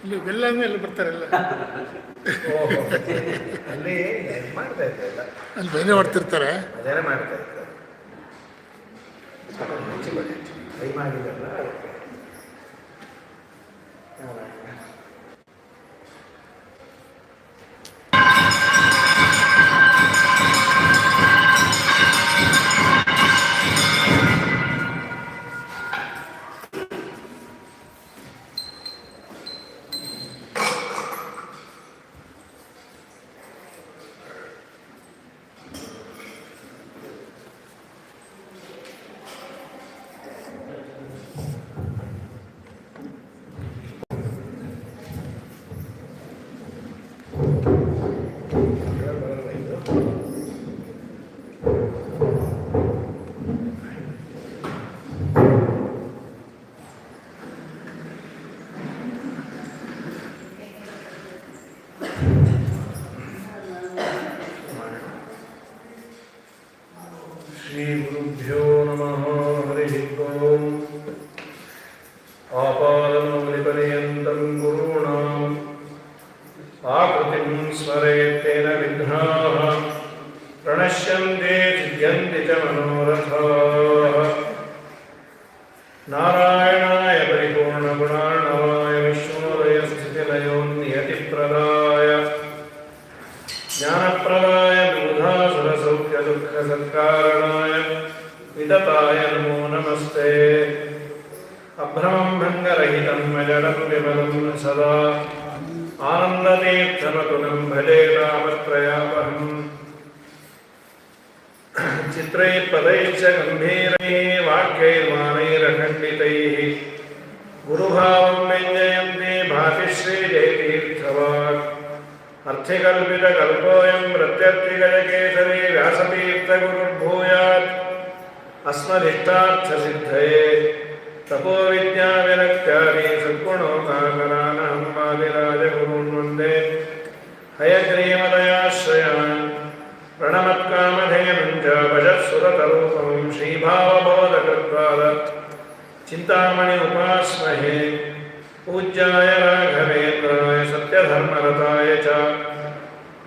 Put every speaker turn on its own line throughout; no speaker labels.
ಇಲ್ಲಿ ಬೆಲ್ಲ ಎಲ್ಲ ಬರ್ತಾರಲ್ಲ
ಅಲ್ಲಿ ಮಾಡ್ತಾ ಇದ್ದಲ್ಲ
ಅಲ್ಲಿ ಭಜನೆ ಮಾಡ್ತಿರ್ತಾರೆ.
ಭಜನೆ ಮಾಡ್ತಾ ಇದ್ದಾರೆ. ಕೈ ಮಾಡಿದಲ್ಲ ಅದಕ್ಕೆ श्रीगुरुभ्यो नमः। हरिः ओम्। आपादमौलिपर्यन्तं गुरूणाम् आकृतिं स्मरेत्तेन विघ्नाः प्रणश्यन्ते सिद्ध्यन्ति च मनोरथाः। नारायणाय परिपूर्णगुणार्णवाय विष्णोदयस्थितिलयोन्नियतिप्रदाय ज्ञानप्रदाय विबुधासुरसौख्यदुःखसत्कारणाय विदताय नमो नमस्ते। अभ्रमं भङ्गरहितं अजडं विमलं सदा आनन्दतीर्थमतुलं भजे तापत्रयापहम्। चित्रैः पदैश्च गम्भीरैः वाक्यैर्मानैरखण्डितैः गुरुभावं व्यञ्जयन्ति भाति श्रीजयतीर्थवाक्। अर्थिकल्पितकल्पोऽयं प्रत्यर्थिगजकेसरी व्यासतीर्थगुरुर्भूयात् अस्मदिष्टार्थसिद्धये। तपोविद्याविरक्त्यादि सद्गुणोकाकरानहं वादिराजगुरून् वन्दे हयग्रीवदयाश्रयान्। प्रणमत्कामधेनुं च भजत्सुरतरूपं श्रीभावबोधकृत्पाद चिन्तामणि उपास्महे। पूज्याय राघवेन्द्राय सत्यधर्मरताय च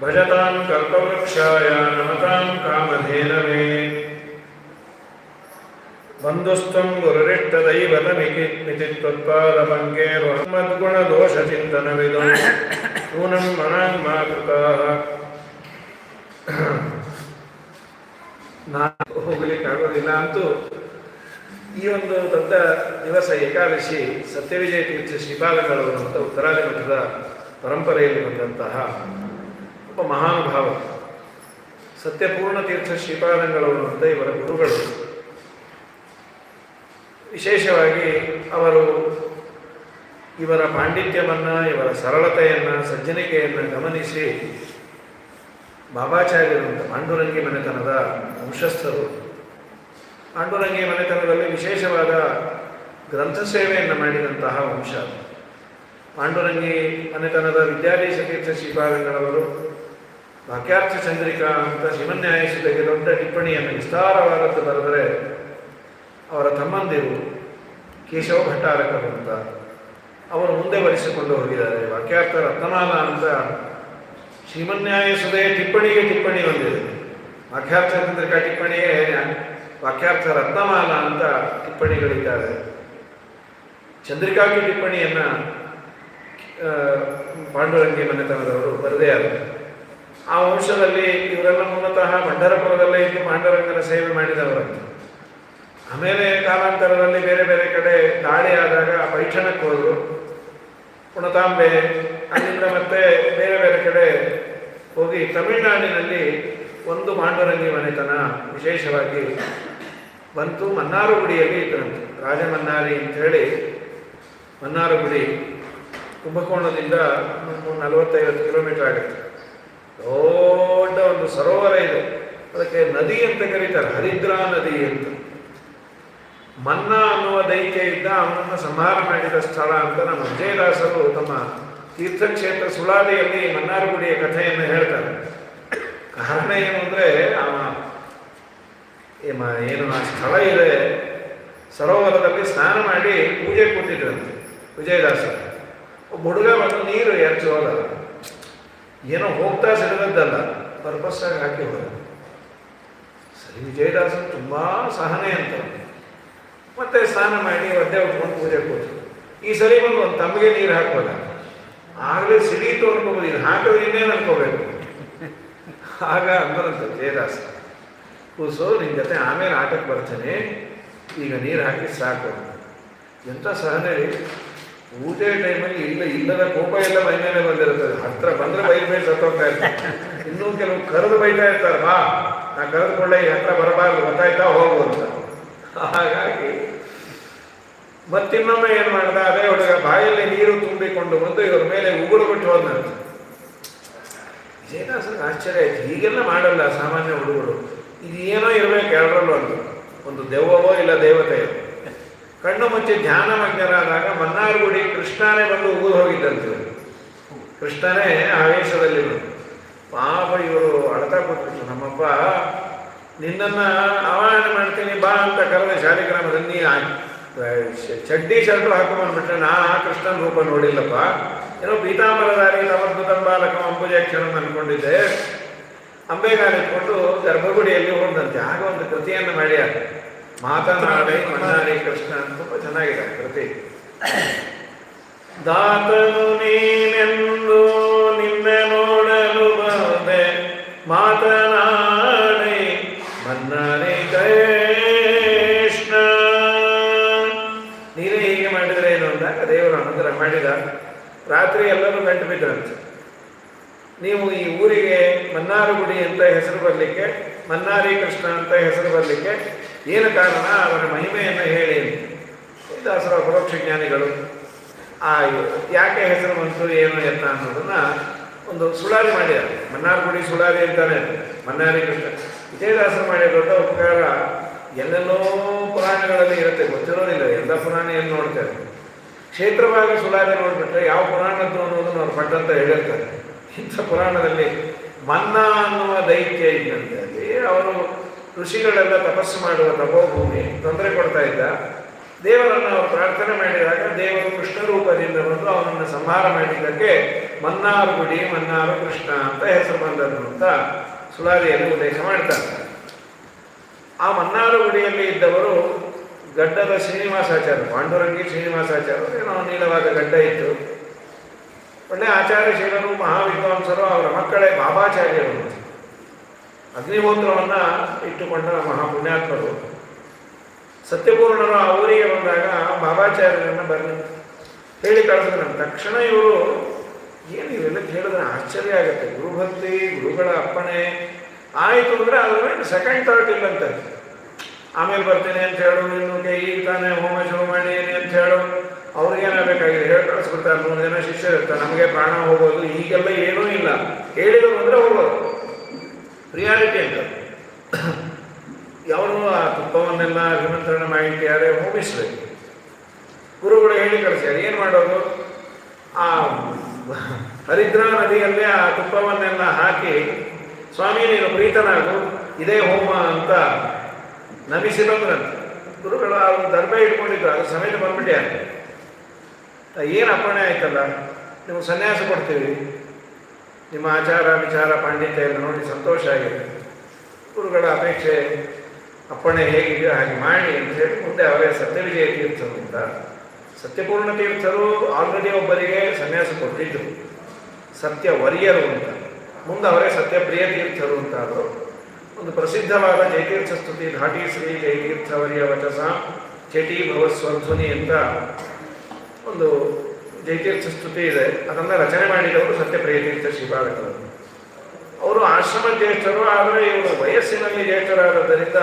भजतां कल्पवृक्षाय नमतां कामधेनवे। बन्धुस्त्वं गुरुरिष्टदैवतमिति त्वत्पादपङ्केर्वहं मद्गुणदोषचिन्तनविदुं नूनं मनां मा कृताः। ನಾನು ಹೋಗಲಿಕ್ಕಾಗೋದಿಲ್ಲ ಅಂತೂ ಈ ಒಂದು ದೊಡ್ಡ ದಿವಸ ಏಕಾದಶಿ ಸತ್ಯವಿಜಯ ತೀರ್ಥ ಶ್ರೀಪಾದಗಳವರು ಅಂತ ಉತ್ತರಾದಿ ಮಠದ ಪರಂಪರೆಯಲ್ಲಿ ಬಂದಂತಹ ಒಬ್ಬ ಮಹಾನುಭಾವ ಸತ್ಯಪೂರ್ಣ ತೀರ್ಥ ಶ್ರೀಪಾದಂಗಳವರು ಅಂತ ಇವರ ಗುರುಗಳು. ವಿಶೇಷವಾಗಿ ಅವರು ಇವರ ಪಾಂಡಿತ್ಯವನ್ನು, ಇವರ ಸರಳತೆಯನ್ನು, ಸಜ್ಜನಿಕೆಯನ್ನು ಗಮನಿಸಿ ಬಾಬಾಚಾರ್ಯರು ಅಂತ ಪಾಂಡುರಂಗಿ ಮನೆತನದ ವಂಶಸ್ಥರು. ಪಾಂಡುರಂಗಿ ಮನೆತನದಲ್ಲಿ ವಿಶೇಷವಾದ ಗ್ರಂಥ ಸೇವೆಯನ್ನು ಮಾಡಿದಂತಹ ವಂಶ. ಪಾಂಡುರಂಗಿ ಮನೆತನದ ವಿದ್ಯಾಧೀಶ ತೀರ್ಥ ಶ್ರೀಪಾದಂಗಳವರು ವಾಕ್ಯಾರ್ಥ ಚಂದ್ರಿಕಾ ಅಂತ ಶ್ರೀಮನ್ಯಾಯಸುತೆಗೆ ದೊಡ್ಡ ಟಿಪ್ಪಣಿಯನ್ನು ವಿಸ್ತಾರವಾದದ್ದು ಬರೆದರೆ ಅವರ ತಮ್ಮಂದಿರು ಕೇಶವ ಭಟ್ಟಾರಕರು ಅಂತ ಅವರು ಮುಂದೆ ಬರೆಸಿಕೊಂಡು ಹೋಗಿದ್ದಾರೆ. ವಾಕ್ಯಾರ್ಥ ರತ್ನಮಾಲ ಅಂತ ಶ್ರೀಮನ್ಯಾಯಸುತೆಯ ಟಿಪ್ಪಣಿಗೆ ಟಿಪ್ಪಣಿ ಹೊಂದಿದೆ. ವಾಕ್ಯಾರ್ಥ ಚಂದ್ರಿಕಾ ಟಿಪ್ಪಣಿಗೆ ವಾಕ್ಯಾರ್ಥ ರತ್ನಮಾಲ ಅಂತ ಟಿಪ್ಪಣಿಗಳಿದ್ದಾರೆ. ಚಂದ್ರಿಕಾಕಿ ಟಿಪ್ಪಣಿಯನ್ನು ಪಾಂಡುರಂಗಿ ಮನೆತನದವರು ಬರದೇ ಆದರು. ಆ ವಂಶದಲ್ಲಿ ಇವರೆಲ್ಲ ಮೂಲತಃ ಪಂಢರಪುರದಲ್ಲೇ ಇದ್ದು ಪಾಂಡುರಂಗನ ಸೇವೆ ಮಾಡಿದವರಂತೆ. ಆಮೇಲೆ ಕಾಲಾಂತರದಲ್ಲಿ ಬೇರೆ ಬೇರೆ ಕಡೆ ದಾಳಿ ಆದಾಗ ಪೈಠಣಕ್ಕೆ ಹೋದರು, ಪುಣತಾಂಬೆ, ಅಲ್ಲಿಂದ ಮತ್ತೆ ಬೇರೆ ಬೇರೆ ಕಡೆ ಹೋಗಿ ತಮಿಳುನಾಡಿನಲ್ಲಿ ಒಂದು ಪಾಂಡುರಂಗಿ ಮನೆತನ ವಿಶೇಷವಾಗಿ ಬಂತು. ಮನ್ನಾರುಗುಡಿಯಲ್ಲಿ ಇದ್ದರಂತೆ. ರಾಜಮನ್ನಾರಿ ಅಂಥೇಳಿ ಮನ್ನಾರುಗುಡಿ ಕುಂಭಕೋಣದಿಂದ 40-50 ಕಿಲೋಮೀಟರ್ ಆಗುತ್ತೆ. ದೊಡ್ಡ ಒಂದು ಸರೋವರ ಇದೆ, ಅದಕ್ಕೆ ನದಿ ಅಂತ ಕರೀತಾರೆ, ಹರಿದ್ರಾ ನದಿ ಅಂತ. ಮನ್ನ ಅನ್ನುವ ದೈತ್ಯ ಇದ್ದ, ಅವನನ್ನು ಸಂಹಾರ ಮಾಡಿದ ಸ್ಥಳ ಅಂತ ನಮ್ಮ ವಿಜಯದಾಸರು ತಮ್ಮ ತೀರ್ಥಕ್ಷೇತ್ರ ಸುಳಾದಿಯಲ್ಲಿ ಮನ್ನಾರುಗುಡಿಯ ಕಥೆಯನ್ನು ಹೇಳ್ತಾರೆ. ಕಾರಣ ಏನು ಅಂದರೆ ಏನು ಆ ಸ್ಥಳ ಇದೆ, ಸರೋವರದಲ್ಲಿ ಸ್ನಾನ ಮಾಡಿ ಪೂಜೆ ಕೂತಿದ್ರಂತೆ ವಿಜಯದಾಸರು. ಒಬ್ಬ ಹುಡುಗ ಬಂದು ನೀರು ಎರಚಿ ಹೋದ, ಏನೋ ಹೋಗ್ತಾ ಸಿಡಿದದ್ದಲ್ಲ, ಪರ್ಪಸ್ಸಾಗಿ ಹಾಕಿ ಹೋದ. ಸರಿ, ವಿಜಯದಾಸರು ತುಂಬ ಸಹನೆ ಅಂತ ಮತ್ತೆ ಸ್ನಾನ ಮಾಡಿ ಒದ್ದೆ ಉಟ್ಕೊಂಡು ಪೂಜೆ ಕೂತು. ಈ ಸರಿ ಬಂದು ಒಂದು ತಮ್ಮಿಗೆ ನೀರು ಹಾಕ್ಬೋದ, ಆಗಲೇ ಸಿಡೀತು ಅನ್ಕೋಬೋದು, ಇದು ಹಾಕಿದ್ರೆ ಇನ್ನೇನು ಅನ್ಕೋಬೇಕು. ಆಗ ಅಂದ್ರಂತ ವಿಜಯದಾಸ, ಕೂಸು ನಿನ್ನ ಜೊತೆ ಆಮೇಲೆ ಆಟಕ್ಕೆ ಬರ್ತೇನೆ, ಈಗ ನೀರು ಹಾಕಿ ಸಾಕು. ಎಂಥ ಸಹನೆ ರೀ! ಪೂಜೆ ಟೈಮಲ್ಲಿ ಇಲ್ಲದ ಕೋಪ ಎಲ್ಲ ಮೈ ಮೇಲೆ ಬಂದಿರ್ತದೆ. ಹತ್ರ ಬಂದರೆ ಬೈದು ಸತ್ತೋಗ್ತಾ ಇರ್ತಾರೆ. ಇನ್ನೂ ಕೆಲವು ಕರೆದು ಬೈತಾ ಇರ್ತಾರೆ, ಬಾ ನಾ ಕರೆದುಕೊಳ್ಳೆ, ಈ ಹತ್ರ ಬರಬಾರ್ದು, ಗೊತ್ತಾಯ್ತಾ, ಹೋಗು ಅಂತ. ಹಾಗಾಗಿ ಮತ್ತಿನ್ನೊಮ್ಮೆ ಏನು ಮಾಡ್ದ, ಅದೇ ಹುಡುಗ ಬಾಯಲ್ಲಿ ನೀರು ತುಂಬಿಕೊಂಡು ಬಂದು ಇವ್ರ ಮೇಲೆ ಉಗುಳು ಬಿಟ್ಟು ಹೋದ್ನಂತೆ. ವಿಜಯದಾಸರಿಗೆ ಆಶ್ಚರ್ಯ ಆಯ್ತು, ಹೀಗೆಲ್ಲ ಮಾಡಲ್ಲ ಸಾಮಾನ್ಯ ಹುಡುಗರು, ಇದು ಏನೋ ಇರಬೇಕು ಎರಡರಲ್ಲೂ ಒಂದು ದೆವ್ವವೋ ಇಲ್ಲ ದೇವತೆಯೋ. ಕಣ್ಣು ಮುಚ್ಚಿ ಧ್ಯಾನ ಮಗ್ನರಾದಾಗ ಮನ್ನಾರ್ಗುಡಿ ಕೃಷ್ಣನೇ ಬಂದು ಉಗಿದು ಹೋಗಿದ್ದಂತೆ. ಕೃಷ್ಣನೇ ಆವೇಶದಲ್ಲಿ ಬಂದು ಪಾಪ ಇವರು ಅಳ್ತಾ ಕೂತ್ಬಿಟ್ರು, ನಮ್ಮಪ್ಪ ನಿನ್ನನ್ನು ಆವಾಹನೆ ಮಾಡ್ತೀನಿ ಬಾ ಅಂತ ಕರೆದ ಶಾಲಿಗ್ರಾಮದಲ್ಲಿ ಚಡ್ಡಿ ಶರ್ಟು ಹಾಕೊಂಡ್ಬಿಟ್ರೆ ನಾ ಕೃಷ್ಣನ ರೂಪ ನೋಡಿಲ್ಲಪ್ಪ, ಏನೋ ಪೀತಾಂಬರಧಾರಿ ತಮದ್ಭುತಂ ಬಾಲಕಂ ಅಂಬುಜಾಕ್ಷರಂ ಅಂದ್ಕೊಂಡಿದ್ದೆ. ಅಂಬೆಗಾಲಿಟ್ಕೊಂಡು ಗರ್ಭಗುಡಿಯಲ್ಲಿ ಹೋದಂತೆ. ಆಗ ಒಂದು ಕೃತಿಯನ್ನು ಮಾಡ್ಯಾರ, ಮಾತನಾಡಿ ಮನ್ನಾರಿ ಕೃಷ್ಣ ಅಂತ. ತುಂಬ ಚೆನ್ನಾಗಿದೆ ಕೃತಿ. ದಾತನು ನೀನೆಂದು ನಿನ್ನ ನೋಡಲು ಬಂದೆ, ಮಾತನಾಡಿ ಮನ್ನಾರಿ ಕೃಷ್ಣ. ನೀವೇ ಹೀಗೆ ಮಾಡಿದರೆ ಏನು ಅಂದಾಗ ದೇವರು ಅನುಗ್ರಹ ಮಾಡಿದ. ರಾತ್ರಿ ಎಲ್ಲರೂ ಗಂಟು ಬಿದ್ದರಂತೆ. ನೀವು ಈ ಊರಿಗೆ ಮನ್ನಾರುಗುಡಿ ಅಂತ ಹೆಸರು ಬರಲಿಕ್ಕೆ, ಮನ್ನಾರಿ ಕೃಷ್ಣ ಅಂತ ಹೆಸರು ಬರಲಿಕ್ಕೆ ಏನು ಕಾರಣ, ಅವರ ಮಹಿಮೆಯನ್ನು ಹೇಳಿ. ದಾಸರ ಪರೋಕ್ಷ ಜ್ಞಾನಿಗಳು ಯಾಕೆ ಹೆಸರು ಬಂತು ಏನು ಎತ್ತ ಅನ್ನೋದನ್ನ ಒಂದು ಸುಳಾರಿ ಮಾಡಿದ್ದಾರೆ. ಮನ್ನಾರ್ಗುಡಿ ಸುಳಾರಿ ಅಂತಾನೆ ಮನ್ನಾರಿ ಕೃಷ್ಣ. ವಿಜಯದಾಸರು ಮಾಡಿದ ದೊಡ್ಡ ಉಪಕಾರ ಎಲ್ಲೆಲ್ಲೋ ಪುರಾಣಗಳಲ್ಲಿ ಇರುತ್ತೆ, ಗೊತ್ತಿರೋದಿಲ್ಲ. ಎಲ್ಲ ಪುರಾಣ ಏನು ನೋಡ್ತಾರೆ, ಕ್ಷೇತ್ರವಾಗಿ ಸುಳಾರಿ ನೋಡ್ಬಿಟ್ರೆ ಯಾವ ಪುರಾಣದ್ದು ಅನ್ನೋದನ್ನು ಅವ್ರು ಪಟ್ಟಂತ ಹೇಳಿರ್ತಾರೆ. ಇಂಥ ಪುರಾಣದಲ್ಲಿ ಮನ್ನಾ ಅನ್ನುವ ದೈತ್ಯ ಇದ್ದಂತೆ. ಅಲ್ಲಿ ಅವರು ಋಷಿಗಳೆಲ್ಲ ತಪಸ್ಸು ಮಾಡುವ ತಪೋಭೂಮಿ, ತೊಂದರೆ ಕೊಡ್ತಾ ಇದ್ದ. ದೇವರನ್ನು ಅವರು ಪ್ರಾರ್ಥನೆ ಮಾಡಿದಾಗ ದೇವರು ಕೃಷ್ಣ ರೂಪದಿಂದ ಬಂದು ಅವನನ್ನು ಸಂಹಾರ ಮಾಡಿದ್ದಕ್ಕೆ ಮನ್ನಾರು ಗುಡಿ, ಮನ್ನಾರು ಕೃಷ್ಣ ಅಂತ ಹೆಸರು ಬಂದದ್ದು ಅಂತ ಸುಳಾರಿಯಲ್ಲಿ ಉಲ್ಲೇಖ ಮಾಡ್ತಾರೆ. ಆ ಮನ್ನಾರು ಗುಡಿಯಲ್ಲಿ ಇದ್ದವರು ಗಡ್ಡದ ಶ್ರೀನಿವಾಸಾಚಾರ್ಯ, ಪಾಂಡುರಂಗಿ ಶ್ರೀನಿವಾಸಾಚಾರ್ಯರು, ಏನೋ ನೀಳವಾದ ಗಡ್ಡ ಇತ್ತು. ಒಳ್ಳೆ ಆಚಾರ್ಯಶೀಲರು, ಮಹಾವಿದ್ವಾಂಸರು. ಅವರ ಮಕ್ಕಳೇ ಬಾಬಾಚಾರ್ಯರು. ಅಗ್ನಿಹೋತ್ರವನ್ನು ಇಟ್ಟುಕೊಂಡ ಮಹಾಪುಣ್ಯಾತ್ಮರು. ಸತ್ಯಪೂರ್ಣರು ಆ ಊರಿಗೆ ಬಂದಾಗ ಬಾಬಾಚಾರ್ಯರನ್ನು ಬರಲಿ ಹೇಳಿ ಕಳಿಸಿದ್ರು. ತಕ್ಷಣ ಇವರು ಏನು ಇವೆಲ್ಲ ಕೇಳಿದ್ರೆ ಆಶ್ಚರ್ಯ ಆಗುತ್ತೆ. ಗುರುಭಕ್ತಿ, ಗುರುಗಳ ಅಪ್ಪಣೆ ಆಯಿತು ಅಂದರೆ ಅದ್ರ ಮೇಲೆ ಸೆಕೆಂಡ್ ಥಾಟ್ ಇಲ್ಲಂತ. ಆಮೇಲೆ ಬರ್ತೀನಿ ಅಂತ ಹೇಳು, ಇನ್ನು ಈಗ ತಾನೇ ಹೋಮ ಶುರು ಮಾಡಿ ಅಂತ ಹೇಳು. ಅವ್ರಿಗೇನಾಗಬೇಕಾಗಿದೆ ಹೇಳಿ ಕಳಿಸ್ಬಿಡ್ತಾರೆ. 3 ಜನ ಶಿಷ್ಯರು ಇರ್ತಾರೆ, ನಮಗೆ ಪ್ರಾಣ ಹೋಗೋದು ಹೀಗೆಲ್ಲ ಏನೂ ಇಲ್ಲ. ಹೇಳಿದ್ರು ಅಂದರೆ ಹೋಗೋದು, ಪ್ರಿಯಾರಿಟಿ ಅಂತ. ಅವರು ಆ ತುಪ್ಪವನ್ನೆಲ್ಲ ನಿಮಂತ್ರಣ ಮಾಡಿಟ್ಟಿದ್ದಾರೆ, ಹೋಗಿಸ್ಬೇಕು. ಗುರುಗಳು ಹೇಳಿ ಕಳಿಸ್ಯಾರ, ಏನು ಮಾಡೋದು? ಆ ಹರಿದ್ರಾ ನದಿಯಲ್ಲೇ ಆ ತುಪ್ಪವನ್ನೆಲ್ಲ ಹಾಕಿ, ಸ್ವಾಮಿ ನೀನು ಪ್ರೀತನಾಗು, ಇದೇ ಹೋಮ ಅಂತ ನಮಿಸಿ ಬಂದ್ರಂತೆ. ಗುರುಗಳು ಅವ್ರು ದರ್ಬೆ ಇಟ್ಕೊಂಡಿದ್ರು, ಅದ್ರ ಸಮೇತ ಬಂದ್ಬಿಟ್ಟ್ಯಾರ. ಏನು ಅಪ್ಪಣೆ ಆಯ್ತಲ್ಲ, ನೀವು ಸನ್ಯಾಸ ಕೊಡ್ತೀವಿ, ನಿಮ್ಮ ಆಚಾರ ವಿಚಾರ ಪಾಂಡಿತ್ಯ ಎಲ್ಲ ನೋಡಿ ಸಂತೋಷ ಆಗಿದೆ. ಗುರುಗಳ ಅಪೇಕ್ಷೆ ಅಪ್ಪಣೆ ಹೇಗಿದೆಯೋ ಹಾಗೆ ಮಾಡಿ ಅಂತ ಹೇಳಿ ಮುಂದೆ ಅವರೇ ಸತ್ಯವಿಜಯ ತೀರ್ಥರು ಅಂತ, ಸತ್ಯಪೂರ್ಣ ತೀರ್ಥರು ಆಲ್ರೆಡಿ ಒಬ್ಬರಿಗೆ ಸನ್ಯಾಸ ಕೊಟ್ಟಿದ್ದರು, ಸತ್ಯವರ್ಯರು ಅಂತ. ಮುಂದೆ ಅವರೇ ಸತ್ಯಪ್ರಿಯ ತೀರ್ಥರು ಅಂತ ಅವರು. ಒಂದು ಪ್ರಸಿದ್ಧವಾದ ಜಯತೀರ್ಥ ಸ್ತುತಿ, ಘಾಟಿ ಶ್ರೀ ಜಯತೀರ್ಥವರ್ಯ ವಚಸ ಚಟಿ ಭವಸ್ವಧ್ವನಿ ಅಂತ ಒಂದು ಜಯತೀರ್ಥ ಸ್ತುತಿ ಇದೆ. ಅದನ್ನು ರಚನೆ ಮಾಡಿದವರು ಸತ್ಯಪ್ರಿಯ ತೀರ್ಥ ಶ್ರೀಪಾದಕರು. ಅವರು ಆಶ್ರಮ ಜ್ಯೇಷ್ಠರು, ಆದರೆ ಇವರು ವಯಸ್ಸಿನಲ್ಲಿ ಜ್ಯೇಷ್ಠರಾದದ್ದರಿಂದ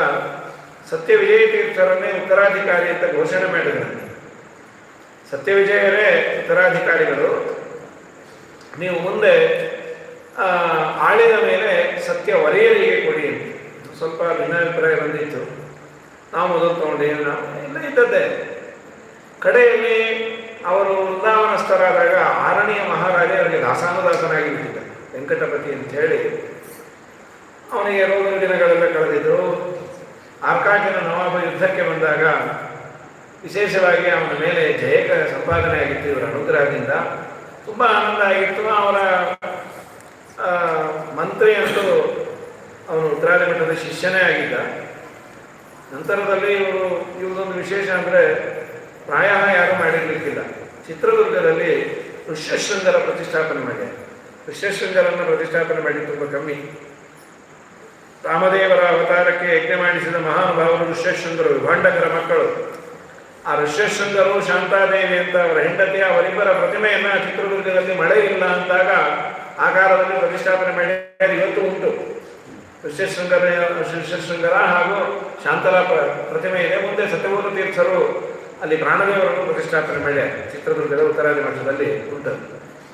ಸತ್ಯವಿಜಯ ತೀರ್ಥರನ್ನೇ ಉತ್ತರಾಧಿಕಾರಿ ಅಂತ ಘೋಷಣೆ ಮಾಡಿದರು. ಸತ್ಯವಿಜಯರೇ ಉತ್ತರಾಧಿಕಾರಿಗಳು, ನೀವು ಮುಂದೆ ಆಳಿದ ಮೇಲೆ ಸತ್ಯವರೆಯರಿಗೆ ಕೊಡಿ ಅಂತ. ಸ್ವಲ್ಪ ಭಿನ್ನಾಭಿಪ್ರಾಯ ಬಂದಿತ್ತು. ನಾವು ಮೊದಲು ತಗೊಂಡೇನು, ನಾವು ಎಲ್ಲ ಇದ್ದದ್ದೇ. ಕಡೆಯಲ್ಲಿ ಅವರು ವೃಂದಾವನಸ್ಥರಾದಾಗ 6ನೇ ಮಹಾರಾಜ ಅವರಿಗೆ ದಾಸಾನುದಾಸನಾಗಿ ಬಿಟ್ಟಿದ್ದ, ವೆಂಕಟಪತಿ ಅಂತ ಹೇಳಿ. ಅವನಿಗೆ ರೋಗ ದಿನಗಳೆಲ್ಲ ಕಳೆದಿದ್ರು. ಆರ್ಕಾಟಿನ ನವಾಬ ಯುದ್ಧಕ್ಕೆ ಬಂದಾಗ ವಿಶೇಷವಾಗಿ ಅವನ ಮೇಲೆ ಜಯ ಸಂಪಾದನೆ ಆಗಿತ್ತು ಇವರ ಅನುಗ್ರಹದಿಂದ. ತುಂಬ ಆನಂದ ಆಗಿತ್ತು. ಅವರ ಮಂತ್ರಿ ಅಂತೂ ಅವನು ಉತ್ತರಾದಿ ಮಠದ ಶಿಷ್ಯನೇ ಆಗಿದ್ದ. ನಂತರದಲ್ಲಿ ಇವ್ರದೊಂದು ವಿಶೇಷ ಅಂದರೆ ಪ್ರಾಯ ಯಾರೂ ಮಾಡಿರ್ಲಿಕ್ಕಿಲ್ಲ. ಚಿತ್ರದುರ್ಗದಲ್ಲಿ ಋಷ್ಯಶೃಂಗರ ಪ್ರತಿಷ್ಠಾಪನೆ ಮಾಡಿ, ಋಷ್ಯಶೃಂಗರನ್ನು ಪ್ರತಿಷ್ಠಾಪನೆ ಮಾಡಿ ತುಂಬ ಕಮ್ಮಿ. ರಾಮದೇವರ ಅವತಾರಕ್ಕೆ ಯಜ್ಞ ಮಾಡಿಸಿದ ಮಹಾನುಭಾವರು ಋಷ್ಯಶೃಂಗರು, ವಿಭಾಂಡಕರ ಮಕ್ಕಳು. ಆ ಋಷ್ಯಶೃಂಗರು, ಶಾಂತಾದೇವಿ ಅಂತ ಅವರ ಹೆಂಡತಿ, ಅವರಿಬ್ಬರ ಪ್ರತಿಮೆಯನ್ನು ಚಿತ್ರದುರ್ಗದಲ್ಲಿ ಮಳೆ ಇಲ್ಲ ಅಂದಾಗ ಆ ಕಾಲದಲ್ಲಿ ಪ್ರತಿಷ್ಠಾಪನೆ ಮಾಡಿ ಇವತ್ತು ಉಂಟು. ಋಷ್ಯಶೃಂಗರ ಹಾಗೂ ಶಾಂತಲ ಪ್ರತಿಮೆ ಇದೆ. ಮುಂದೆ ಸತ್ಯಬೋಧ ತೀರ್ಥರು ಅಲ್ಲಿ ಪ್ರಾಣದೇವರನ್ನು ಪ್ರತಿಷ್ಠಾಪನೆ ಮಾಡಿ ಚಿತ್ರದುರ್ಗದ ಉತ್ತರಾದಿ ಮಠದಲ್ಲಿ ಉಂಟು.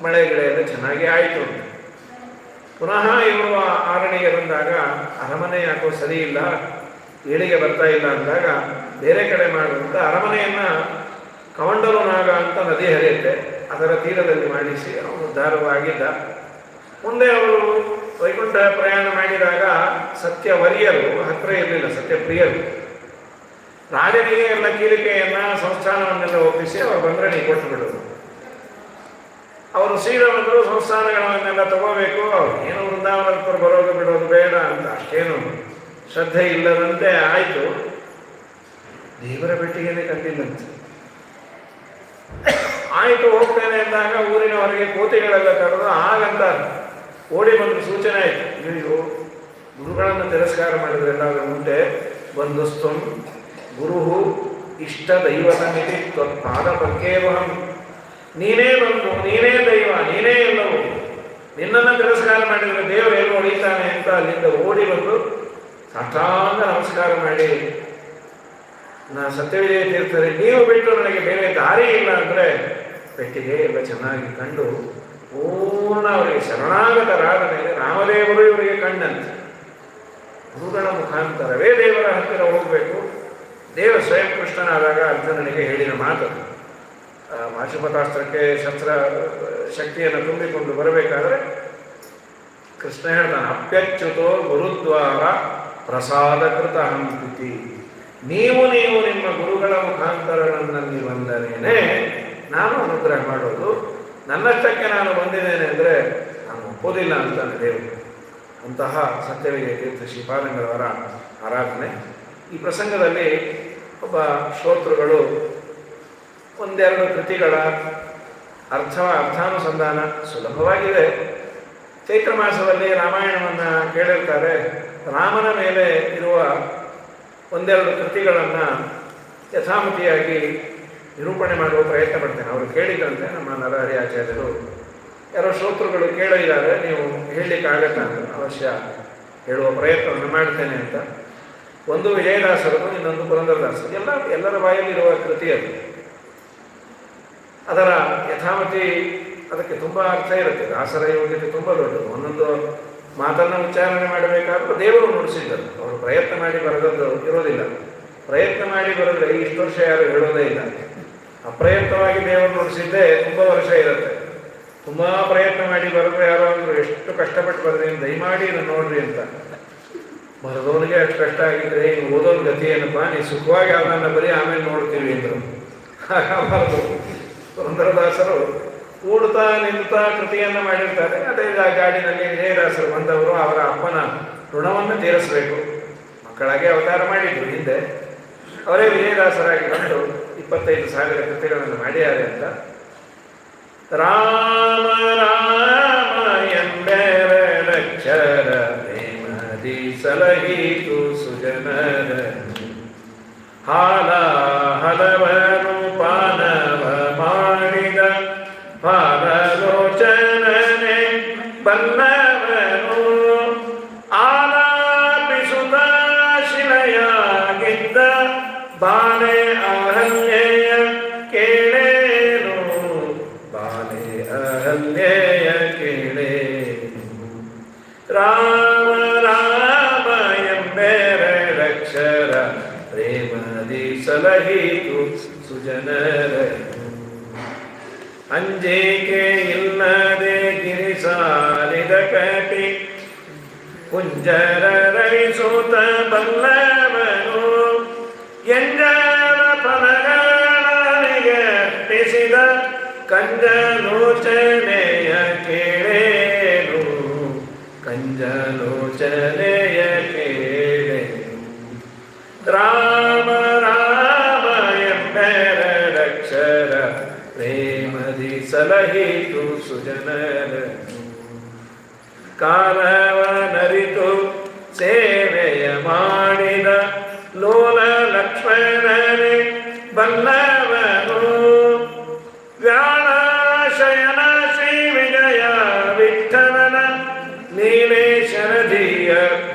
ಮಳೆ ಗಿಡ ಎಲ್ಲ ಚೆನ್ನಾಗಿ ಆಯಿತು. ಪುನಃ ಇವರು ಆರಣಿಗೆ ಬಂದಾಗ ಅರಮನೆ ಯಾಕೋ ಸರಿ ಇಲ್ಲ, ಏಳಿಗೆ ಬರ್ತಾ ಇಲ್ಲ ಅಂದಾಗ ಬೇರೆ ಕಡೆ ಮಾಡುವಂತ ಅರಮನೆಯನ್ನ ಕವಂಡಲು ನಾಗ ಅಂತ ನದಿ ಹರಿಯುತ್ತೆ, ಅದರ ತೀರದಲ್ಲಿ ಮಾಡಿಸಿ ಅವನು ಉದ್ಧಾರವಾಗಿದ್ದ. ಮುಂದೆ ಅವರು ವೈಕುಂಠ ಪ್ರಯಾಣ ಮಾಡಿದಾಗ ಸತ್ಯವರಿಯರು ಹತ್ರ ಇರಲಿಲ್ಲ, ಸತ್ಯಪ್ರಿಯರು. ರಾಜನಿಗೆ ಎಲ್ಲ ಕೀಲಿಕೆಯನ್ನ ಸಂಸ್ಥಾನವನ್ನೆಲ್ಲ ಒಪ್ಪಿಸಿ ಅವರು ಬಂದ್ರಣಿ ಕೊಟ್ಟು ಬಿಡೋದು. ಅವರು ಶ್ರೀರಾಮಂದರು ಸಂಸ್ಥಾನಗಳನ್ನೆಲ್ಲ ತಗೋಬೇಕು, ಅವ್ರು ಏನು ವೃಂದಾವನಕ್ಕೆ ಬರೋದು ಬಿಡೋದು ಬೇಡ ಅಂತ ಅಷ್ಟೇನು ಶ್ರದ್ಧೆ ಇಲ್ಲದಂತೆ ಆಯಿತು. ದೇವರ ಭೇಟಿಗೆನೆ ಕಂಡಿಲ್ಲಂತೆ. ಆಯಿತು ಹೋಗ್ತೇನೆ ಅಂದಾಗ ಊರಿನ ಹೊರಗೆ ಕೋತಿಗಳೆಲ್ಲ ಕರೆದು ಆಗಂತ ಓಡಿ ಬಂದು ಸೂಚನೆ ಆಯಿತು. ನೀವು ಗುರುಗಳನ್ನು ತಿರಸ್ಕಾರ ಮಾಡಿದ್ರೆಲ್ಲಾದ್ರೂ ಉಂಟೆ ಬಂಧುಸ್ತಂ ಗುರುಹು ಇಷ್ಟ ದೈವತ ಮಿತಿ ಪಾದ ಪರ್ಕೇವಹಂ. ನೀನೇ ಬಂದು, ನೀನೇ ದೈವ, ನೀನೇ ಎಲ್ಲವೂ, ನಿನ್ನನ್ನು ತಿರಸ್ಕಾರ ಮಾಡಿದರೆ ದೇವರು ಏನು ಹೊಡಿತಾನೆ ಅಂತ ಅಲ್ಲಿಂದ ಓಡಿ ಬಂದು ಸಾಷ್ಟಾಂಗ ನಮಸ್ಕಾರ ಮಾಡಿ, ಸತ್ಯವಿಜಯ ತೀರ್ಥರೇ ನೀವು ಬಿಟ್ಟು ನನಗೆ ಬೇರೆ ದಾರಿ ಇಲ್ಲ ಅಂದರೆ ಪೆಟ್ಟಿಗೆ ಎಲ್ಲ ಚೆನ್ನಾಗಿ ಕಂಡು ಪೂರ್ಣ ಅವರಿಗೆ ಶರಣಾಗತರಾದ ಮೇಲೆ ರಾಮದೇವರು ಇವರಿಗೆ ಕಂಡಂತೆ. ಗುರುಗಳ ಮುಖಾಂತರವೇ ದೇವರ ಹತ್ತಿರ ಹೋಗಬೇಕು. ದೇವ ಸ್ವಯಂ ಕೃಷ್ಣನಾದಾಗ ಅರ್ಜುನನಿಗೆ ಹೇಳಿದ ಮಾತು, ಪಾಶುಪತಾಸ್ತ್ರಕ್ಕೆ ಶಸ್ತ್ರ ಶಕ್ತಿಯನ್ನು ತುಂಬಿಕೊಂಡು ಬರಬೇಕಾದ್ರೆ ಕೃಷ್ಣ ಹೇಳ್ತಾನೆ, ಅಪ್ಯಚ್ಯುತೋ ಗುರುದ್ವಾರ ಪ್ರಸಾದಕೃತ ಹಂಪಿತಿ. ನೀವು ನಿಮ್ಮ ಗುರುಗಳ ಮುಖಾಂತರಗಳಲ್ಲಿ ಬಂದರೇನೆ ನಾನು ಅನುಗ್ರಹ ಮಾಡೋದು, ನನ್ನಷ್ಟಕ್ಕೆ ನಾನು ಬಂದಿದ್ದೇನೆ ಅಂದರೆ ನಾನು ಒಪ್ಪೋದಿಲ್ಲ ಅಂತಾನೆ ದೇವರು. ಅಂತಹ ಸತ್ಯವಿಜಯ ತೀರ್ಥ ಶ್ರೀಪಾದಂಗಳವರ ಆರಾಧನೆ. ಈ ಪ್ರಸಂಗದಲ್ಲಿ ಒಬ್ಬ ಶ್ರೋತೃಗಳು ಒಂದೆರಡು ಕೃತಿಗಳ ಅರ್ಥಾನುಸಂಧಾನ ಸುಲಭವಾಗಿದೆ. ಚೈತ್ರ ಮಾಸದಲ್ಲಿ ರಾಮಾಯಣವನ್ನು ಕೇಳಿರ್ತಾರೆ. ರಾಮನ ಮೇಲೆ ಇರುವ ಒಂದೆರಡು ಕೃತಿಗಳನ್ನು ಯಥಾಮತಿಯಾಗಿ ನಿರೂಪಣೆ ಮಾಡುವ ಪ್ರಯತ್ನ ಪಡ್ತೇನೆ. ಅವರು ಕೇಳಿದಂತೆ ನಮ್ಮ ನರಹರಿ ಆಚಾರ್ಯರು ಯಾರೋ ಶ್ರೋತೃಗಳು ಕೇಳಿದ್ದಾರೆ, ನೀವು ಹೇಳಲಿಕ್ಕಾಗತ್ತಾ ಅಂತ, ಅವಶ್ಯ ಹೇಳುವ ಪ್ರಯತ್ನವನ್ನು ಮಾಡ್ತೇನೆ ಅಂತ. ಒಂದು ವಿಜಯದಾಸರದು, ಇನ್ನೊಂದು ಪುರಂದರದಾಸರು, ಎಲ್ಲರ ಬಾಯಲ್ಲಿರುವ ಕೃತಿ ಅದು. ಅದರ ಯಥಾಮತಿ ಅದಕ್ಕೆ ತುಂಬ ಅರ್ಥ ಇರುತ್ತೆ. ದಾಸರ ಯೋಗ್ಯತೆ ತುಂಬ ದೊಡ್ಡದು. ಒಂದೊಂದು ಮಾತನ್ನು ಉಚ್ಚಾರಣೆ ಮಾಡಬೇಕಾದ್ರೂ ದೇವರು ನುಡಿಸಿದ್ದರು. ಅವರು ಪ್ರಯತ್ನ ಮಾಡಿ ಬರೆದದ್ದು ಇರೋದಿಲ್ಲ. ಪ್ರಯತ್ನ ಮಾಡಿ ಬರೆದ್ರೆ ಇಷ್ಟು ವರ್ಷ ಯಾರು ಹೇಳೋದೇ ಇಲ್ಲ. ಅಪ್ರಯತ್ನವಾಗಿ ದೇವರು ನುಡಿಸಿದ್ದೇ ತುಂಬ ವರ್ಷ ಇರುತ್ತೆ. ತುಂಬ ಪ್ರಯತ್ನ ಮಾಡಿ ಬರೆದ್ರೆ ಯಾರೋ ಅಂದರು ಎಷ್ಟು ಕಷ್ಟಪಟ್ಟು ಬರೆದೇನು, ದಯಮಾಡಿ ಇದನ್ನು ನೋಡ್ರಿ ಅಂತ. ಬರೆದವನಿಗೆ ಅಷ್ಟು ಕಷ್ಟ ಆಗಿದ್ರೆ ಇನ್ನು ಓದೋನ್ ಗತಿ ಏನಪ್ಪ, ನೀ ಸುಖವಾಗಿ ಅದನ್ನು ಬರೀ ಆಮೇಲೆ ನೋಡ್ತೀವಿ ಅಂದರು. ಹಾಗಾಗಬಾರ್ದು. ಪುರಂದರದಾಸರು ಕೂಡ್ತಾ ನಿಲ್ತಾ ಕೃತಿಯನ್ನು ಮಾಡಿರ್ತಾರೆ. ಅದೇ ಗಾಡಿನಲ್ಲಿ ವಿಜಯದಾಸರು ಬಂದವರು ಅವರ ಅಪ್ಪನ ಋಣವನ್ನು ತೀರಿಸಬೇಕು. ಮಕ್ಕಳಾಗಿ ಅವತಾರ ಮಾಡಿದ್ರು ಹಿಂದೆ. ಅವರೇ ವಿಜಯದಾಸರಾಗಿ ಬಂದು 25,000 ಕೃತಿಗಳನ್ನು ಮಾಡಿದ್ದಾರೆ ಅಂತ. ರಾಮ ರಾಮ ಎಂಬೆರಡಕ್ಷರ ಪ್ರೇಮದಿ ಸಲಹೀತು ಸುಜನರ, ಹಾಲ ಹಲವನು ಪಾನವ ಮಾಡಿದ ಪಾಲಲೋಚನನೆ ಬಲ್ಲವನು, ಆಲಾಪಿಸುತ್ತ ಶಿಲೆಯಾಗಿದ್ದ ಬಾಲೆ ಅಹಲ್ಯೆಯ ಕೇಳೇನು, ಬಾಲೆ ಅಹಲ್ಯೆಯ ಕೇಳೇನು. ರಾಮ ರಾಮ ಎಂಬೆರಡಕ್ಷರ ಪ್ರೇಮದಿ ಸಲಹೀತು ಸುಜನರ, ಅಂಜಿಕೆ ಇಲ್ಲದೆ ಗಿರಿಸಾಲಿದ ಕಟಿ ಕುಂಜರ ರವಿಸೂತ ಬಲ್ಲವನು, ಎಂಜರ ಫಲಗಳಿಗೆ ಅರ್ಪಿಸಿದ ಕಂಜಲೋಚನೆಯ ಕೇಳೇನು, ಕಂಜಲೋಚನೆಯ ಕೇಳೇನು. ರಾಮ ರಾಮ ಎಂಬೆರಡಕ್ಷರ ಪ್ರೇಮದಿ ಸಲಹಿತು ಸುಜನರನು. ಕಾಲವನರಿತು ಸೇವೆಯ ಮಾಡಿದ ಲೋಲ ಲಕ್ಷ್ಮಣನೇ ಬಲ್ಲವನು. ವ್ಯಾಳಶಯನ ಶ್ರೀ ವಿಜಯ ವಿಠಲನ ನೀಲೇಶರಧಿಯ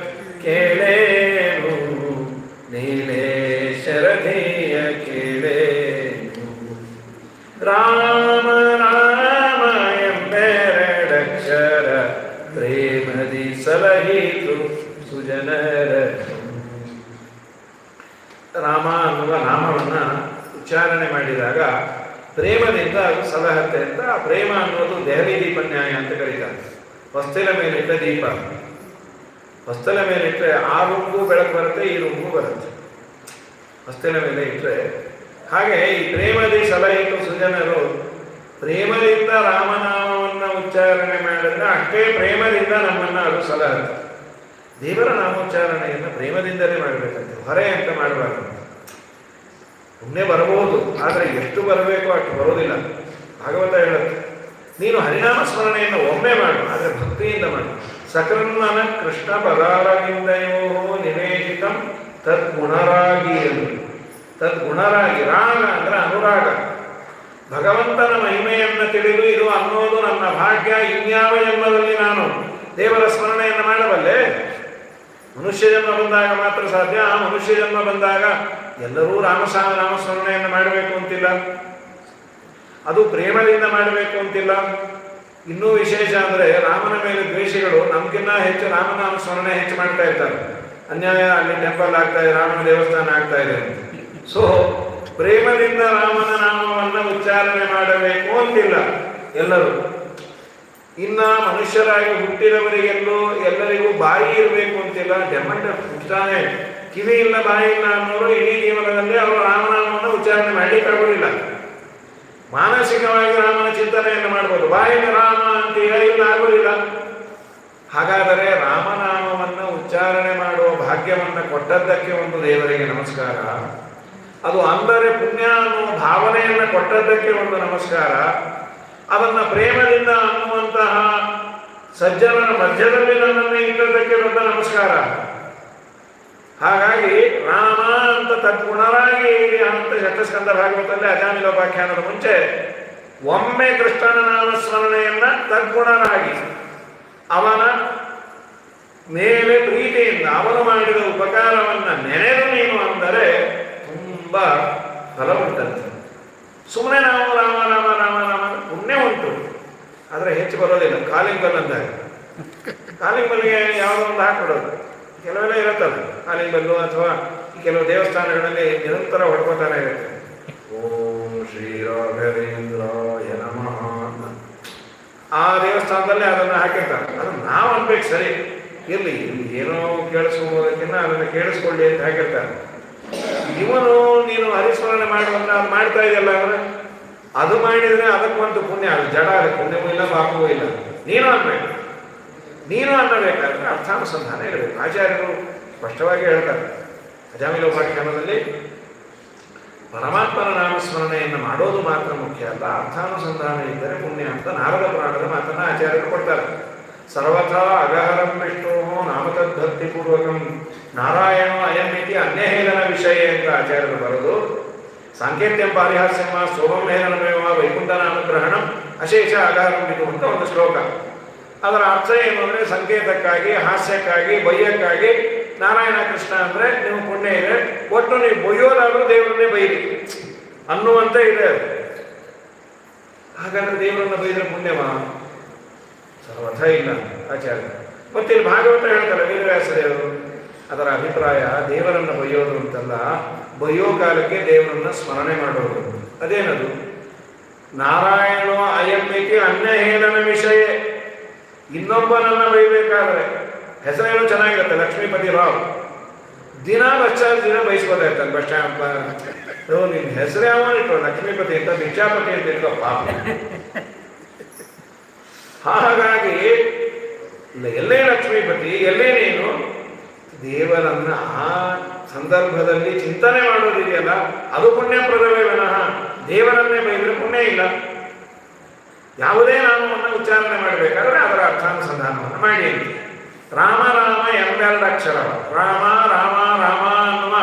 ಕೇಳೇನು, ನೀಲೇಶರಧಿಯ ಕೇಳೇನು. ರಾಮ ರಾಮ ಎಂಬೆರಡಕ್ಷರ ಪ್ರೇಮದಿ ಸಲಹಿತು ಸುಜನರ. ರಾಮ ಅನ್ನುವ ನಾಮವನ್ನು ಉಚ್ಚಾರಣೆ ಮಾಡಿದಾಗ ಪ್ರೇಮದಿಂದ ಅದು ಸಲಹತ್ತೆ ಅಂತ. ಆ ಪ್ರೇಮ ಅನ್ನೋದು ದೆಹಲಿ ದೀಪ ನ್ಯಾಯ ಅಂತ ಕರೀತಾರೆ. ಹೊಸ್ತಲ ಮೇಲಿಟ್ಟ ದೀಪ, ಹೊಸ್ತಲ ಮೇಲಿಟ್ಟರೆ ಆ ರೂಮ್ಗೂ ಬೆಳಕು ಬರುತ್ತೆ, ಈ ರೂಮ್ಗೂ ಬರುತ್ತೆ. ಹೊಸ್ತಲ ಮೇಲೆ ಇಟ್ಟರೆ ಹಾಗೆ ಈ ಪ್ರೇಮದಿ ಸಲಹಿತು ಸುಜನರು. ಪ್ರೇಮದಿಂದ ರಾಮನಾಮವನ್ನು ಉಚ್ಚಾರಣೆ ಮಾಡಿದ್ರೆ ಅಷ್ಟೇ ಪ್ರೇಮದಿಂದ ನಮ್ಮನ್ನು ಅದು ಸಲಹುತ್ತೆ. ದೇವರ ನಾಮೋಚ್ಚಾರಣೆಯನ್ನು ಪ್ರೇಮದಿಂದಲೇ ಮಾಡಬೇಕಂತೆ, ಹೊರೆ ಅಂತ ಮಾಡಬಾರ್ದು. ಪುಣ್ಯ ಬರಬಹುದು, ಆದರೆ ಎಷ್ಟು ಬರಬೇಕೋ ಅಷ್ಟು ಬರೋದಿಲ್ಲ. ಭಾಗವತ ಹೇಳುತ್ತೆ, ನೀನು ಹರಿನಾಮ ಸ್ಮರಣೆಯನ್ನು ಒಮ್ಮೆ ಮಾಡು, ಆದರೆ ಭಕ್ತಿಯಿಂದ ಮಾಡು. ಸಕೃನ್ನನ ಕೃಷ್ಣ ಪದಾರವಿಂದಯೋ ನಿವೇಶಿತಂ ತದ್ಗುಣರಾಗಿ ಎಂದು. ತದ್ಗುಣರಾಗಿ, ರಾಗ ಅಂದ್ರೆ ಅನುರಾಗ. ಭಗವಂತನ ಮಹಿಮೆಯನ್ನು ತಿಳಿದು ಇದು ಅನ್ನೋದು ನನ್ನ ಭಾಗ್ಯ, ಇನ್ಯಾವ ಜನ್ಮದಲ್ಲಿ ನಾನು ದೇವರ ಸ್ಮರಣೆಯನ್ನು ಮಾಡಬಲ್ಲೆ? ಮನುಷ್ಯ ಜನ್ಮ ಬಂದಾಗ ಮಾತ್ರ ಸಾಧ್ಯ. ಆ ಮನುಷ್ಯ ಜನ್ಮ ಬಂದಾಗ ಎಲ್ಲರೂ ನಾಮಸ್ಮರಣೆಯನ್ನು ಮಾಡಬೇಕು ಅಂತಿಲ್ಲ, ಅದು ಪ್ರೇಮದಿಂದ ಮಾಡಬೇಕು ಅಂತಿಲ್ಲ. ಇನ್ನೂ ವಿಶೇಷ ಅಂದರೆ ರಾಮನ ಮೇಲೆ ದ್ವೇಷಿಗಳು ನಮ್ಗಿನ್ನ ಹೆಚ್ಚು ರಾಮನಾಮ ಸ್ಮರಣೆ ಹೆಚ್ಚು ಮಾಡ್ತಾ ಇರ್ತಾರೆ. ಅನ್ಯಾಯ, ಅಲ್ಲಿ ಟೆಂಪಲ್ ಆಗ್ತಾ ಇದೆ, ರಾಮನ ದೇವಸ್ಥಾನ ಆಗ್ತಾ ಇದೆ. ಸೊ ಪ್ರೇಮದಿಂದ ರಾಮನ ನಾಮವನ್ನು ಉಚ್ಚಾರಣೆ ಮಾಡಬೇಕು ಅಂತಿಲ್ಲ ಎಲ್ಲರೂ. ಇನ್ನ ಮನುಷ್ಯರಾಗಿ ಹುಟ್ಟಿದವರಿಗೆಲ್ಲೂ ಎಲ್ಲರಿಗೂ ಬಾಯಿ ಇರಬೇಕು ಅಂತಿಲ್ಲ. ಡೆಮಂಡ ಹುಟ್ಟಾನೆ, ಕಿವಿ ಇಲ್ಲ ಬಾಯಿ ಇಲ್ಲ ಅನ್ನೋರು ಇಡೀ ಜೀವನದಲ್ಲಿ ಅವರು ರಾಮನಾಮವನ್ನು ಉಚ್ಚಾರಣೆ ಮಾಡಲಿಕ್ಕೆ ಆಗೋದಿಲ್ಲ. ಮಾನಸಿಕವಾಗಿ ರಾಮನ ಚಿಂತನೆಯನ್ನು ಮಾಡ್ಬೋದು, ಬಾಯಿಂದ ರಾಮ ಅಂತೀಗ ಇಲ್ಲ, ಆಗೋದಿಲ್ಲ. ಹಾಗಾದರೆ ರಾಮನಾಮವನ್ನು ಉಚ್ಚಾರಣೆ ಮಾಡುವ ಭಾಗ್ಯವನ್ನು ಕೊಟ್ಟದ್ದಕ್ಕೆ ಒಂದು ದೇವರಿಗೆ ನಮಸ್ಕಾರ. ಅದು ಅಂದರೆ ಪುಣ್ಯ ಅನ್ನುವ ಭಾವನೆಯನ್ನು ಕೊಟ್ಟದ್ದಕ್ಕೆ ಒಂದು ನಮಸ್ಕಾರ. ಅದನ್ನು ಪ್ರೇಮದಿಂದ ಅನ್ನುವಂತಹ ಸಜ್ಜನರ ಮಧ್ಯದಲ್ಲಿ ನನ್ನನ್ನು ಇಟ್ಟದ್ದಕ್ಕೆ ದೊಡ್ಡ ನಮಸ್ಕಾರ. ಹಾಗಾಗಿ ರಾಮ ಅಂತ ತದ್ಗುಣರಾಗಿ ಅಂತ ಷಟ್ಟಸ್ಕಂದ ಭಾಗವತದಲ್ಲಿ ಅಜಾಮಿಲೋಪಾಖ್ಯಾನದ ಮುಂಚೆ ಒಮ್ಮೆ ಕೃಷ್ಣನ ನಾಮಸ್ಮರಣೆಯನ್ನ ತದ್ಗುಣರಾಗಿ ಅವನ ಮೇಲೆ ಪ್ರೀತಿಯಿಂದ ಅವನು ಮಾಡಿದ ಉಪಕಾರವನ್ನು ನೆನೆದು ನೀನು ಅಂದರೆ ತುಂಬ ಫಲ ಉಂಟಂತೆ. ಸುಮ್ಮನೆ ನಾವು ರಾಮ ರಾಮ ರಾಮ ರಾಮ ಪುಣ್ಯ ಉಂಟು, ಆದರೆ ಹೆಚ್ಚು ಬರೋದಿಲ್ಲ. ಕಾಲಿಂಗ್ ಬೆಲ್ ಅಂದಾಗ ಕಾಲಿಂಗ್ ಬೆಲ್ಗೆ ಯಾವುದೋ ಒಂದು ಹಾಕ್ಬಿಡೋದು, ಕೆಲವೆಲ್ಲ ಇರುತ್ತಲ್ಲ ಕಾಲಿಂಗ್ ಬೆಲ್ಲು, ಅಥವಾ ಕೆಲವು ದೇವಸ್ಥಾನಗಳಲ್ಲಿ ನಿರಂತರ ಹೊಡ್ಕೋತಾನೆ ಇರುತ್ತೆ. ಓಂ ಶ್ರೀ ರಾಘವೇಂದ್ರಾಯ ನಮಃ. ಆ ದೇವಸ್ಥಾನದಲ್ಲಿ ಅದನ್ನು ಹಾಕಿರ್ತಾರೆ. ಅದನ್ನು ನಾವು ಅನ್ಬೇಕು, ಸರಿ ಇರಲಿ, ಏನೋ ಕೇಳಿಸ್ಕೋಬೋದಕ್ಕಿಂತ ಅದನ್ನು ಕೇಳಿಸ್ಕೊಳ್ಳಿ ಅಂತ ಹಾಕಿರ್ತಾರೆ. ಇವನು ನೀನು ಹರಿಸ್ಮರಣೆ ಮಾಡುವಂತ ಅದು ಮಾಡ್ತಾ ಇದೆಯಲ್ಲ ಅಂದ್ರೆ ಅದು ಮಾಡಿದ್ರೆ ಅದಕ್ಕೊಂದು ಪುಣ್ಯ, ಅದು ಜಡ, ಅದಕ್ಕೆ ಪುಣ್ಯವೂ ಇಲ್ಲ ಪಾಪವೂ ಇಲ್ಲ. ನೀನು ಅನ್ನಬೇಕಾದ್ರೆ ಅರ್ಥಾನುಸಂಧಾನ ಇರಬೇಕು. ಆಚಾರ್ಯರು ಸ್ಪಷ್ಟವಾಗಿ ಹೇಳ್ತಾರೆ ಅಜಾಮಿಲೋಪಾಖ್ಯಾನದಲ್ಲಿ, ಪರಮಾತ್ಮನ ನಾಮಸ್ಮರಣೆಯನ್ನು ಮಾಡೋದು ಮಾತ್ರ ಮುಖ್ಯ ಅಲ್ಲ, ಅರ್ಥಾನುಸಂಧಾನ ಇದ್ದರೆ ಪುಣ್ಯ ಅಂತ ನಾರದ ಪುರಾಣದ ಮಾತನ್ನ ಆಚಾರ್ಯರು ಕೊಡ್ತಾರೆ. ಸರ್ವಥಾ ಅಗಹರಂ ವಿಷ್ಣು ನಾಮತದ್ಭಕ್ತಿ ಪೂರ್ವಕಂ ನಾರಾಯಣ ಅಯಮಿತಿ ಅನ್ಯಹೇಳನ ವಿಷಯ ಅಂತ ಆಚಾರ್ಯರು ಬರೆದು, ಸಾಂಕೇತ್ಯಂ ಪಾರಿಹಾಸ್ಯಮ ಸೋಮಂ ಹೇಳನಮೇವ ವೈಕುಂಠನಾಮಗ್ರಹಣಂ ಅಶೇಷ ಅಗಹರಂ ಇದು ಅಂತ ಒಂದು ಶ್ಲೋಕ. ಅದರ ಅರ್ಥ ಏನು ಅಂದರೆ, ಸಂಕೇತಕ್ಕಾಗಿ, ಹಾಸ್ಯಕ್ಕಾಗಿ, ಬಯ್ಯಕ್ಕಾಗಿ ನಾರಾಯಣ ಕೃಷ್ಣ ಅಂದರೆ ನೀವು ಪುಣ್ಯ ಇದೆ, ಒಟ್ಟು ನೀವು ಬೊಯ್ಯೋದಾದ್ರೂ ದೇವರನ್ನೇ ಬೈರಿ ಅನ್ನುವಂತೆ ಇದೆ ಅದು. ಹಾಗಾದ್ರೆ ದೇವರನ್ನ ಬೈದ್ರೆ ಪುಣ್ಯವಾ? ಸರ್ವಥ ಇಲ್ಲ ಆಚಾರ್ಯ. ಮತ್ತಿಲ್ಲಿ ಭಾಗವತ ಹೇಳ್ತಾರೆ ವೇದವ್ಯಾಸ ದೇವರು, ಅದರ ಅಭಿಪ್ರಾಯ ದೇವರನ್ನು ಬೈಯೋದು ಅಂತಲ್ಲ, ಬೈಯೋ ಕಾಲಕ್ಕೆ ದೇವರನ್ನ ಸ್ಮರಣೆ ಮಾಡೋದು. ಅದೇನದು? ನಾರಾಯಣ ಅಯಮ್ಮಿತಿ ಅನ್ಯ ಹೇಳನ ವಿಷಯ. ಇನ್ನೊಬ್ಬನನ್ನ ಬೈಬೇಕಾದ್ರೆ ಹೆಸರೇನು ಚೆನ್ನಾಗಿರುತ್ತೆ, ಲಕ್ಷ್ಮೀಪತಿ ರಾವ್. ದಿನ ದಿನ ಬಯಸ್ಬೋದಾಯ್ತಲ್ಲ ಬಸ್ ಸ್ಟ್ಯಾಂಡ್ ನಿನ್ನ ಹೆಸರು ಯಾವ ಇಟ್ರು ಲಕ್ಷ್ಮೀಪತಿ ಅಂತ ಭಿಕ್ಷಾಪತಿ ಅಂತ ಇಟ್ಕೋ ಪಾಪ. ಹಾಗಾಗಿ ಎಲ್ಲೇ ಲಕ್ಷ್ಮೀಪತಿ ಎಲ್ಲೇ ನೀನು ದೇವರನ್ನ ಆ ಸಂದರ್ಭದಲ್ಲಿ ಚಿಂತನೆ ಮಾಡೋದಿದೆಯಲ್ಲ ಅದು ಪುಣ್ಯಪ್ರದವೇ ವಿನಃ ದೇವರನ್ನೇ ಬೈದರೆ ಪುಣ್ಯ ಇಲ್ಲ. ಯಾವುದೇ ನಾಮವನ್ನು ಉಚ್ಚಾರಣೆ ಮಾಡಬೇಕಾದ್ರೆ ಅದರ ಅರ್ಥಾನುಸಂಧಾನವನ್ನು ಮಾಡಿ ಅಂತ. ರಾಮ ರಾಮ ಎಂಬೆರಡು ಅಕ್ಷರ. ರಾಮ ರಾಮ ರಾಮ ಅನ್ನುವ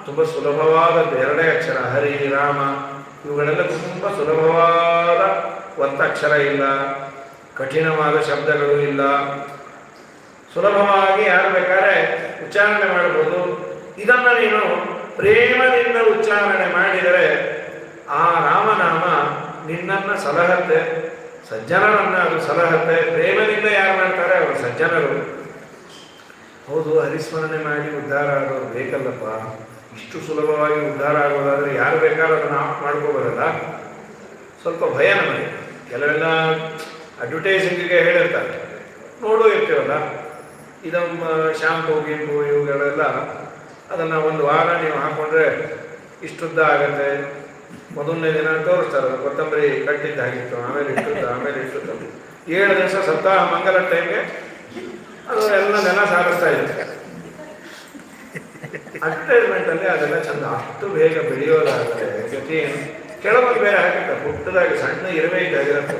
ತುಂಬ ಸುಲಭವಾದದ್ದು ಎರಡೇ ಅಕ್ಷರ. ಹರಿ ರಾಮ ಇವುಗಳೆಲ್ಲ ತುಂಬ ಸುಲಭವಾದ ಒತ್ತಕ್ಷರ ಇಲ್ಲ, ಕಠಿಣವಾದ ಶಬ್ದಗಳು ಇಲ್ಲ, ಸುಲಭವಾಗಿ ಯಾರು ಬೇಕಾದ್ರೆ ಉಚ್ಚಾರಣೆ ಮಾಡಬಹುದು. ಇದನ್ನು ನೀನು ಪ್ರೇಮದಿಂದ ಉಚ್ಚಾರಣೆ ಮಾಡಿದರೆ ಆ ರಾಮನಾಮ ನಿನ್ನನ್ನು ಸಲಹತ್ತೆ, ಸಜ್ಜನರನ್ನು ಅದು ಸಲಹತ್ತೆ. ಪ್ರೇಮದಿಂದ ಯಾರು ಮಾಡ್ತಾರೆ ಅವರು ಸಜ್ಜನರು. ಹೌದು, ಹರಿಸ್ಮರಣೆ ಮಾಡಿ ಉದ್ಧಾರ ಆಗೋರು ಬೇಕಲ್ಲಪ್ಪ. ಇಷ್ಟು ಸುಲಭವಾಗಿ ಉದ್ಧಾರ ಆಗೋದಾದರೆ ಯಾರು ಬೇಕಾದ್ರೂ ಅದನ್ನು ಆಫ್ ಮಾಡ್ಕೋಬೋದಲ್ಲ. ಸ್ವಲ್ಪ ಭಯ ನಮಗೆ. ಕೆಲವೆಲ್ಲ ಅಡ್ವರ್ಟೈಸಿಂಗಿಗೆ ಹೇಳಿರ್ತಾರೆ, ನೋಡೂ ಇರ್ತೀವಲ್ಲ. ಇದಮ್ಮ ಶಾಂಪು ಗೀಂಪು ಇವುಗಳೆಲ್ಲ ಅದನ್ನು ಒಂದು ವಾರ ನೀವು ಹಾಕ್ಕೊಂಡ್ರೆ ಇಷ್ಟುದ್ದ ಆಗುತ್ತೆ. ಮೊದಲನೇ ದಿನ ತೋರಿಸ್ತಾರೆ, ಕೊತ್ತಂಬರಿ ಕಟ್ಟಿದ್ದಾಗಿತ್ತು, ಆಮೇಲೆ ಇಷ್ಟುದ್ದ 7 ದಿವಸ ಸಪ್ತಾಹ ಮಂಗಲ ಟೈಮ್ಗೆ ಅದು ಎಲ್ಲ ನೆಲ ಸಾರಿಸ್ತಾ ಇರುತ್ತೆ. ಅಡ್ವರ್ಟೈಸ್ಮೆಂಟಲ್ಲಿ ಅದೆಲ್ಲ ಚಂದ. ಅಷ್ಟು ಬೇಗ ಬೆಳೆಯೋದಾದರೆ ಜೊತೆ ಕೆಳಗೊಂದು ಬೇರೆ ಹಾಕಿರ್ತಾರೆ, ಪುಟ್ಟದಾಗಿ ಸಣ್ಣ ಇರುವೆ ಇದ್ದಾಗಿರುತ್ತೆ.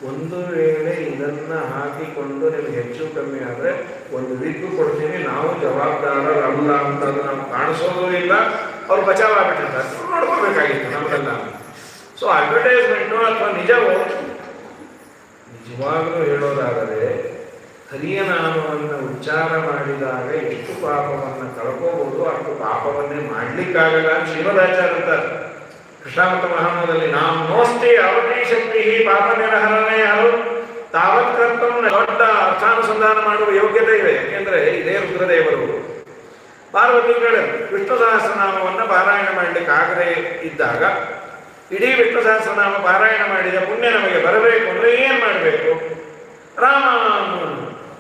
ಒಂದು ವೇಳೆ ಇದನ್ನು ಹಾಕಿಕೊಂಡು ನಿಮ್ಗೆ ಹೆಚ್ಚು ಕಮ್ಮಿ ಆದರೆ ಒಂದು ವಿಗ್ಗು ಕೊಡ್ತೀನಿ, ನಾವು ಜವಾಬ್ದಾರರಲ್ಲ ಅಂತ ಅದು ನಾವು ಕಾಣಿಸೋದು ಇಲ್ಲ. ಅವ್ರು ಬಚಾವ್ ಆಗ್ಬಿಟ್ಟಿರ್ತಾರೆ, ನೋಡ್ಕೋಬೇಕಾಗಿತ್ತು ನಮ್ಮದೆಲ್ಲ. ಸೊ ಅಡ್ವರ್ಟೈಸ್ಮೆಂಟು ಅಥವಾ ನಿಜವಾಗಲೂ ಹೇಳೋದಾದರೆ ಹರಿಯ ನಾಮವನ್ನು ಉಚ್ಚಾರ ಮಾಡಿದಾಗ ಎಷ್ಟು ಪಾಪವನ್ನು ಕಳ್ಕೋಬಹುದು, ಅಷ್ಟು ಪಾಪವನ್ನೇ ಮಾಡಲಿಕ್ಕಾಗಲ್ಲ. ಶ್ರೀಮದಾಚಾರ್ಯ ಅಂತಾರೆ ಕೃಷ್ಣಾಮೃತ ಮಹಾತ್ಮದಲ್ಲಿ, ನಾವು ನೋಸ್ತಿ ಅವಧಿ ಶಕ್ತಿ ಪಾಪ ನಿರಹರಣೆ ಯಾರು ತಾವತ್ ಕರ್ತವ್ಯ ದೊಡ್ಡ ಅರ್ಥಾನುಸಂಧಾನ ಮಾಡುವ ಯೋಗ್ಯತೆ ಇದೆ. ಯಾಕೆಂದ್ರೆ ಇದೇ ರುದ್ರದೇವರು ಪಾರ್ವತಿಗಳು ವಿಷ್ಣು ಸಹಸ್ರನಾಮವನ್ನು ಪಾರಾಯಣ ಮಾಡಲಿಕ್ಕೆ ಆಗದೇ ಇದ್ದಾಗ ಇಡೀ ವಿಷ್ಣು ಸಹಸ್ರನಾಮ ಪಾರಾಯಣ ಮಾಡಿದ ಪುಣ್ಯ ನಮಗೆ ಬರಬೇಕು ಅಂದರೆ ಏನು ಮಾಡಬೇಕು? ರಾಮ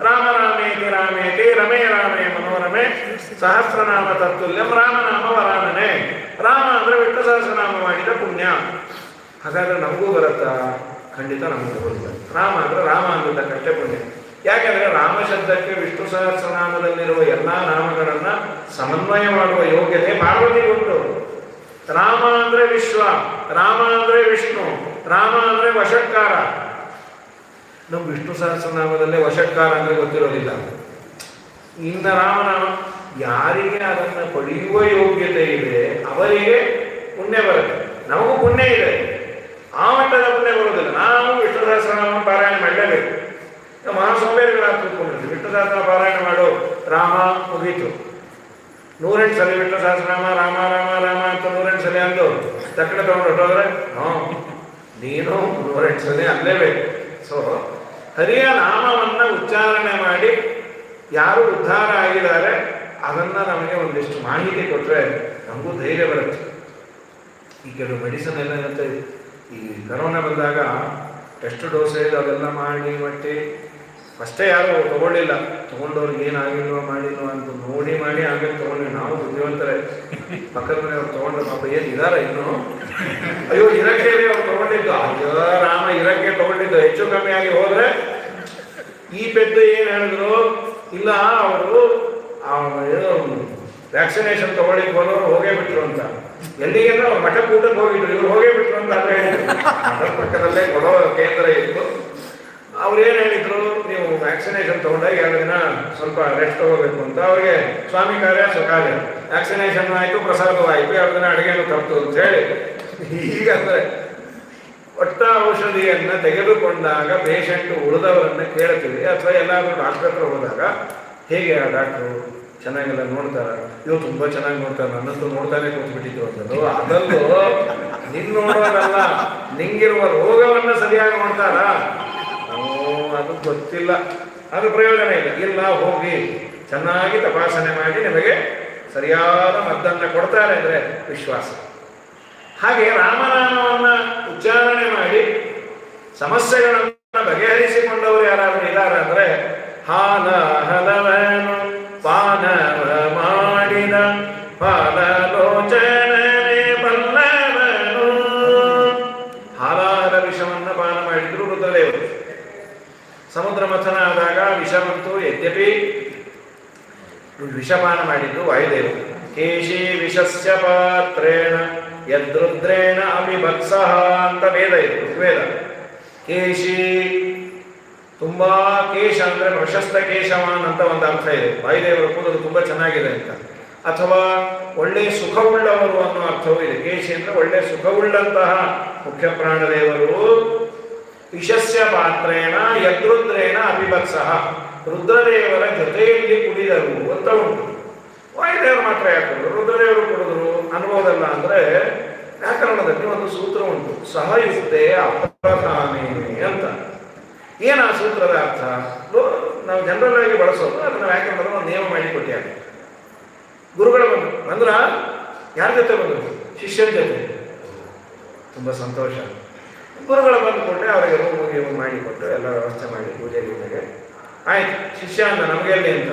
ರಾಮ ರಾಮೇತಿ ರಾಮೇತಿ ರಮೇ ರಾಮೇ ಮನೋರಮೆ ಸಹಸ್ರನಾಮ ತತ್ತುಲ್ಯಂ ರಾಮನಾಮ ವರಾನನೆ. ರಾಮ ಅಂದರೆ ವಿಷ್ಣು ಸಹಸ್ರನಾಮ ಮಾಡಿದ ಪುಣ್ಯ. ಹಾಗಾದ್ರೆ ನಮಗೂ ಬರುತ್ತಾ? ಖಂಡಿತ ನಮಗೂ ಬರುತ್ತೆ. ರಾಮ ಅಂದರೆ ರಾಮ ಅನ್ನೋದಕ್ಕಷ್ಟೇ ಪುಣ್ಯ. ಯಾಕೆಂದರೆ ರಾಮ ಶಬ್ದಕ್ಕೆ ವಿಷ್ಣು ಸಹಸ್ರನಾಮದಲ್ಲಿರುವ ಎಲ್ಲ ನಾಮಗಳನ್ನು ಸಮನ್ವಯ ಮಾಡುವ ಯೋಗ್ಯತೆ ಪಾರ್ವತಿಗುಂಟು. ರಾಮ ಅಂದರೆ ವಿಶ್ವ, ರಾಮ ಅಂದರೆ ವಿಷ್ಣು, ರಾಮ ಅಂದರೆ ವಷಟ್ಕಾರ. ನಮ್ಮ ವಿಷ್ಣು ಸಹಸ್ರನಾಮದಲ್ಲೇ ವಷಟ್ಕಾರ ಅಂದರೆ ಗೊತ್ತಿರೋದಿಲ್ಲ. ಇನ್ನು ರಾಮನಾಮ ಯಾರಿಗೆ ಅದನ್ನು ಪಡೆಯುವ ಯೋಗ್ಯತೆ ಇದೆ ಅವರಿಗೆ ಪುಣ್ಯ ಬರುತ್ತೆ. ನಮಗೂ ಪುಣ್ಯ ಇದೆ, ಆ ಮಟ್ಟದ ಪುಣ್ಯ ಬರೋದಿಲ್ಲ. ನಾವು ವಿಷ್ಣು ಸಹಸ್ರನಾಮ ಪಾರಾಯಣ ಮಾಡಲೇಬೇಕು. ಮಹಾಸೌಂದರ್ಯಗಳಾಗಿ ತಿಳ್ಕೊಂಡಿರ್ತೀವಿ. ವಿಷ್ಣು ಸಹಸ್ರ ಪಾರಾಯಣ ಮಾಡು, ರಾಮ ಮುಗೀತು. 108 ಸಲ ವಿಷ್ಣು ಸಹಸ್ರನಾಮ ರಾಮ ರಾಮ ರಾಮ ಅಂತ 108 ಸಲ ಅಂದು ತಕ್ಕಡ ತಗೊಂಡು ಹೊಟ್ಟೋದ್ರೆ ನೀನು 108 ಸಲ ಅಲ್ಲೇಬೇಕು. ಸೊ ಹರಿಯ ನಾಮವನ್ನು ಉಚ್ಚಾರಣೆ ಮಾಡಿ ಯಾರು ಉದ್ಧಾರ ಆಗಿದ್ದಾರೆ ಅದನ್ನು ನಮಗೆ ಒಂದಿಷ್ಟು ಮಾಹಿತಿ ಕೊಟ್ಟರೆ ನಮಗೂ ಧೈರ್ಯ ಬರುತ್ತೆ. ಈ ಕೆಲವು ಮೆಡಿಸಿನ್ ಎಲ್ಲ ಇರುತ್ತೆ. ಈ ಕರೋನಾ ಬಂದಾಗ ಟೆಸ್ಟ್ ಡೋಸೇಜ್ ಅದೆಲ್ಲ ಮಾಡಿ ಮಟ್ಟಿ ಫಸ್ಟೇ ಯಾರು ತೊಗೊಳ್ಳಿಲ್ಲ. ತೊಗೊಂಡವ್ರಿಗೆ ಏನಾಗಿಲ್ವ ಮಾಡಿಲ್ವ ಅಂತ ನೋಡಿ ಮಾಡಿ ಆಮೇಲೆ ತೊಗೊಂಡ್ವಿ. ನಾವು ಬುದ್ಧಿವಂತರೇ. ಪಕ್ಕದ ಮನೆಯವ್ರು ತೊಗೊಂಡ್ರೆ ಪಾಪ ಏನು ಇದಾರ ಇನ್ನು, ಅಯ್ಯೋ ಇರಕ್ಕೆ ಅವ್ರು ತೊಗೊಂಡಿದ್ದು, ಅಯ್ಯೋ ರಾಮ ಇರಕ್ಕೆ ತೊಗೊಂಡಿದ್ದು. ಹೆಚ್ಚು ಕಮ್ಮಿ ಆಗಿ ಹೋದರೆ ಈ ಪೆದ್ದು ಏನು ಹೇಳಿದ್ರು, ಇಲ್ಲ ಅವರು ಏನೋ ವ್ಯಾಕ್ಸಿನೇಷನ್ ತೊಗೊಳ್ಳಿಕ್ಕೆ ಹೋದವರು ಹೋಗೇ ಬಿಟ್ರು ಅಂತ. ಎಲ್ಲಿಗೆ ಅಂದ್ರೆ ಅವ್ರು ಮಠ ಕೂಟಕ್ಕೆ ಹೋಗಿದ್ರು, ಇವ್ರು ಹೋಗೇ ಬಿಟ್ರು ಅಂತ ಹೇಳಿದ್ರು. ಮಠದ ಪಕ್ಕದಲ್ಲೇ ಕೊಡೋ ಕೇಂದ್ರ ಇತ್ತು. ಅವ್ರು ಏನು ಹೇಳಿದ್ರು, ನೀವು ವ್ಯಾಕ್ಸಿನೇಷನ್ ತೊಗೊಂಡಾಗ 2 ದಿನ ಸ್ವಲ್ಪ ರೆಸ್ಟ್ ತಗೋಬೇಕು ಅಂತ. ಅವ್ರಿಗೆ ಸ್ವಾಮಿ ಕಾರ್ಯ ಸ್ವಕಾರ್ಯ, ವ್ಯಾಕ್ಸಿನೇಷನ್ ಆಯಿತು, ಪ್ರಸಾದವೂ ಆಯಿತು, 2 ದಿನ ಅಡುಗೆನೂ ತಪ್ಪು ಅಂತ ಹೇಳಿ. ಹೀಗಂದರೆ ಒಟ್ಟ ಔಷಧಿಯನ್ನು ತೆಗೆದುಕೊಂಡಾಗ ಪೇಷಂಟ್ ಉಳಿದವರನ್ನು ಕೇಳ್ತೀವಿ. ಅಥವಾ ಎಲ್ಲಾದರೂ ಡಾಕ್ಟರ್ ಹತ್ರ ಹೋದಾಗ ಹೇಗೆ ಆ ಡಾಕ್ಟ್ರು ಚೆನ್ನಾಗೆಲ್ಲ ನೋಡ್ತಾರೆ, ಇವು ತುಂಬ ಚೆನ್ನಾಗಿ ನೋಡ್ತಾರೆ, ನನ್ನಂತೂ ನೋಡ್ತಾನೆ ಕೂತ್ಬಿಟ್ಟಿದ್ರು ಅಂತದ್ದು. ಅದಲ್ಲೂ ನಿನ್ನ ನೋಡೋದಲ್ಲ, ನಿಂಗಿರುವ ರೋಗವನ್ನು ಸರಿಯಾಗಿ ನೋಡ್ತಾರಾ? ಅದು ಗೊತ್ತಿಲ್ಲ, ಅದು ಪ್ರಯೋಜನ ಇಲ್ಲ. ಇಲ್ಲ, ಹೋಗಿ ಚೆನ್ನಾಗಿ ತಪಾಸಣೆ ಮಾಡಿ ನಿಮಗೆ ಸರಿಯಾದ ಮದ್ದನ್ನು ಕೊಡ್ತಾರೆ ಅಂದರೆ ವಿಶ್ವಾಸ. ಹಾಗೆ ರಾಮನಾಮವನ್ನು ಉಚ್ಚಾರಣೆ ಮಾಡಿ ಸಮಸ್ಯೆಗಳನ್ನು ಬಗೆಹರಿಸಿಕೊಂಡವರು ಯಾರಾದರೂ ಇದ್ದಾರೆ ಅಂದರೆ ಹಾಲ ಹಲವನು ಪಾನವ ಮಾಡಿದ ಪಾಲಲೋಚನೇ ಬಲ್ಲವನು. ಹಾಲಾಹಲ ವಿಷವನ್ನು ಪಾನ ಮಾಡಿದ್ರು ರುದ್ರದೇವರು. ಸಮುದ್ರ ಮಥನ ಆದಾಗ ವಿಷವಂತೂ ಯದ್ಯಪಿ ವಿಷಪಾನ ಮಾಡಿದ್ದು ವಾಯುದೇವರು. ಕೇಶಿ ವಿಷಸ್ಯ ಪಾತ್ರೇಣ ಯದ್ರುದ್ರೇಣ ಅಪಿಭತ್ಸಃ ಅಂತ ವೇದ ಇದೆ, ಋಗ್ವೇದ. ಕೇಶಿ ತುಂಬಾ ಕೇಶ ಅಂದ್ರೆ ಪ್ರಶಸ್ತ ಕೇಶವಾನ್ ಅಂತ ಒಂದು ಅರ್ಥ ಇದೆ. ವಾಯುದೇವರ ಕೂದಲು ತುಂಬಾ ಚೆನ್ನಾಗಿದೆ ಅಂತ. ಅಥವಾ ಒಳ್ಳೆ ಸುಖವುಳ್ಳವರು ಅನ್ನೋ ಅರ್ಥವೂ ಇದೆ. ಕೇಶಿ ಅಂದ್ರೆ ಒಳ್ಳೆ ಸುಖವುಳ್ಳಂತಹ ಮುಖ್ಯ ಪ್ರಾಣದೇವರು ವಿಷಸ್ಯ ಪಾತ್ರೇಣ ಯದ್ರುದ್ರೇಣ ಅಪಿಭತ್ಸಃ, ರುದ್ರದೇವರ ಜೊತೆಯಲ್ಲಿ ಕುಡಿದರು ಅಂತ ಉಂಟು. ವಾಯುದೇವರು ಮಾತ್ರ ಯಾಕೆ ಕುಡಿದ್ರು, ರುದ್ರದೇವರು ಕುಡಿದ್ರು ಅನ್ಬೋದಲ್ಲ ಅಂದ್ರೆ ವ್ಯಾಕರಣದಲ್ಲಿ ಒಂದು ಸೂತ್ರ ಉಂಟು, ಸಹಯುಕ್ತೆ ಅಪ್ರಧಾನೇ ಅಂತ. ಏನು ಆ ಸೂತ್ರದ ಅರ್ಥ? ನಾವು ಜನರಲ್ ಆಗಿ ಬಳಸೋದು, ಅದನ್ನ ವ್ಯಾಕರಣದಲ್ಲಿ ಒಂದು ನಿಯಮ ಮಾಡಿಕೊಟ್ಟಿದ್ದಾರೆ. ಗುರುಗಳು ಬಂದ್ರ ಯಾರ ಜೊತೆ ಬಂದರು? ಶಿಷ್ಯನ ಜೊತೆ. ತುಂಬಾ ಸಂತೋಷ. ಗುರುಗಳು ಬಂದುಕೊಂಡ್ರೆ ಅವರಿಗೆ ರೂಮ್ ಮಾಡಿಕೊಟ್ಟು ಎಲ್ಲ ವ್ಯವಸ್ಥೆ ಮಾಡಿ ಪೂಜೆ ಗೀತೆಗೆ ಆಯ್ತು. ಶಿಷ್ಯ ಅಂದ ನಮಗೆಲ್ಲಿ ಅಂತ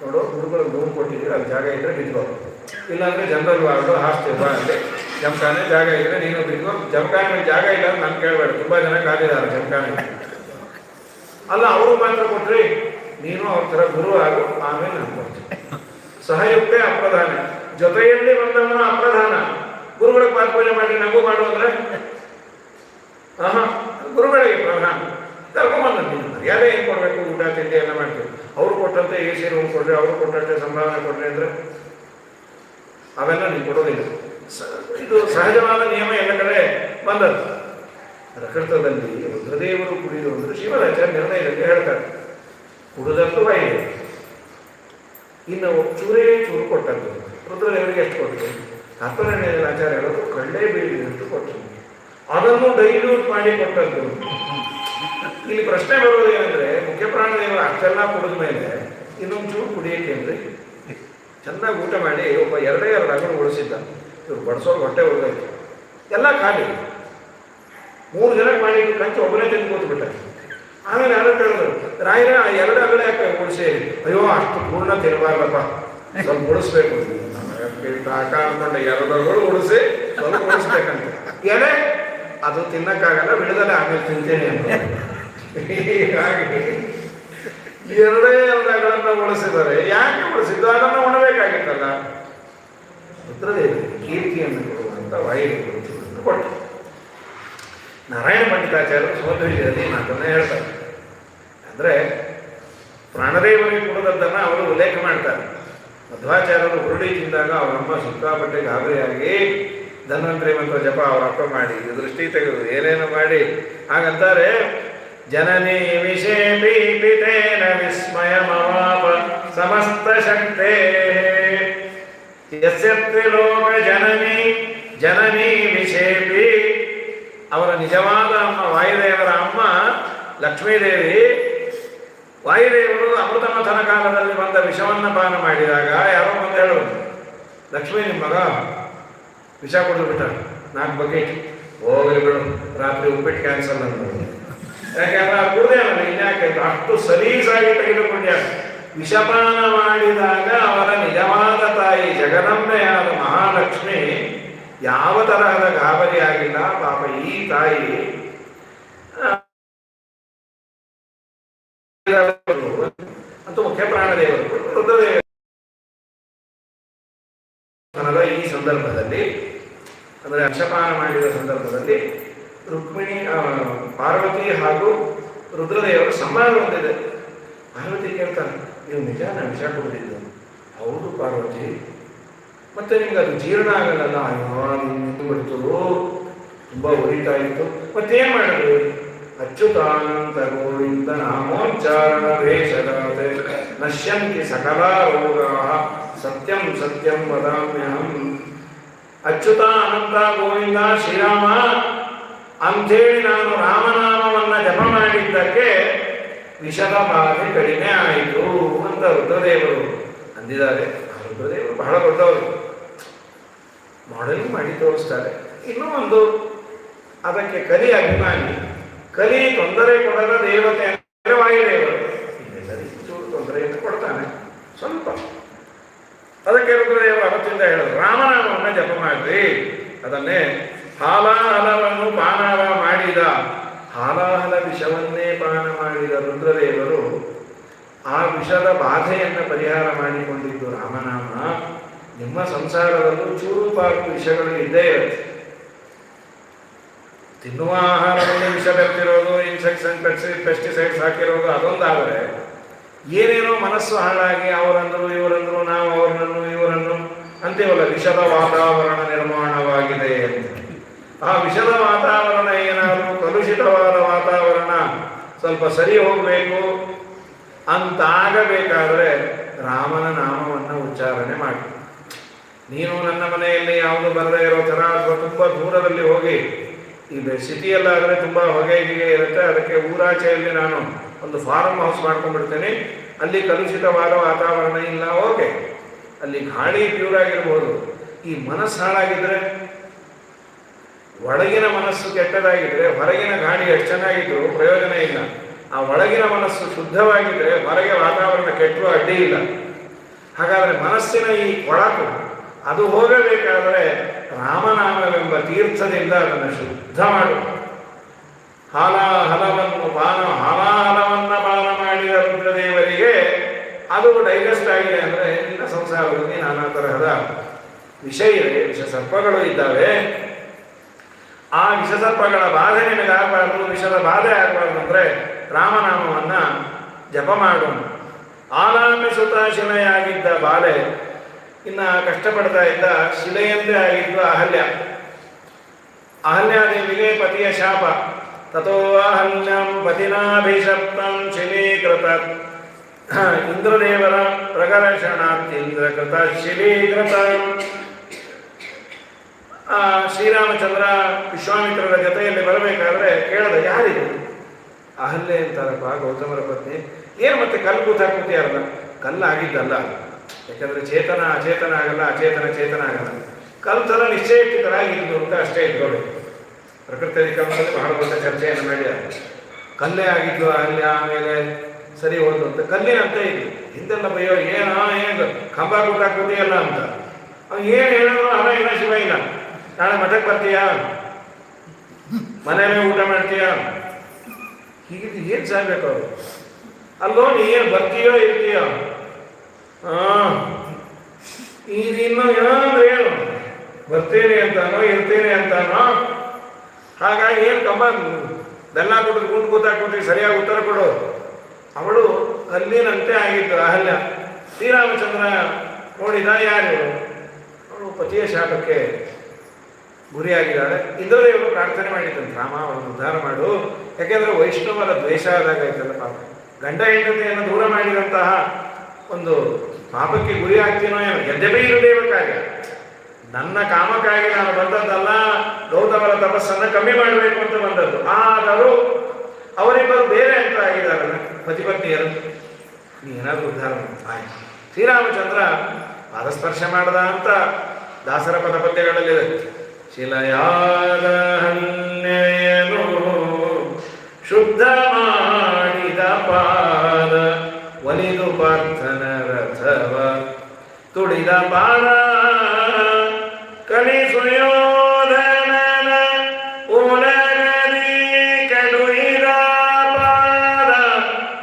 ನೋಡು, ಗುರುಗಳಿಗೆ ರೂಮ್ ಕೊಟ್ಟಿದ್ದೀವಿ, ಅಲ್ಲಿ ಜಾಗ ಇದ್ರೆ ಬಿದ್ಕೋ, ಇಲ್ಲಾಂದ್ರೆ ಜನರಲ್ ವಾರ್ಡು ಹಾಸ್ಟೆಲ್ ಬಾ ಅಲ್ಲಿ ಜಮಖಾನೆ ಜಾಗ ಇದ್ರೆ ನೀನು ಬಿದ್ಕೋ. ಜಮಖಾನೆ ಮೇಲೆ ಜಾಗ ಇಲ್ಲ ಅಂತ ನಾನು ಕೇಳಬೇಡ, ತುಂಬಾ ಜನ ಕಾದಿದ್ದಾರೆ ಜಮಖಾನೆ. ಅಲ್ಲ ಅವರು ಮಾತ್ರ ಕೊಟ್ರಿ, ನೀನು ಅವ್ರ ಥರ ಗುರು ಆಗು, ಆಮೇಲೆ ನಾನು ಕೊಡ್ತೀನಿ. ಸಹಯುಕ್ತೆ ಅಪ್ರಧಾನ, ಜೊತೆಯಲ್ಲಿ ಬಂದವನು ಅಪ್ರಧಾನ. ಗುರುಗಳಿಗೆ ಪಾದ ಪೂಜೆ ಮಾಡಿ ನಮಗೂ ಮಾಡು ಅಂದ್ರೆ ಗುರುಗಳಿಗೆ ಪ್ರಧಾನ. ಕರ್ಕೊಂಬಂದ ಯಾರೇ ಏನು ಕೊಡಬೇಕು, ಊಟ ತಿಂಡಿ ಎಲ್ಲ ಮಾಡ್ತೀವಿ. ಅವ್ರು ಕೊಟ್ಟಂತೆ ಎ ಸಿ ರೂಮ್ ಕೊಡ್ರಿ, ಅವ್ರು ಕೊಟ್ಟಂತೆ ಸಂಭಾವನೆ ಕೊಡ್ರಿ ಅಂದ್ರೆ ಅವೆಲ್ಲ ನೀವು ಕೊಡೋದಿಲ್ಲ. ಇದು ಸಹಜವಾದ ನಿಯಮ ಎಲ್ಲ ಕಡೆ ಬಂದದ್ದು. ಪ್ರಕೃತದಲ್ಲಿ ರುದ್ರದೇವರು ಕುಡಿದು ಅಂದ್ರೆ ಶಿವರಾಚಾರ್ಯ ನಿರ್ಣಯದಲ್ಲಿ ಹೇಳ್ತಾರೆ, ಕುಡಿದದ್ದು ವೈದ್ಯ. ಇನ್ನು ಚೂರೇ ಚೂರು ಕೊಟ್ಟದ್ದು ರುದ್ರದೇವರಿಗೆ ಎಷ್ಟು ಕೊಟ್ಟರು? ಹತ್ತನೇ ಆಚಾರ್ಯ ಹೇಳೋದು ಕಳ್ಳೆ ಬೀಳಿದಷ್ಟು ಕೊಟ್ಟರು. ಅದನ್ನು ಡೈಲ್ಯೂಟ್ ಮಾಡಿ ಕೊಟ್ಟದ್ದು. ಇಲ್ಲಿ ಪ್ರಶ್ನೆ ಬರೋದು ಏನಂದ್ರೆ, ಮುಖ್ಯ ಪ್ರಾಣದೇವರು ಅಷ್ಟೆಲ್ಲ ಕುಡಿದ ಮೇಲೆ ಇನ್ನೊಂದು ಚೂರು ಕುಡಿಯಕ್ಕೆ ಅಂದ್ರೆ ಚೆನ್ನಾಗಿ ಊಟ ಮಾಡಿ ಒಬ್ಬ ಎರಡೇ ಎರಡು ಅಗಲು ಉಳಿಸಿದ್ದ. ಇವ್ರು ಬಡಿಸೋರು ಹೊಟ್ಟೆ ಉಳಿದೈತೆ, ಎಲ್ಲ ಖಾಲಿ. 3 ಜನಕ್ಕೆ ಮಾಡಿ ಕಂಚು ಒಬ್ಬನೇ ತಿಂದು ಕೂತ್ಬಿಟ್ಟ. ಆಮೇಲೆ ಯಾರು ಕೇಳಿದ್ರು, ರಾಯರ 2 ಅಗಲ ಯಾಕೆ ಉಳಿಸಿ? ಅಯ್ಯೋ ಅಷ್ಟು ಪೂರ್ಣ ತಿನ್ನಬಾರ್ದಪ್ಪ, ಸ್ವಲ್ಪ ಉಳಿಸ್ಬೇಕು. ಕಾಕ ಅನ್ಕೊಂಡೆ 2 ಅಗಳು ಉಳಿಸಿ ಸ್ವಲ್ಪ ಉಳಿಸ್ಬೇಕಂತ. ಎಲೆ ಅದು ತಿನ್ನಕ್ಕಾಗಲ್ಲ, ಬಿಡದಲ್ಲೇ ಆಮೇಲೆ ತಿಂತೇನೆ ಅಂತ. ಹೀಗಾಗಿ 2 ಅಗಳನ್ನ ಉಳಿಸಿದ್ದಾರೆ. ಯಾಕೆ ಉಳಿಸಿದ್ದು? ಅದನ್ನು ಉಣಬೇಕಾಗಿತ್ತಲ್ಲ. ರುದ್ರದೇವರಿಗೆ ಕೀರ್ತಿಯನ್ನು ಕೊಡುವಂತ ವಾಯುದೇವರು ಕೊಟ್ಟರು. ನಾರಾಯಣ ಪಂಡಿತಾಚಾರ್ಯರು ಸೋದರಿಯಲ್ಲಿ ಮಾತನ್ನ ಹೇಳ್ತಾರೆ. ಅಂದ್ರೆ ಪ್ರಾಣದೇವರಿಗೆ ಕೊಡದದ್ದನ್ನು ಅವರು ಉಲ್ಲೇಖ ಮಾಡ್ತಾರೆ. ಮಧ್ವಾಚಾರ್ಯರು ಹುರುಳಿ ತಿಂದಾಗ ಅವರಮ್ಮ ಸಿಕ್ಕಾಪಟ್ಟೆ ಗಾಬರಿಯಾಗಿ ಧನ್ವಂತರಿ ಮಂತ್ರ ಜಪ ಅವರ ಅಪ್ಪ ಮಾಡಿ ದೃಷ್ಟಿ ತೆಗೆದು ಏನೇನು ಮಾಡಿ ಹಾಗಂತಾರೆ, ಜನನಿ ವಿಷೇಪಿ ಪಿತೇನ ವಿಸ್ಮಯಮವಾಪ ಸಮಸ್ತ ಶಕ್ತೇ ಯಸ್ಯತ್ರಿ ಲೋಕ ಜನನಿ ಜನನಿ ವಿಷೇಪಿ. ಅವರ ನಿಜವಾದ ಅಮ್ಮ ವಾಯುದೇವರ ಅಮ್ಮ ಲಕ್ಷ್ಮೀದೇವಿ. ವಾಯುದೇವರು ಅಮೃತ ಮಥನ ಕಾಲದಲ್ಲಿ ಬಂದ ವಿಷವನ್ನು ಪಾನ ಮಾಡಿದಾಗ ಯಾರೋ ಬಂದು ಹೇಳೋದು, ಲಕ್ಷ್ಮೀ ನಿಮ್ಮ ಮಗ ವಿಷ ಕೊಡು ಬಿಟ್ಟ 4 ಬಕೆಟ್, ಹೋಗಲಿ ಬಿಡು, ರಾತ್ರಿ ಉಪ್ಪಿಟ್ಟು ಕ್ಯಾನ್ಸಲ್ ಅನ್ನೋದು. ಯಾಕೆಂದ್ರೆ ಅದು ಕುಡ್ದೇ ಅಲ್ಲ, ಇನ್ಯಾಕೆ ಅಷ್ಟು ಸಲೀಸಾಗಿ ತೆಗೆದುಕೊಂಡ್ಯ. ವಿಷಪಾನ ಮಾಡಿದಾಗ ಅವರ ನಿಜವಾದ ತಾಯಿ ಜಗದಂಬೆಯಾದ ಮಹಾಲಕ್ಷ್ಮಿ ಯಾವ ತರಹದ ಗಾಬರಿ ಆಗಿಲ್ಲ. ಪಾಪ ಈ ತಾಯಿ ಅಂತೂ ಮುಖ್ಯ ಪ್ರಾಣದೇವರು ರುದ್ರದೇವರು ಈ ಸಂದರ್ಭದಲ್ಲಿ ಅಂದರೆ ವಿಷಪಾನ ಮಾಡಿದ ಸಂದರ್ಭದಲ್ಲಿ ರುಕ್ಮಿಣಿ ಪಾರ್ವತಿ ಹಾಗೂ ರುದ್ರದೇವರು ಸಂವಾದ ಹೊಂದಿದೆ. ಪಾರ್ವತಿ ಕೇಳ್ತಾರೆ, ನೀವು ನಿಜ ನಾನು ವಿಷ ಕೊಟ್ಟಿದ್ದು? ಹೌದು ಪಾರ್ವತಿ. ಮತ್ತೆ ನಿಮ್ಗೆ ಅದು ಜೀರ್ಣ ಆಗಲ್ಲ? ಅಯ್ಯೋ ನಿಂತು ಬಿಡ್ತು, ತುಂಬಾ ಉರಿತಾ ಇತ್ತು. ಮತ್ತೇನ್ ಮಾಡಿದ್ರಿ? ಅಚ್ಯುತಾನಂತ ಗೋವಿಂದ ನಾಮೋಚ್ಚಾರಣ ವೇಷದಾತೆ ನಶ್ಯಂತಿ ಸಕಲ ರೋಗಾ ಸತ್ಯಂ ಸತ್ಯಂ ವದಾಮ್ಯಹಂ. ಅಚ್ಯುತ ಅನಂತ ಗೋವಿಂದ ಶ್ರೀರಾಮ ಅಂಥೇಳಿ ನಾನು ರಾಮನಾಮವನ್ನ ಜಪ ಮಾಡಿದ್ದಕ್ಕೆ ವಿಷದ ಬಾಧೆ ಕಡಿಮೆ ಆಯಿತು ಅಂತ ರುದ್ರದೇವರು ಅಂದಿದ್ದಾರೆ. ರುದ್ರದೇವರು ಬಹಳ ದೊಡ್ಡವರು, ಮಾಡೆಲಿಂಗ್ ಮಾಡಿ ತೋರಿಸ್ತಾರೆ. ಇನ್ನೂ ಒಂದು, ಅದಕ್ಕೆ ಕಲಿ ಅಭಿಮಾನಿ. ಕಲಿ ತೊಂದರೆ ಕೊಡದ ದೇವತೆ ಅಂದರೆ ವಾಯುದೇವರು. ಚೂರು ತೊಂದರೆಯನ್ನು ಕೊಡ್ತಾನೆ, ಸ್ವಲ್ಪ ಅದಕ್ಕೆ ರುದ್ರದೇವರು ಅವತ್ತಿಂದ ಹೇಳಿದ್ರು, ರಾಮನಾಮವನ್ನು ಜಪ ಮಾಡ್ರಿ. ಅದನ್ನೇ ಹಾಲಾಹಲವನ್ನು ಪಾನವ ಮಾಡಿದ, ಹಾಲಾಹಲ ವಿಷವನ್ನೇ ಪಾನ ಮಾಡಿದ ರುದ್ರದೇವರು ಆ ವಿಷದ ಬಾಧೆಯನ್ನು ಪರಿಹಾರ ಮಾಡಿಕೊಂಡಿದ್ದು ರಾಮನಾಮ. ನಿಮ್ಮ ಸಂಸಾರದಲ್ಲೂ ಚೂರು ಪಾರು ವಿಷಗಳು ಇದ್ದೇ ಇರುತ್ತೆ. ತಿನ್ನುವ ಆಹಾರದಲ್ಲಿ ವಿಷ ಬೆರೆತಿರೋದು, ಇನ್ಸೆಕ್ಟ್ಸ್ ಪೆಸ್ಟಿಸೈಡ್ಸ್ ಹಾಕಿರೋದು ಅದೊಂದಾದರೆ, ಏನೇನೋ ಮನಸ್ಸು ಹಾಳಾಗಿ ಅವರಂದರು ಇವರಂದರು, ನಾವು ಅವರನ್ನು ಇವರನ್ನು ಅಂತೀವಲ್ಲ, ವಿಷದ ವಾತಾವರಣ ನಿರ್ಮಾಣವಾಗಿದೆ ಅಂತ. ಆ ವಿಷದ ವಾತಾವರಣ ಏನಾದರೂ ಕಲುಷಿತವಾದ ವಾತಾವರಣ ಸ್ವಲ್ಪ ಸರಿ ಹೋಗಬೇಕು ಅಂತಾಗಬೇಕಾದರೆ ರಾಮನ ನಾಮವನ್ನು ಉಚ್ಚಾರಣೆ ಮಾಡಿ. ನೀನು ನನ್ನ ಮನೆಯಲ್ಲಿ ಯಾವುದು ಬರದೇ ಇರೋ ಥರ ಅಥವಾ ತುಂಬ ದೂರದಲ್ಲಿ ಹೋಗಿ, ಈಗ ಸಿಟಿಯಲ್ಲಾದರೆ ತುಂಬ ಹೊಗೆ ಇರುತ್ತೆ, ಅದಕ್ಕೆ ಊರಾಚೆಯಲ್ಲಿ ನಾನು ಒಂದು ಫಾರ್ಮ್ ಹೌಸ್ ಮಾಡ್ಕೊಂಡ್ಬಿಡ್ತೇನೆ, ಅಲ್ಲಿ ಕಲುಷಿತವಾದ ವಾತಾವರಣ ಇಲ್ಲ, ಓಕೆ, ಅಲ್ಲಿ ಗಾಳಿ ಪ್ಯೂರ್ ಆಗಿರ್ಬೋದು. ಈ ಮನಸ್ಸು ಹಾಳಾಗಿದ್ರೆ, ಒಳಗಿನ ಮನಸ್ಸು ಕೆಟ್ಟದಾಗಿದ್ರೆ ಹೊರಗಿನ ಗಾಳಿ ಎಷ್ಟು ಚೆನ್ನಾಗಿದ್ರು ಪ್ರಯೋಜನ ಇಲ್ಲ. ಆ ಒಳಗಿನ ಮನಸ್ಸು ಶುದ್ಧವಾಗಿದ್ರೆ ಹೊರಗೆ ವಾತಾವರಣ ಕೆಟ್ಟರೂ ಅಡ್ಡಿ ಇಲ್ಲ. ಹಾಗಾದರೆ ಮನಸ್ಸಿನ ಈ ಕೊಳಕು ಅದು ಹೋಗಬೇಕಾದರೆ ರಾಮನಾಮವೆಂಬ ತೀರ್ಥದಿಂದ ಅದನ್ನು ಶುದ್ಧ ಮಾಡು. ಹಾಲಾಹಲವನ್ನು ಪಾನ ಮಾಡಿದ ರುದ್ರದೇವರಿಗೆ ಅದು ಡೈಜೆಸ್ಟ್ ಆಗಿದೆ ಅಂದರೆ ನಿನ್ನ ಸಂಸಾರದಲ್ಲಿ ನಾನಾ ತರಹದ ವಿಷ ಇದೆ, ವಿಷ ಸರ್ಪಗಳು ಇದ್ದಾವೆ. ಆ ವಿಷಸರ್ಪಗಳ ಬಾಧೆ ನಿನಗಾಗಬಾರ್ದು, ವಿಷದ ಬಾಧೆ ಆಗಬಾರ್ದು ಅಂದರೆ ರಾಮನಾಮವನ್ನು ಜಪ ಮಾಡು. ಆಲಾಪಿ ಸುತ ಶಿಲೆಯಾಗಿದ್ದ ಬಾಲೆ ಇನ್ನು ಕಷ್ಟಪಡ್ತಾ ಇದ್ದ ಶಿಲೆಯಂತೆ ಆಗಿದ್ದು ಅಹಲ್ಯ. ಅಹಲ್ಯಾದೇವಿಗೆ ಪತಿಯ ಶಾಪ. ತಥೋ ಅಹಲ್ಯಂ ಪತಿನಾಭಿಶಪ್ತಂ ಶಿಲೀಕೃತ. ಇಂದ್ರದೇವರ ಪ್ರಗರ್ಷಣಾತ್ ಇಂದ್ರಕೃತ ಶಿಲೀಕೃತ. ಶ್ರೀರಾಮಚಂದ್ರ ವಿಶ್ವಾಮಿತ್ರರ ಜೊತೆಯಲ್ಲಿ ಬರಬೇಕಾದ್ರೆ ಕೇಳದ, ಯಾರಿದು? ಅಹಲ್ಯೆ ಅಂತಾರಪ್ಪ, ಗೌತಮರ ಪತ್ನಿ. ಏನು ಮತ್ತೆ ಕಲ್ಲು ಕೂತಾಕೂತಿಯಾರಲ್ಲ? ಕಲ್ಲಾಗಿದ್ದಲ್ಲ, ಯಾಕಂದರೆ ಚೇತನ ಅಚೇತನ ಆಗಲ್ಲ, ಅಚೇತನ ಚೇತನ ಆಗಲ್ಲ. ಕಲ್ಲು ಥರ ನಿಶ್ಚಯಿತರಾಗಿದ್ದು ಅಂತ ಅಷ್ಟೇ ಇಟ್ಕೊಳ್ಬೇಕು. ಪ್ರಕೃತಿ ವಿಕಲ್ಪದಲ್ಲಿ ಬಹಳ ದೊಡ್ಡ ಚರ್ಚೆಯನ್ನು ಮಾಡಿದ್ದಾರೆ. ಕಲ್ಲೇ ಆಗಿದ್ದು ಅಹಲ್ಯ, ಆಮೇಲೆ ಸರಿ ಹೋದ್ದು ಅಂತ ಕಲ್ಲಿನಂತೆ ಇದು. ಹಿಂದೆಲ್ಲ ಬಯ್ಯೋ ಏನು ಕಂಬ ಕೂತಾಕೂತಿಯಲ್ಲ ಅಂತ. ಅವ್ನು ಏನು ಹೇಳಿದ್ರು ಅವ ಇಲ್ಲ ಶಿವ ಇಲ್ಲ. ನಾಳೆ ಮಠಕ್ಕೆ ಬರ್ತೀಯಾ, ಮನೇಲೆ ಊಟ ಮಾಡ್ತೀಯಾ, ಹೀಗಿದ್ದು ಏನು ಸಾಯ್ಬೇಕು ಅವರು? ಅಲ್ಲೋ ನೀ ಏನು ಬರ್ತೀಯೋ ಇರ್ತೀಯೋ? ಈಗ ಇನ್ನು ಏನಾದ್ರು ಏನು ಬರ್ತೀನಿ ಅಂತಾನೋ ಇರ್ತೀನಿ ಅಂತಾನೋ. ಹಾಗಾಗಿ ಏನು ಕಂಬ ಬೆಲ್ಲ ಕೊಟ್ಟು ಗುಂಡು ಕೂತಾಕೊಟ್ರಿ ಸರಿಯಾಗಿ ಉತ್ತರ ಕೊಡು. ಅವಳು ಕಲ್ಲಿನಂತೆ ಆಗಿದ್ದು ಅಹಲ್ಯ. ಶ್ರೀರಾಮಚಂದ್ರ ನೋಡಿದ, ಯಾರು ಅವಳು ಪತಿಯ ಶಾಪಕ್ಕೆ ಗುರಿಯಾಗಿದ್ದಾಳೆ. ಇಂದ್ರದೇವರು ಪ್ರಾರ್ಥನೆ ಮಾಡಿದ್ದಂತೆ, ರಾಮ ಅವರನ್ನು ಉದ್ಧಾರ ಮಾಡು. ಯಾಕೆಂದರೆ ವೈಷ್ಣವರ ದ್ವೇಷ ಆದಾಗ ಆಯ್ತಲ್ಲ ಪಾಪ, ಗಂಡ ಹೆಂಡತಿಯನ್ನು ದೂರ ಮಾಡಿದಂತಹ ಒಂದು ಪಾಪಕ್ಕೆ ಗುರಿ ಆಗ್ತೀನೋ ಏನೋ. ಯದ್ಯಪಿ ಇದು ದೇವ ಕಾರ್ಯ, ನನ್ನ ಕಾಮಕ್ಕಾಗಿ ನಾನು ಬಂದದ್ದಲ್ಲ, ಗೌತಮರ ತಪಸ್ಸನ್ನು ಕಮ್ಮಿ ಮಾಡಬೇಕು ಅಂತ ಬಂದದ್ದು. ಆದರೂ ಅವರಿಬ್ಬರು ಬೇರೆ ಅಂತ ಆಗಿದ್ದಾರಲ್ಲ ಪತಿಪತ್ನಿಯರು. ನೀನಾದರೂ ಉದ್ಧಾರ ಆಯ್ತು. ಶ್ರೀರಾಮಚಂದ್ರ ಪಾದಸ್ಪರ್ಶ ಮಾಡದ ಅಂತ ದಾಸರ ಪದಪದ್ಯಗಳಲ್ಲಿದೆ. ಶಿಲೆಯಾದ ಹನ್ನೆಯನು ಶುದ್ಧ ಮಾಡಿದ ಪಾದ, ಒಲಿದು ಪಾರ್ಥನ ರಥವ ತುಡಿದ ಪಾದ, ಕಲಿಸುಯೋಧನನ ಉಲಗದಿ ಕಡುಹಿದ ಪಾದ,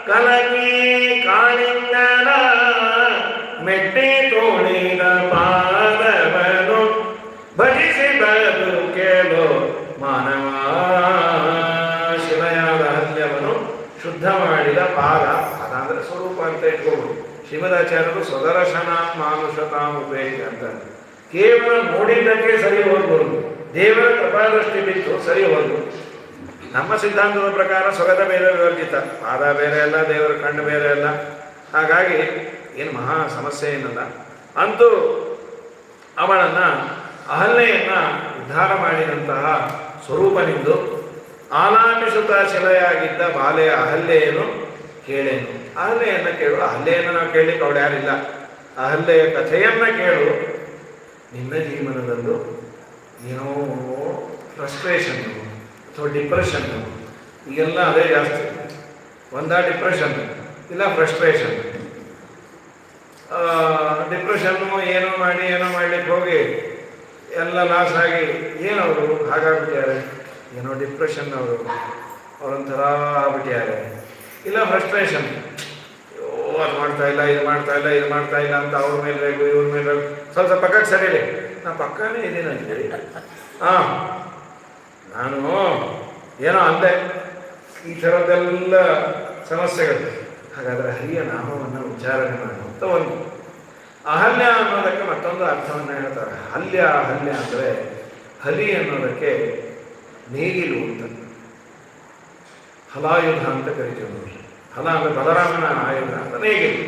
ಕಲಕಿ ಕಾಳಿಂಗನ ಮೆಟ್ಟಿ ತೋಳಿದ ಪಾದವನು ಭಜಿಸಿ ಬದುಕೆಲೋ ಮಾನವ. ಶಿಲೆಯಾದ ಹಲ್ಯವನ್ನು ಶುದ್ಧ ಮಾಡಿದ ಪಾದ, ಅದಾಂದ್ರೆ ಸ್ವರೂಪ ಅಂತ ಇಟ್ಕೋಬಹುದು. ಶ್ರೀಮದಾಚಾರ್ಯರು ಸ್ವದರ್ಶನ ಮಾನುಷತಾಮುಪೇಕ್ಷ ಅಂತ ಕೇವಲ ನೋಡಿದ್ದಕ್ಕೆ ಸರಿ ಹೋಗ್ಬೋದು, ದೇವರ ಕೃಪಾದೃಷ್ಟಿ ಬಿಟ್ಟು ಸರಿ ಹೋಗ್ಬೋದು. ನಮ್ಮ ಸಿದ್ಧಾಂತದ ಪ್ರಕಾರ ಸ್ವಗತ ಬೇರೆ ವಿವರ್ಜಿತ, ಪಾದ ಬೇರೆ ಅಲ್ಲ, ದೇವರ ಕಣ್ಣು ಬೇರೆ ಅಲ್ಲ. ಹಾಗಾಗಿ ಏನು ಮಹಾ ಸಮಸ್ಯೆ ಏನಲ್ಲ. ಅಂತೂ ಅವಳನ್ನು ಅಹಲ್ಯೆಯನ್ನು ಉದ್ಧಾರ ಮಾಡಿದಂತಹ ಸ್ವರೂಪನಿಂದು ಆಲಾಪಿಸುತ್ತ ಶಿಲೆಯಾಗಿದ್ದ ಬಾಲೆಯ ಅಹಲ್ಯೆಯನ್ನು ಕೇಳೇನು. ಅಹಲ್ಯೆಯನ್ನು ಕೇಳು. ಅಹಲ್ಯೆಯನ್ನು ನಾವು ಕೇಳಲಿಕ್ಕೆ ಅವಳು ಯಾರಿಲ್ಲ. ಅಹಲ್ಯೆಯ ಕಥೆಯನ್ನು ಕೇಳು. ನಿನ್ನ ಜೀವನದಲ್ಲೂ ಏನೋ ಫ್ರಸ್ಟ್ರೇಷನ್ನು ಅಥವಾ ಡಿಪ್ರೆಷನ್ನು, ಈಗೆಲ್ಲ ಅದೇ ಜಾಸ್ತಿ. ಒಂದ ಡಿಪ್ರೆಷನ್ ಇಲ್ಲ ಫ್ರಸ್ಟ್ರೇಷನ್. ಡಿಪ್ರೆಷನ್ನು ಏನೋ ಮಾಡ್ಲಿಕ್ಕೆ ಹೋಗಿ ಎಲ್ಲ ಲಾಸ್ ಆಗಿ ಏನವರು ಹಾಗಾಗ್ಬಿಟ್ಟಿದ್ದಾರೆ, ಏನೋ ಡಿಪ್ರೆಷನ್ ಅವರೊಂಥರ ಆಗ್ಬಿಟ್ಟಿದ್ದಾರೆ. ಇಲ್ಲ ಫ್ರಸ್ಟ್ರೇಷನ್, ಅದು ಮಾಡ್ತಾ ಇಲ್ಲ ಇದು ಮಾಡ್ತಾ ಇಲ್ಲ ಅಂತ ಅವ್ರ ಮೇಲೆ ಬೇಕು ಇವ್ರ ಮೇಲೆ ಬೇಕು. ಸ್ವಲ್ಪ ಪಕ್ಕಕ್ಕೆ ಸರಿಯಿಲ್ಲ, ನಾ ಪಕ್ಕನೇ ಇದ್ದೀನಿ ಅಂತೇಳಿ ನಾನು ಏನೋ ಅಂದೆ, ಈ ಥರದ್ದೆಲ್ಲ ಸಮಸ್ಯೆಗಳು. ಹಾಗಾದರೆ ಹರಿಯ ನಾಮವನ್ನು ಉಚ್ಚಾರಣೆ ಮಾಡುವಂಥ ಒಂದು ಅಹಲ್ಯ ಅನ್ನೋದಕ್ಕೆ ಮತ್ತೊಂದು ಅರ್ಥವನ್ನು ಹೇಳ್ತಾರೆ. ಹಲ್ಯ ಅಂದರೆ ಹಲಿ ಅನ್ನೋದಕ್ಕೆ ನೇಗಿಲು ಅಂತ, ಹಲಾಯುಧ ಅಂತ ಕರಿತೀವಿ ನೋಡಿ. ಹಲ ಅಂದರೆ ಬಲರಾಮನ ಆಯುಧ ಅಂತ ನೇಗಿಲು.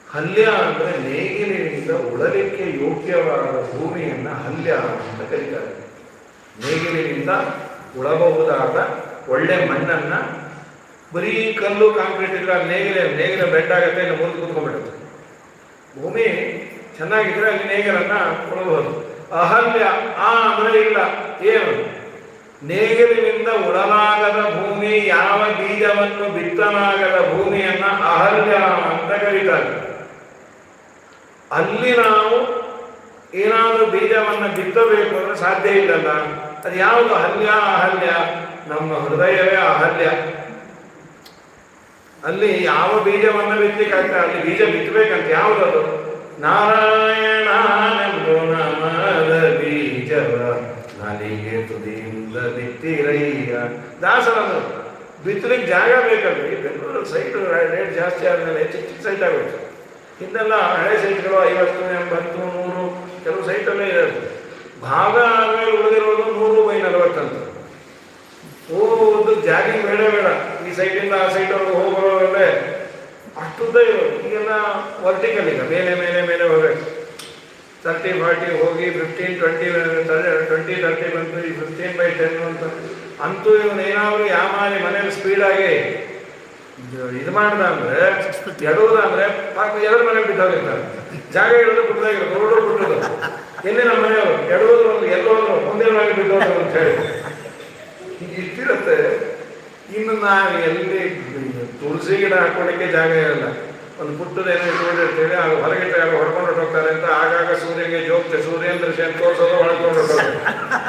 ಹಲ್ಯ ಅಂದರೆ ನೇಗಿಲಿನಿಂದ ಉಳಲಿಕ್ಕೆ ಯೋಗ್ಯವಾದ ಭೂಮಿಯನ್ನು ಹಲ್ಯ ಅಂತ ಕರೀತಾರೆ. ನೇಗಿಲಿನಿಂದ ಉಳಬಹುದಾದ ಒಳ್ಳೆ ಮಣ್ಣನ್ನು, ಬರೀ ಕಲ್ಲು ಕಾಂಕ್ರೀಟ್ ಇದ್ರೆ ಅಲ್ಲಿ ನೇಗಿಲ ಬೆಡ್ ಆಗುತ್ತೆ, ಇನ್ನು ಮುಂದೆ ಕೂತ್ಕೊಂಡ್ಬಿಡುತ್ತೆ. ಭೂಮಿ ಚೆನ್ನಾಗಿದ್ರೆ ಅಲ್ಲಿ ನೇಗಿಲನ್ನು ಉಳಬಹುದು. ಅಹಲ್ಯ ಅಂದರೆ ಇಲ್ಲ, ಏನು ನೇಗಿಲಿನಿಂದ ಉಳಲಾಗದ ಭೂಮಿ, ಯಾವ ಬೀಜವನ್ನು ಬಿತ್ತಲಾಗದ ಭೂಮಿಯನ್ನ ಅಹಲ್ಯ ಅಂತ ಕರೀತಾರೆ. ಅಲ್ಲಿ ನಾವು ಏನಾದರೂ ಬೀಜವನ್ನು ಬಿತ್ತಬೇಕು ಅಂದ್ರೆ ಸಾಧ್ಯ ಇಲ್ಲಲ್ಲ. ಅದು ಯಾವುದು ಅಹಲ್ಯ? ನಮ್ಮ ಹೃದಯವೇ ಅಹಲ್ಯ. ಅಲ್ಲಿ ಯಾವ ಬೀಜವನ್ನು ಬಿತ್ತಲಿಕ್ಕಾಗ್ತದೆ, ಅಲ್ಲಿ ಬೀಜ ಬಿತ್ತಬೇಕಂತ ಯಾವುದದು? ನಾರಾಯಣನೆಂದು ನಾಮದ ಬೀಜವ ನಾಲಿಗೆ ತುದಿಯಿಂದ ಬಿತ್ತಿರಯ್ಯ. ದಾಸರದು ಬಿತ್ತಲಿಕ್ಕೆ ಜಾಗ ಬೇಕಲ್ರಿ. ಬೆಂಗಳೂರಲ್ಲಿ ಸೈಟ್ ರೇಟ್ ಜಾಸ್ತಿ ಆದಮೇಲೆ ಚಿಕ್ಕ ಸೈಟ್ ಆಗುತ್ತೆ. ಹಿಂದೆಲ್ಲ ಹಳೆ ಸೈಟ್ಗಳು 50, 80, 100 ಕೆಲವು ಸೈಟಲ್ಲೇ ಇದೆ. ಭಾಗ ಆದಮೇಲೆ ಉಳಿದಿರೋದು 100/40 ಅಂತ. ಒಂದು ಜಾಗಿಂಗ್ ಬೇಡ, ಈ ಸೈಟಿಂದ ಆ ಸೈಟ್ವರೆಗೂ ಹೋಗೋರಲ್ಲೇ ಅಷ್ಟುದ್ದ ಇರೋದು. ಈಗೆಲ್ಲ ವರ್ಟಿಕಲ್, ಈಗ ಮೇಲೆ ಹೋಗ್ಬೇಕು. 30-40 ಹೋಗಿ 15-20-30 ಬಂತು. ಈ 15/10 ಅಂತ ಅಂತೂ ಇವನೇನಾದ್ರು ಯಾಮಾರಿ ಮನೇಲಿ ಸ್ಪೀಡಾಗಿ ಇದು ಮಾಡ್ದ ಅಂದ್ರೆ ಎಡುವುದಂದ್ರೆ ಎರಡು ಮನೆ ಬಿದ್ದೋಗಿರ್ತಾರೆ. ಜಾಗ ಇರೋದು ಬಿಟ್ಟದಾಗಿರೋದು, ರೋಡು ಬಿಟ್ಟದು. ಎಲ್ಲಿ ನಮ್ಮ ಮನೆಯವರು ಎಡುವುದು ಎಲ್ಲೋದ್ರು ಮುಂದಿನ ಮನೆ ಬಿದ್ದೋದ್ರು ಅಂತ ಹೇಳಿ ಇಷ್ಟಿರುತ್ತೆ. ಇನ್ನು ನಾವು ಎಲ್ಲಿ ತುಳಸಿ ಗಿಡ ಹಾಕೊಳ್ಳಿಕ್ಕೆ ಜಾಗ ಇರಲ್ಲ. ಒಂದು ಪುಟ್ಟದೇನೋ ಇಟ್ಕೊಂಡಿರ್ತೇವೆ, ಅದು ಹೊರಗೆ ಹೊಡ್ಕೊಂಡು ಹೋಗ್ತಾರೆ ಅಂತ ಆಗಾಗ ಸೂರ್ಯಗೆ ಜೋಗ್ತೆ ಸೂರ್ಯನ ದೃಶ್ಯ ಅಂತ ತೋರಿಸೋದು ಹೊಡ್ಕೊಂಡು ಹೋಗ್ತಾರೆ.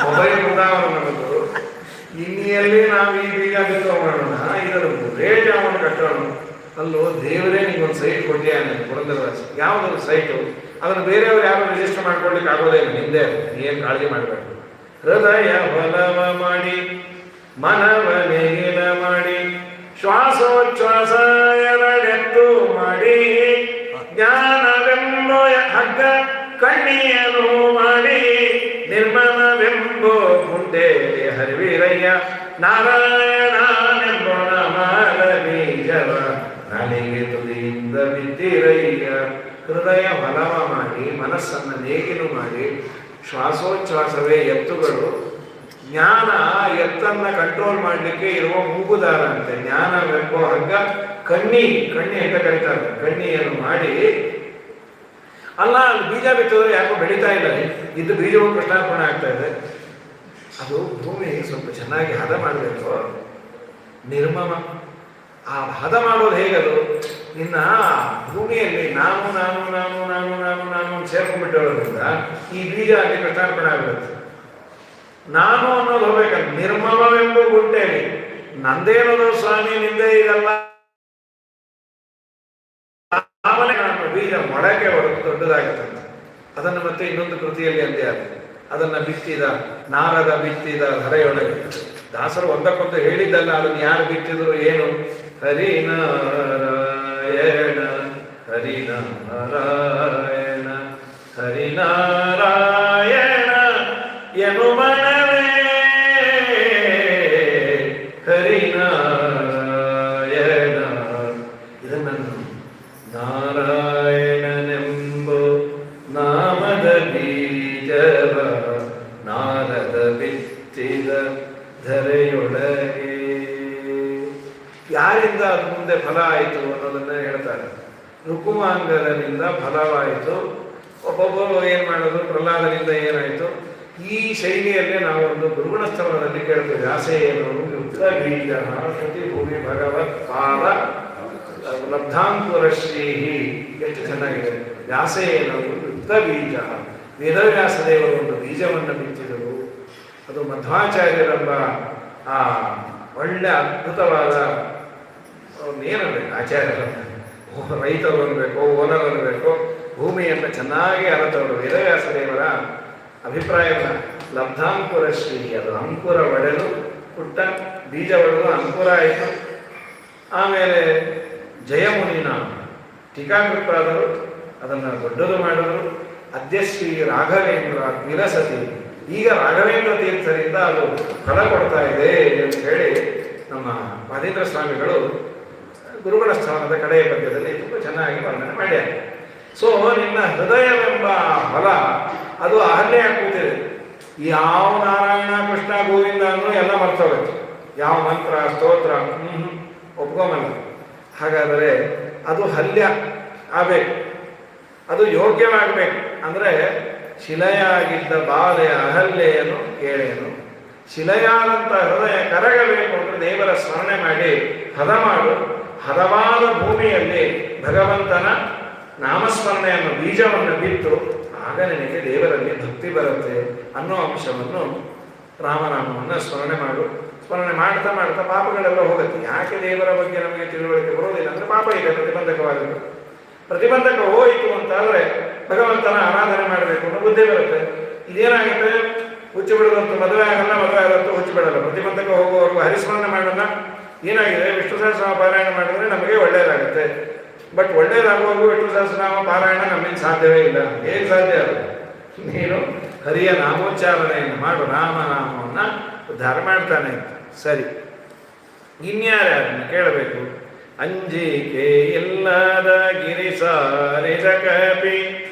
ಮೊಬೈಲ್ ಬೃಂದಾವನ ನಮ್ಮದು. ಇನ್ನೆಲ್ಲಿ ನಾವು ಈ ಬೀಜ ಬಿತ್ತೋ ಮಾಡೋಣ, ಇದರ ರೇಟ್ ಯಾವನು ಕಟ್ಟೋಣ. ಅಲ್ಲೋ ದೇವರೇ ನಿಮ್ಗೊಂದು ಸೈಟ್ ಕೊಟ್ಟಿಯಾನೆ ಪುರಂದರದಾಸ. ಯಾವುದೊಂದು ಸೈಟು ಅದನ್ನು ಬೇರೆಯವರು ಯಾರು ರಿಜಿಸ್ಟರ್ ಮಾಡ್ಕೊಳ್ಲಿಕ್ಕೆ ಆಗೋದೇ ಇಲ್ಲ. ಹಿಂದೆ ಏನು ಕಾಳಜಿ ಮಾಡಬೇಕು. ಹೃದಯ ಬಲವ ಮಾಡಿ ಮನವ ನೇಗಿಲ ಮಾಡಿ ಶ್ವಾಸೋಚ್ಛ್ವಾಸ ಎರಡೆತ್ತು ಮಾಡಿ ಜ್ಞಾನವೆಂಬೋ ಹಗ್ಗ ಕಣ್ಣಿಯನು ಮಾಡಿ ನಿರ್ಮಲವೆಂಬೋ ಗುಂಡೆ ಹರಿವೀರಯ್ಯ ನಾರಾಯಣನೆಂಬೋ ನಾಮದ ಬೀಜವ ನಾಲಿಗೆ ತುದಿಯಿಂದ ಬಿದ್ದಿರಯ್ಯ. ಹೃದಯ ಬಲವ ಮಾಡಿ ಮನಸ್ಸನ್ನು ನೇಗಿಲು ಮಾಡಿ ಶ್ವಾಸೋಚ್ಛ್ವಾಸವೇ ಎತ್ತುಗಳು. ಜ್ಞಾನ ಎತ್ತನ್ನ ಕಂಟ್ರೋಲ್ ಮಾಡಲಿಕ್ಕೆ ಇರುವ ಮೂಗುದಾರ ಅಂತೆ. ಜ್ಞಾನವೆಂಬೋ ಹಗ್ಗ ಕಣ್ಣಿ ಅಂತ ಕರೀತಾರೆ. ಕಣ್ಣಿಯನ್ನು ಮಾಡಿ ಅಲ್ಲ ಬೀಜ ಬಿತ್ತೋದ್ರೆ ಯಾಕೋ ಬೆಳೀತಾ ಇಲ್ಲ. ಇದು ಬೀಜವು ಕೃಷ್ಣಾರ್ಪಣೆ ಆಗ್ತಾ ಇದೆ. ಅದು ಭೂಮಿ ಸ್ವಲ್ಪ ಚೆನ್ನಾಗಿ ಹದ ಮಾಡಬೇಕು. ನಿರ್ಮಮ ಆ ಹದ ಮಾಡೋದು ಹೇಗದು? ಇನ್ನ ಭೂಮಿಯಲ್ಲಿ ನಾನು ಸೇರ್ಕೊಂಡ್ಬಿಟ್ಟಿರೋದ್ರಿಂದ ಈ ಬೀಜ ಅಲ್ಲಿ ಕೃಷ್ಣಾರ್ಪಣೆ ಆಗುತ್ತೆ. ನಾನು ಅನ್ನೋದು ಹೋಗ್ಬೇಕಂತ ನಿರ್ಮಮವೆಂಬ ಗುಂಟೆಯಲ್ಲಿ ನಂದೇನೋದು ಸ್ವಾಮಿ ನಿಂದೆ ಇದೆಲ್ಲ ಬೀಜ ಮೊಳಕೆ ಹೊರತು ದೊಡ್ಡದಾಗುತ್ತಂತ. ಅದನ್ನು ಮತ್ತೆ ಇನ್ನೊಂದು ಕೃತಿಯಲ್ಲಿ ಅಂದೇ ಅದನ್ನ ಬಿತ್ತಿದ ನಾರದ ಬಿತ್ತಿದ ಧರೆಯೊಳಗೆ. ದಾಸರು ಒಂದಕ್ಕೊಂದು ಹೇಳಿದ್ದಲ್ಲ, ಅದನ್ನು ಯಾರು ಬಿತ್ತಿದ್ರು ಏನು? ಹರಿನಾರಾಯಣ ಹರಿನಾರಾಯಣ ಹರಿನಾರಾಯಣ ಯನುಮನವೇ ಹರಿನಾರಾಯಣ. ಇದನ್ನು ನಾರಾಯಣನೆಂಬು ನಾಮದ ಬೀಜವ ನಾರದ ಬಿತ್ತಿದ ಧರೆಯೊಳಗೆ. ಯಾರಿಂದ ಅದು ಮುಂದೆ ಫಲ ಆಯಿತು ಅನ್ನೋದನ್ನ ಹೇಳ್ತಾರೆ. ರುಕುಮಾಂಗದನಿಂದ ಫಲವಾಯಿತು. ಒಬ್ಬೊಬ್ಬರು ಏನ್ ಮಾಡೋದು, ಪ್ರಹ್ಲಾದನಿಂದ ಏನಾಯಿತು. ಈ ಶೈಲಿಯಲ್ಲೇ ನಾವು ಒಂದು ಗುರುಗುಣ ಸ್ಥಳದಲ್ಲಿ ಕೇಳ್ತೇವೆ. ಆಸೆ ಏನು ಯುಕ್ತ ಬೀಜ ಶ್ರುತಿ ಭೂಮಿ ಭಗವತ್ ಪಾದ ಲಬ್ಧಾಂಕುರಶ್ರೀ ಎಷ್ಟು ಚೆನ್ನಾಗಿದೆ. ವ್ಯಾಸೇನ ಯುಕ್ತ ಬೀಜ, ವೇದವ್ಯಾಸ ದೇವರು ಒಂದು ಬೀಜವನ್ನು ಬಿತ್ತಿದರು. ಅದು ಮಧ್ವಾಚಾರ್ಯರೆಂಬ ಆ ಒಳ್ಳೆ ಅದ್ಭುತವಾದ ಏನಬೇಕು ಆಚಾರ್ಯರ ರೈತರು ಅನ್ಬೇಕು, ಓನರ್ ಅನ್ಬೇಕು, ಭೂಮಿಯನ್ನು ಚೆನ್ನಾಗಿ ಅರತವರು. ವೇದವ್ಯಾಸ ದೇವರ ಅಭಿಪ್ರಾಯವನ್ನು ಲಬ್ಧಾಂಕುರ ಶ್ರೀ, ಅದು ಅಂಕುರ ಒಡೆದು ಪುಟ್ಟ ಬೀಜ ಒಡೆದು ಅಂಕುರ ಆಯಿತು. ಆಮೇಲೆ ಜಯಮುನಿನ ಟೀಕಾಕೃತರಾದರು, ಅದನ್ನು ದೊಡ್ಡದು ಮಾಡಿದರು. ಅದ್ಯಶ್ರೀ ರಾಘವೇಂದ್ರ ವಿಲಸತಿ, ಈಗ ರಾಘವೇಂದ್ರ ತೀರ್ಥರಿಂದ ಅದು ಫಲ ಕೊಡ್ತಾ ಇದೆ ಅಂತ ಹೇಳಿ ನಮ್ಮ ಮಹೇಂದ್ರ ಸ್ವಾಮಿಗಳು ಗುರುಗಳ ಸ್ಥಾನದ ಕಡೆಯ ಪದ್ಯದಲ್ಲಿ ತುಂಬ ಚೆನ್ನಾಗಿ ವರ್ಣನೆ ಮಾಡ್ಯಾರ. ಸೊ ನಿನ್ನ ಹೃದಯವೆಂಬ ಹೊಲ ಅದು ಅಹಲ್ಯ ಕೂತಿದೆ. ಯಾವ ನಾರಾಯಣ ಕೃಷ್ಣ ಗೋವಿಂದ ಅನ್ನೋ ಎಲ್ಲ ಮರ್ತೋಗುತ್ತೆ. ಯಾವ ಮಂತ್ರ ಸ್ತೋತ್ರ ಒಪ್ಕೊಂಬಲ್ಲ. ಹಾಗಾದರೆ ಅದು ಹಲ್ಯ ಆಗಬೇಕು, ಅದು ಯೋಗ್ಯವಾಗಬೇಕು. ಅಂದರೆ ಶಿಲೆಯಾಗಿದ್ದ ಬಾಲೆಯ ಅಹಲ್ಯೆಯನ್ನು ಕೇಳೇನು, ಶಿಲೆಯಾದಂಥ ಹೃದಯ ಕರಗಬೇಕು ಅಂದರೆ ದೇವರ ಸ್ಮರಣೆ ಮಾಡಿ ಹದ ಮಾಡು. ಹದವಾದ ಭೂಮಿಯಲ್ಲಿ ಭಗವಂತನ ನಾಮಸ್ಮರಣೆಯನ್ನು ಬೀಜವನ್ನು ಬಿತ್ತು, ಆಗ ನಿನಗೆ ದೇವರಲ್ಲಿ ಭಕ್ತಿ ಬರುತ್ತೆ ಅನ್ನೋ ಅಂಶವನ್ನು ರಾಮನಾಮವನ್ನು ಸ್ಮರಣೆ ಮಾಡು. ಸ್ಮರಣೆ ಮಾಡ್ತಾ ಮಾಡ್ತಾ ಪಾಪಗಳೆಲ್ಲ ಹೋಗುತ್ತೆ. ಯಾಕೆ ದೇವರ ಬಗ್ಗೆ ನಮಗೆ ತಿಳುವಳಿಕೆ ಬರೋದಿಲ್ಲ ಅಂದರೆ ಪಾಪ ಇದೆ, ಪ್ರತಿಬಂಧಕವಾಗುತ್ತೆ. ಪ್ರತಿಬಂಧಕ ಹೋಯಿತು ಅಂತಾದರೆ ಭಗವಂತನ ಆರಾಧನೆ ಮಾಡಬೇಕು ಅನ್ನೋ ಬುದ್ಧಿ ಬರುತ್ತೆ. ಇದೇನಾಗುತ್ತೆ, ಹುಚ್ಚು ಬಿಡೋದಂತೂ ಮದುವೆ ಆಗಲ್ಲ, ಮದುವೆ ಆದಂತೂ ಹುಚ್ಚು ಬಿಡಲ್ಲ. ಪ್ರತಿಬಂಧಕ ಹೋಗುವವರೆಗೂ ಹರಿಸ್ಮರಣೆ ಮಾಡೋಣ. ಏನಾಗಿದೆ, ವಿಷ್ಣು ಸಹಸ್ರನಾಮ ಪಾರಾಯಣ ಮಾಡಿದ್ರೆ ನಮಗೆ ಒಳ್ಳೆಯದಾಗುತ್ತೆ. ಬಟ್ ಒಳ್ಳೆಯದಾಗುವವರೆಗೂ ವಿಷ್ಣು ಸಹಸ್ರನಾಮ ಪಾರಾಯಣ ನಮ್ಮಿಂದ ಸಾಧ್ಯವೇ ಇಲ್ಲ. ಹೇಗೆ ಸಾಧ್ಯ ಅದು? ನೀನು ಹರಿಯ ನಾಮೋಚ್ಚಾರಣೆಯನ್ನು ಮಾಡು, ರಾಮನಾಮವನ್ನು ಉದ್ಧಾರ ಮಾಡ್ತಾನೆ. ಸರಿ, ಇನ್ಯಾರ್ಯಾರನ್ನು ಕೇಳಬೇಕು? ಅಂಜಿಕೆ ಇಲ್ಲದ ಗಿರಿಸಾರಿದ ಕಪಿ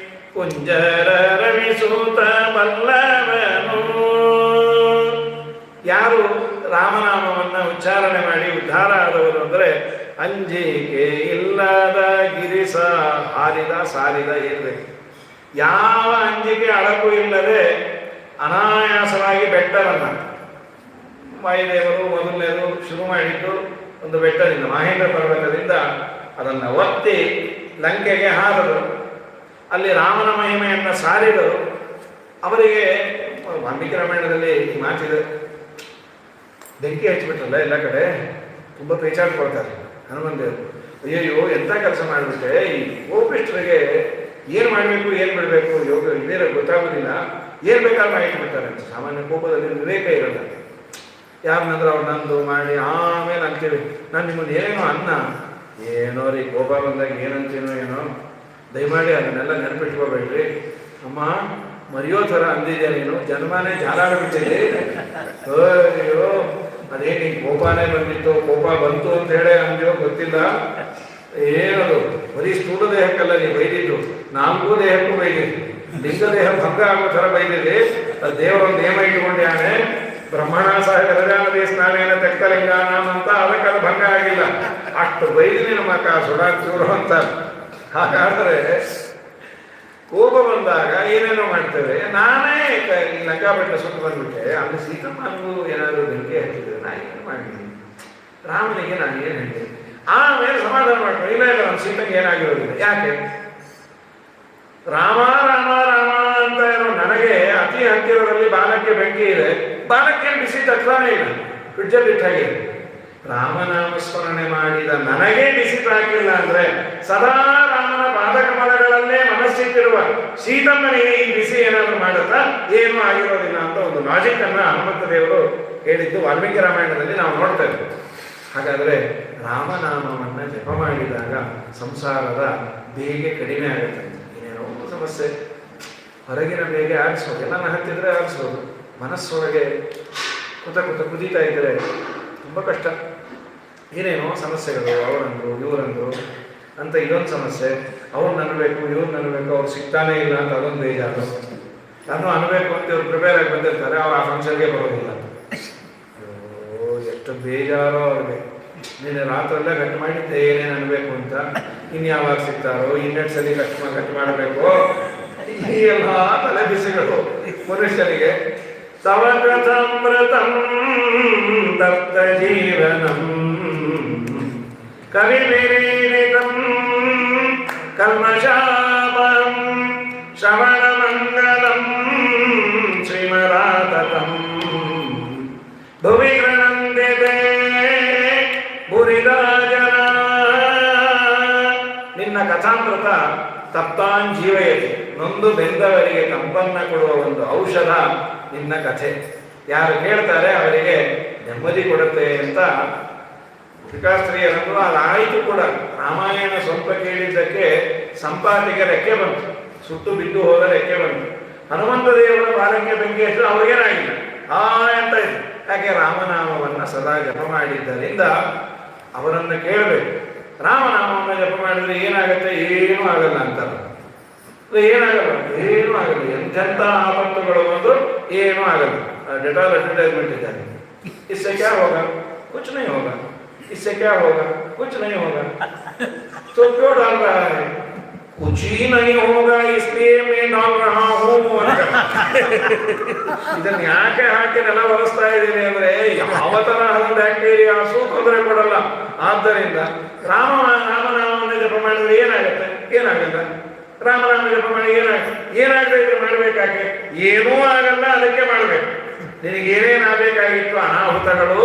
ಕುಂಜರ ರವಿಸೂತ ಬಲ್ಲವನು. ಯಾರು ರಾಮನಾಮವನ್ನು ಉಚ್ಚಾರಣೆ ಮಾಡಿ ಉದ್ಧಾರ ಆದವರು ಅಂದರೆ ಅಂಜಿಕೆ ಇಲ್ಲದ ಗಿರಿಸ ಹಾರಿದ ಸಾರಿದ ಇರಬೇಕು. ಯಾವ ಅಂಜಿಕೆ ಅಳಕು ಇಲ್ಲದೆ ಅನಾಯಾಸವಾಗಿ ಬೆಟ್ಟವನ್ನು, ವಾಯುದೇವರು ಮೊದಲನೇದು ಶುರು ಮಾಡಿದ್ದು ಒಂದು ಬೆಟ್ಟದಿಂದ, ಮಹೇಂದ್ರ ಪರ್ವತದಿಂದ ಅದನ್ನು ಒತ್ತಿ ಲಂಕೆಗೆ ಹಾರದರು. ಅಲ್ಲಿ ರಾಮನ ಮಹಿಮೆಯನ್ನು ಸಾರಿದರು. ಅವರಿಗೆ ವಾಲ್ಮೀಕಿ ರಾಮಾಯಣದಲ್ಲಿ ಈ ಮಾತಿದೆ, ಬೆಂಕಿ ಹಚ್ಚಿಬಿಟ್ರಲ್ಲ ಎಲ್ಲ ಕಡೆ, ತುಂಬ ಪೇಚಾಡ್ಕೊಳ್ತಾರೆ ಹನುಮಂತೇವರು. ಅಯ್ಯಯ್ಯೋ ಎಂಥ ಕೆಲಸ ಮಾಡಿಬಿಟ್ಟೆ, ಈ ಕೋಪಿಷ್ಠರಿಗೆ ಏನು ಮಾಡಬೇಕು ಏನು ಬಿಡಬೇಕು ಯೋಗ ಇದೇರ ಗೊತ್ತಾಗೋದಿಲ್ಲ, ಏನು ಬೇಕಾದ್ರೂ ಮಾಹಿತಿ ಬಿಡ್ತಾರೆ ಅಂತ. ಸಾಮಾನ್ಯ ಕೋಪದಲ್ಲಿ ವಿವೇಕ ಇರಲ್ಲ. ಯಾರನ್ನಂದ್ರೆ ಅವ್ರು ನಂದು ಮಾಡಿ ಆಮೇಲೆ ಅಂತೀವಿ, ನಾನು ನಿಮ್ಮನ್ನು ಏನೇನೋ ಅನ್ನ, ಏನೋ ರೀ ಕೋಪ ಬಂದಾಗ ಏನಂತೀನೋ ಏನೋ, ದಯಮಾಡಿ ಅದನ್ನೆಲ್ಲ ನೆನಪಿಟ್ಕೋಬೇಡ್ರಿ. ಅಮ್ಮ ಮರೆಯೋ ಥರ ಅಂದಿದ್ಯಾ ನೀನು, ಜನ್ಮನೇ ಜಾಲಾಡ್ಬಿಟ್ಟಿದ್ದೆ. ಅಯ್ಯೋ ಅದೇ ನೀನು ಕೋಪನೇ ಬಂದಿತ್ತು, ಕೋಪ ಬಂತು ಅಂತ ಹೇಳೇ ಅಂದ್ಯೋ ಗೊತ್ತಿಲ್ಲ. ಏನದು ಬರೀ ಸ್ಥೂಲ ದೇಹಕ್ಕಲ್ಲ ನೀವು ಬೈದಿದ್ದು, 4 ದೇಹಕ್ಕೂ ಬೈದಿದ್ದು. ಲಿಂಗ ದೇಹ ಭಂಗ ಆಗೋ ಥರ ಬೈದಿದೆ. ಅದು ದೇವರೊಂದು ನೇಮ ಇಟ್ಟುಕೊಂಡ್ಯಾನೆ, ಬ್ರಹ್ಮಣ ಸಹ ಗರಜಾನದಿ ಸ್ನಾನೇನ ತೆಕ್ತಲಿಂಗಾನಾಮ ಅಂತ, ಅದಕ್ಕೆ ಅದು ಭಂಗ ಆಗಿಲ್ಲ. ಅಷ್ಟು ಬೈದಿನಿ ನಮ್ಮ ಸುಡಾಕ್ತಿವ್ರು ಅಂತ. ಹಾಗಾದರೆ ಕೋಪ ಬಂದಾಗ ಏನೇನೋ ಮಾಡ್ತೇವೆ. ನಾನೇ ಈ ಲಂಕಾಬೆಟ್ಟ ಸುಟ್ಟು ಬಂದ್ಬಿಟ್ಟೆ, ಅಲ್ಲಿ ಸೀತಮ್ಮನಿಗೂ ಏನಾದರೂ ಬೆಂಕಿ ಹಚ್ಚಿದ್ರೆ ನಾನು ಏನು ಮಾಡಿದ್ದೀನಿ, ರಾಮನಿಗೆ ನಾನು ಏನು ಹೇಳಿದೆ, ಆಮೇಲೆ ಸಮಾಧಾನ ಮಾಡ್ಕೊಂಡು ಇಲ್ಲ ಇಲ್ಲ ನಮ್ಮ ಸೀತಂಗೆ ಏನಾಗಿರೋದಿಲ್ಲ. ಯಾಕೆ? ರಾಮ ರಾಮ ರಾಮ ಅಂತ ಏನೋ ನನಗೆ ಅತಿ ಹತ್ತಿರದಲ್ಲಿ ಬಾಲಕ್ಕೆ ಬೆಂಕಿ ಇದೆ, ಬಾಲಕ್ಕೆ ಬಿಸಿ ತತ್ವಾನೇ ಇಲ್ಲ, ಫ್ರಿಡ್ಜಲ್ಲಿ ಇಟ್ಟಾಗಿದೆ. ರಾಮನಾಮ ಸ್ಮರಣೆ ಮಾಡಿದ ನನಗೆ ಬಿಸಿ ತಾಕಿಲ್ಲ ಅಂದ್ರೆ ಸದಾ ರಾಮನ ಪಾದಕಮಲಗಳಲ್ಲೇ ಮನಸ್ಸಿಟ್ಟಿರುವ ಸೀತಮ್ಮನಿಗೆ ಈ ಬಿಸಿ ಏನಾದರೂ ಮಾಡುತ್ತಾ ಏನೂ ಆಗಿರೋದಿಲ್ಲ ಅಂತ ಒಂದು ಲಾಜಿಕ್ ಅನ್ನ ಹನುಮಂತ ದೇವರು ಹೇಳಿದ್ದು ವಾಲ್ಮೀಕಿ ರಾಮಾಯಣದಲ್ಲಿ ನಾವು ನೋಡ್ತೇವೆ. ಹಾಗಾದರೆ ರಾಮನಾಮವನ್ನು ಜಪ ಮಾಡಿದಾಗ ಸಂಸಾರದ ಬೇಗೆ ಕಡಿಮೆ ಆಗುತ್ತೆ. ಏನೇನೋ ಸಮಸ್ಯೆ ಹೊರಗಿನ ಬೇಗೆ ಆರಿಸೋದು, ಎಲ್ಲ ಹತ್ತಿದ್ರೆ ಆರಿಸೋದು, ಮನಸ್ಸೊಳಗೆ ಕುದೀತಾ ಇದ್ದರೆ ತುಂಬ ಕಷ್ಟ. ಏನೇನೋ ಸಮಸ್ಯೆಗಳು, ಅವರಂದರು ಇವರಂದರು ಅಂತ ಇದೊಂದು ಸಮಸ್ಯೆ, ಅವ್ರನ್ನ ಅನ್ನಬೇಕು ಇವ್ರನ್ನ ಅನ್ನಬೇಕು, ಅವ್ರು ಸಿಗ್ತಾನೇ ಇಲ್ಲ ಅಂತ ಅದೊಂದು ಬೇಜಾರು. ನಾನು ಅನ್ನಬೇಕು ಅಂತ ಇವ್ರು ಪ್ರಿಪೇರ್ ಆಗಿ ಬಂದಿರ್ತಾರೆ, ಅವ್ರು ಆ ಫಂಕ್ಷನ್ಗೆ ಬರೋದಿಲ್ಲ. ಅಯ್ಯೋ ಎಷ್ಟು ಬೇಜಾರೋ ಅವ್ರಿಗೆ. ನೀನು ರಾತ್ರೆಲ್ಲ ಕಟ್ ಮಾಡಿದ್ದೆ ಏನೇನು ಅನ್ಬೇಕು ಅಂತ, ಇನ್ಯಾವಾಗ ಸಿಗ್ತಾರೋ, ಇನ್ನೆರಡು ಸಲ ಕಟ್ ಮಾಡಬೇಕು, ಈ ಎಲ್ಲ ತಲೆ ಬಿಸಿಗಳು ಮನುಷ್ಯನಿಗೆ. ತವಕೃತಮೃತಂ ದತ್ತ ಜೀವನಂ ಕವಿವಿರೀಡಿತಂ ಕಲ್ಮಷಾಪಹಂ ಶ್ರವಣಮಂಗಲಂ ಶ್ರೀಮದಾತತಂ ಭುವಿ ಗೃಣಂದಿತೆ ಬುರಿದಾ ಜನ. ನಿನ್ನ ಕಥಾಮೃತ ತಪ್ತಾಂಜೀವಯತೆ, ನೊಂದು ಬೆಂದವರಿಗೆ ತಂಪನ್ನ ಕೊಡುವ ಒಂದು ಔಷಧ ನಿನ್ನ ಕಥೆ. ಯಾರು ಕೇಳ್ತಾರೆ ಅವರಿಗೆ ನೆಮ್ಮದಿ ಕೊಡುತ್ತೆ ಅಂತ ಶ್ರೀಕಾಸ್ತ್ರೀಯರನ್ನು ಅದಾಯಿತು ಕೂಡ. ರಾಮಾಯಣ ಸ್ವಲ್ಪ ಕೇಳಿದ್ದಕ್ಕೆ ಸಂಪಾತಿಗೆ ರೆಕ್ಕೆ ಬಂತು, ಸುಟ್ಟು ಬಿದ್ದು ಹೋದ ರೆಕ್ಕೆ ಬಂತು. ಹನುಮಂತ ದೇವರ ಬಾಲಕ್ಕೆ ಬೆಂಕಿ ಹಚ್ಚಲು ಅವ್ರಿಗೇನಾಗಿಲ್ಲ, ಅಂತ ಇತ್ತು. ಯಾಕೆ ರಾಮನಾಮವನ್ನು ಸದಾ ಜಪ ಮಾಡಿದ್ದರಿಂದ ಅವರನ್ನು ಕೇಳಬೇಕು. ರಾಮನಾಮವನ್ನು ಜಪ ಮಾಡಿದ್ರೆ ಏನಾಗುತ್ತೆ? ಏನೂ ಆಗಲ್ಲ ಅಂತಾರೆ. ಏನಾಗಲ್ಲ, ಏನೂ ಆಗಲ್ಲ. ಎಂತೆಂಥ ಆಪತ್ತುಗಳು ಬಂದು ಏನೂ ಆಗಲ್ಲ. ಡೆಟಾಲ್ ಅಡ್ವರ್ಟೈಸ್ಮೆಂಟ್ ಇದ್ದಾರೆ, इससे क्या होगा? कुछ नहीं होगा. इससे क्या होगा? कुछ नहीं होगा. तो क्यों डाल रहा है? कुछ ही नहीं होगा इसलिए मैं डाल रहा हूँ. ಇದನ್ನು ಯಾಕೆ ಹಾಕಿ ನೆಲ ಒರೆಸ್ತಾ ಇದ್ದೀನಿ ಅಂದ್ರೆ ಯಾವ ತರಹದ ಬ್ಯಾಕ್ಟೀರಿಯಾಸು ತೊಂದರೆ ಕೊಡಲ್ಲ. ಆದ್ದರಿಂದ ರಾಮನಾಮವನ್ನು ಜಪ ಮಾಡಿದ್ರೆ ಏನಾಗುತ್ತೆ? ಏನಾಗಲ್ಲ. ರಾಮನಾಮ ಜಪ ಮಾಡಿ ಏನಾಗಬೇಕು? ಮಾಡಬೇಕಾಗೆ ಏನೂ ಆಗಲ್ಲ, ಅದಕ್ಕೆ ಮಾಡಬೇಕು. ನಿನಗೇನೇನಾಗಬೇಕಾಗಿತ್ತು ಅನಾಹುತಗಳು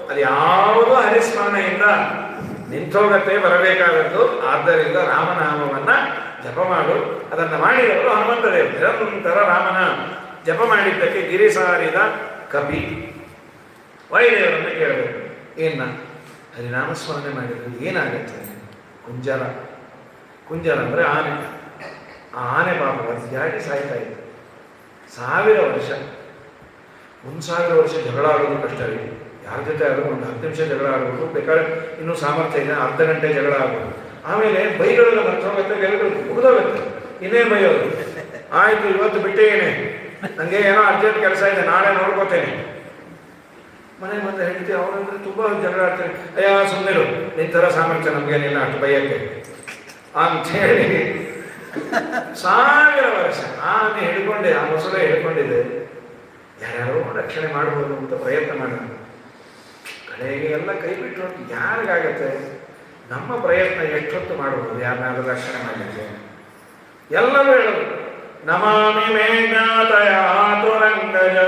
ಅದು ಯಾವುದೂ ಹರಿಸ್ಮರಣೆಯಿಂದ ನಿಂತೋಗತ್ತೆ, ಬರಬೇಕಾದದ್ದು. ಆದ್ದರಿಂದ ರಾಮನಾಮವನ್ನು ಜಪ ಮಾಡು. ಅದನ್ನು ಮಾಡಿದವರು ಹನುಮಂತ ದೇವರು. ನಿರಂತರ ರಾಮನ ಜಪ ಮಾಡಿದ್ದಕ್ಕೆ ಗಿರಿ ಸಾರಿದ ಕಪಿ ವಾಯುದೇವರನ್ನು ಕೇಳಬೇಕು, ಏನ ಹರಿನಾಮಸ್ಮರಣೆ ಮಾಡಿದ್ರು ಏನಾಗುತ್ತೆ? ಕುಂಜರ. ಕುಂಜರ ಅಂದರೆ ಆನೆ. ಆ ಆನೆ ಪಾಪ ಜಾಡಿ ಸಾಯ್ತಾ ಇತ್ತು 1000 ವರ್ಷ. 1000 ವರ್ಷ ಜಗಳ ಆಡೋದು ಕಷ್ಟವೇ. ಯಾರ ಜೊತೆ ಆದರೂ ಒಂದು 10 ನಿಮಿಷ ಜಗಳ ಆಡ್ಬೋದು, ಬೇಕಾದ್ರೆ ಇನ್ನೂ ಸಾಮರ್ಥ್ಯ ಇದೆ, ಅರ್ಧ ಗಂಟೆ ಜಗಳ ಆಗ್ಬೋದು. ಆಮೇಲೆ ಬೈಗಳೆಲ್ಲ ಮರ್ತೋಗುತ್ತೆ, ಗೆಲುಗಳು ಮುಗಿದೋಗುತ್ತೆ. ಇನ್ನೇನು ಬೈಯೋದು? ಆಯಿತು, ಇವತ್ತು ಬಿಟ್ಟೇನೆ, ನನಗೆ ಏನೋ ಅರ್ಜೆಂಟ್ ಕೆಲಸ ಇದೆ, ನಾಳೆ ನೋಡ್ಕೋತೇನೆ. ಮನೆಗೆ ಬಂದು ಹೇಳ್ತೀವಿ, ಅವರಂದ್ರೆ ತುಂಬ ಜಗಳ ಆಡ್ತೇನೆ. ಅಯ್ಯ ಸುಮ್ಮನಿರು, ನಿನ್ನ ಥರ ಸಾಮರ್ಥ್ಯ ನಮಗೇನಿಲ್ಲ ಅಷ್ಟು ಬೈಯಕ್ಕೆ ಅಂಥೇಳಿ 1000 ವರ್ಷ ಆನೆ ಹಿಡ್ಕೊಂಡೆ, ಆ ಮೊಸಳೆ ಹಿಡ್ಕೊಂಡಿದೆ. ಯಾರ್ಯಾರೋ ರಕ್ಷಣೆ ಮಾಡ್ಬೋದು ಅಂತ ಪ್ರಯತ್ನ ಮಾಡೋಣ. ಕಡೆಗೆ ಎಲ್ಲ ಕೈ ಬಿಟ್ಟು ಯಾರಿಗಾಗತ್ತೆ? ನಮ್ಮ ಪ್ರಯತ್ನ ಎಷ್ಟೊತ್ತು ಮಾಡ್ಬೋದು ಯಾರನ್ನಾದ್ರೂ ರಕ್ಷಣೆ ಮಾಡಲಿಕ್ಕೆ? ಎಲ್ಲರೂ ಹೇಳೋದು ನಮಾಮಿ ಮೇಘಾತಯ ತುರಂಗಜ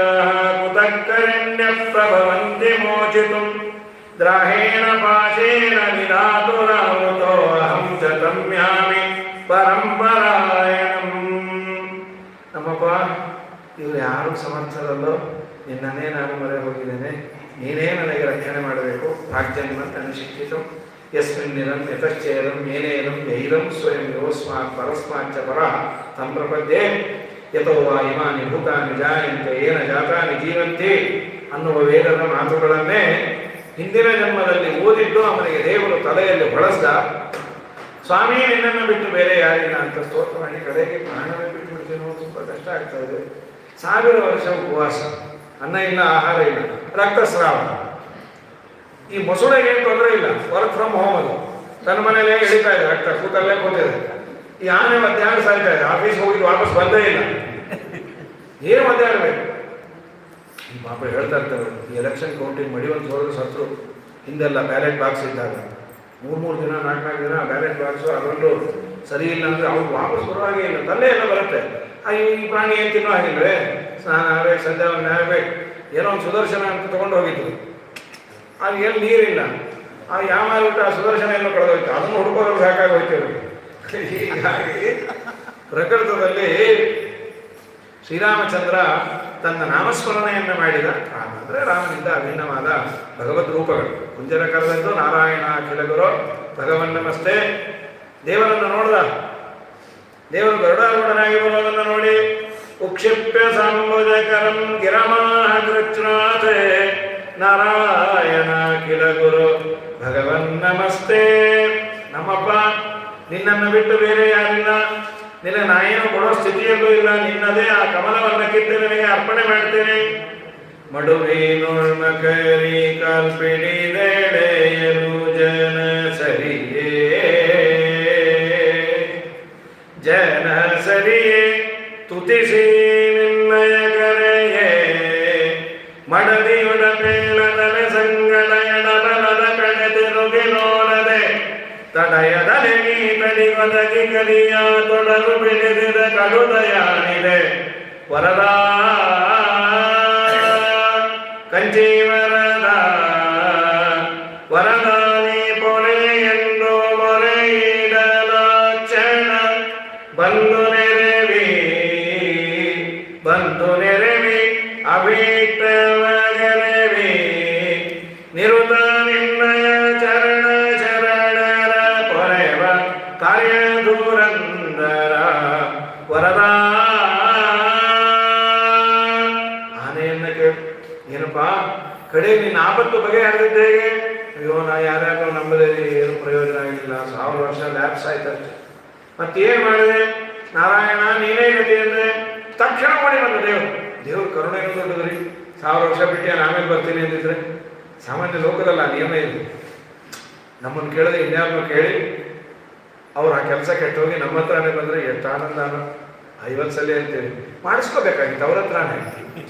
ಕುತಕ್ಕರಣ್ಯ ಪ್ರಭವಂತಿ ಮೋಚಿತುಂ ದ್ರಾಹೇಣ ಪಾಶೇನ ವಿಧಾತುರಾವೃತೋ ಅಹಂ ಚ ತಮ್ಯಾಮಿ ಪರಂಪರಾಯಣಂ. ನಮ್ಮಪ್ಪ ಇವರು ಯಾರು ಸಮರ್ಥರಲ್ಲೋ, ನಿನ್ನನ್ನೇ ನಾನು ಮೊರೆ ಹೋಗಿದ್ದೇನೆ, ನೀನೇ ನನಗೆ ರಕ್ಷಣೆ ಮಾಡಬೇಕು. ಪ್ರಾಜ್ಞನ್ಮತ್ ಅನುಶಿಕ್ಷಿತು ಯಸ್ಮಿನ್ ನಿರಂ ಯತಶ್ಚೇದಂ ಏನೇನಂ ಯೈರಂ ಸ್ವಯಂ ಯೋಸ್ಮಾತ್ ಪರಸ್ಮಾಚ್ಚ ಪರಃ ತಂ ಪ್ರಪದ್ಯೆ ಯತೋ ವಾ ಇಮಾನಿ ಭೂತಾನಿ ಜಾಯಂತೆ ಏನ ಜಾತಾನಿ ಜೀವಂತಿ ಅನ್ನುವ ವೇದದ ಮಾತುಗಳನ್ನೇ ಹಿಂದಿನ ಜನ್ಮದಲ್ಲಿ ಓದಿದ್ದು ಅವನಿಗೆ ದೇವರು ತಲೆಯಲ್ಲಿ ಬಳಸ್ದ. ಸ್ವಾಮಿ ನಿನ್ನನ್ನು ಬಿಟ್ಟು ಬೇರೆ ಯಾರಿಲ್ಲ ಅಂತ ಸ್ತೋತ್ರ ಮಾಡಿ ಕಡೆಗೆ ಪ್ರಾಣವೇ ಬಿಟ್ಟು ಬಿಡ್ತೀನೋ, ತುಂಬ ಕಷ್ಟ ಆಗ್ತಾ ಇದೆ. 1000 ವರ್ಷ ಉಪವಾಸ, ಅನ್ನ ಇಲ್ಲ, ಆಹಾರ ಇಲ್ಲ, ರಕ್ತಸ್ರಾವ. ಈ ಮೊಸಳೆಗೆ ಏನು ತೊಂದರೆ ಇಲ್ಲ, ವರ್ಕ್ ಫ್ರಮ್ ಹೋಮ್ ಅದು. ತನ್ನ ಮನೇಲೇ ಎಳಿತಾ ಇದೆ ರಕ್ತ, ಕೂತಲ್ಲೇ ಕೂತಿದೆ. ಈ ಆನೆ ಮಧ್ಯಾಹ್ನ ಸಾಯ್ತಾ ಇದೆ, ಆಫೀಸ್ ಹೋಗಿದ್ದು ವಾಪಸ್ ಬಂದೇ ಇಲ್ಲ. ಏನು ಮಧ್ಯಾಹ್ನಬೇಕು? ಈ ಪಾಪ ಹೇಳ್ತಾ ಇರ್ತಾರೆ, ಈ ಎಲೆಕ್ಷನ್ ಕೌಂಟಿಂಗ್ ಮಡಿವಂತ ಹೋದ್ರೆ ಸತ್ರು. ಹಿಂದೆಲ್ಲ ಬ್ಯಾಲೆಟ್ ಬಾಕ್ಸ್ ಇದ್ದಾಗ 3 ದಿನ 4 ದಿನ ಬ್ಯಾಲೆಟ್ ಬಾಕ್ಸು ಅದರಲ್ಲೂ ಸರಿ ಇಲ್ಲ ಅಂದರೆ ಅವ್ರು ವಾಪಸ್ ಬರೋ ಹಾಗೆ ಇಲ್ಲ, ತಲ್ಲೇ ಎಲ್ಲ ಬರುತ್ತೆ. ಈ ಪ್ರಾಣಿ ಏನು ತಿನ್ನೋ ಹಾಗಿಲ್ವೇ? ಸ್ನಾನ ಆಗಬೇಕು, ಸಂಧ್ಯಾವಂದನೆ ಆಗಬೇಕು. ಏನೋ ಒಂದು ಸುದರ್ಶನ ಅಂತ ತೊಗೊಂಡು ಹೋಗಿದ್ರು, ಅದು ಎಲ್ಲಿ ನೀರಿಲ್ಲ. ಆ ಯಾವ ಬಿಟ್ಟು ಆ ಸುದರ್ಶನ ಎಲ್ಲ ಕಳೆದೋಯ್ತು, ಅದನ್ನು ಹುಡುಕೋದ್ರಲ್ಲಿ ಸಾಕಾಗಿ ಹೋಯ್ತೇವೆ. ಹೀಗಾಗಿ ಪ್ರಕೃತದಲ್ಲಿ ಶ್ರೀರಾಮಚಂದ್ರ ತನ್ನ ನಾಮಸ್ಮರಣೆಯನ್ನು ಮಾಡಿದ. ರಾಮ ಅಂದರೆ ರಾಮನಿಂದ ಅಭಿನ್ನವಾದ ಭಗವದ್ ರೂಪಗಳು. ಕುಂಜರ ಕರೆದದ್ದು ನಾರಾಯಣ ಅಖಿಲ ಗುರು ಭಗವನ್ ನಮಸ್ತೆ. ದೇವರನ್ನು ನೋಡ್ದ, ದೇವರು ಗರುಡಾರೂಢನಾಗಿ ಬರೋದನ್ನು ನೋಡಿ ಉಕ್ಷಿಪ್ಯ ಸಂಭುಜಕರಂ ಗಿರಮಾಹ ಕೃಚ್ಛ್ರಾತೆ ನಾರಾಯಣ ಅಖಿಲ ಗುರು ಭಗವನ್ ನಮಸ್ತೆ. ನಮ್ಮಪ್ಪ ನಿನ್ನನ್ನು ಬಿಟ್ಟು ಬೇರೆ ಯಾರಿಲ್ಲ, ನಿನ್ನ ನಾಯೇನು ಕೊಡೋ ಸ್ಥಿತಿಯಲ್ಲೂ ಇಲ್ಲ, ನಿನ್ನದೇ ಆ ಕಮಲವನ್ನು ಕಿತ್ತು ನಿನಗೆ ಅರ್ಪಣೆ ಮಾಡ್ತೇನೆ. ಮಡುವೇನುಳ್ಮಕರಿ ಕಲ್ಪಿಡಿದೆಳೆಯಲು ಜನ ಸರಿಯೇ ಜನ ಸರಿಯೇ ತುತಿಸಿ ನಿನ್ನಯ ಕರೆಯೇ ಮಡದಿಯೊಡ ಬೇಳದಲೆ ಸಂಗಡ ಎಡಬಲದ ಕಡೆ ತಿರುಗಿ ನೋಡದೆ ತಡಯದಲ್ಲಿ ನೀ ತಡಿಗೊದಗಿ ಕಲಿಯ ತೊಡಲು ಬೆಳೆದಿದ ಕಡುದಯಾನಿದೆ ವರದ ಕಂಚಿ ವರದ ವರದಾನಿ ಪೊರೆ ಎಂದು ಮೊರೆಯಿಡಲ ಕ್ಷಣ ಬಂದು ನೆರವಿ ಅಭೀಷ್ಟವಗರವಿ ನಿರುತ ನಿನ್ನಯ ಚರಣ ಶರಣರ ಪೊರೆವ ಕಾರ್ಯ ದೂರಂದರ ವರದ ಆನೆಯನ್ನ ಕೇಳು ಏನಪ್ಪ ಕಡೆ ನೀನು ಆಪತ್ತು ಬಗೆಹರಿದಿದ್ದೆ ಹೇಗೆ? ಅಯ್ಯೋ ನಾ ಯಾರ್ಯಾರು ನಂಬದೇ ಏನು ಪ್ರಯೋಜನ ಆಗಿಲ್ಲ, 1000 ವರ್ಷ ಲ್ಯಾಪ್ಸ್ ಆಯ್ತಷ್ಟೆ. ಮತ್ತೇನು ಮಾಡಿದೆ? ನಾರಾಯಣ ನೀನೇ ಗತಿ ಅಂದ್ರೆ ತಕ್ಷಣ ಮಾಡಿ ಬಂದ ದೇವ್ರ ಕರುಣೆ ದೊಡ್ಡದ್ರಿ. 1000 ವರ್ಷ ಬಿಟ್ಟು ನಾನು ಆಮೇಲೆ ಬರ್ತೀನಿ ಅಂದಿದ್ರೆ ಸಾಮಾನ್ಯ ಲೋಕದಲ್ಲ ನಿಯಮ ಇದೆ. ನಮ್ಮನ್ನು ಕೇಳಿದ್ರೆ ಇನ್ಯಾರನ್ನೂ ಕೇಳಿ ಅವ್ರು ಆ ಕೆಲಸ ಕೆಟ್ಟೋಗಿ ನಮ್ಮ ಹತ್ರನೇ ಬಂದರೆ ಎಷ್ಟು ಆನಂದನೋ. 50 ಸಲ ಅಂತೇಳಿ ಮಾಡಿಸ್ಕೋಬೇಕಾಗಿತ್ತು ಅವ್ರ ಹತ್ರನೇ,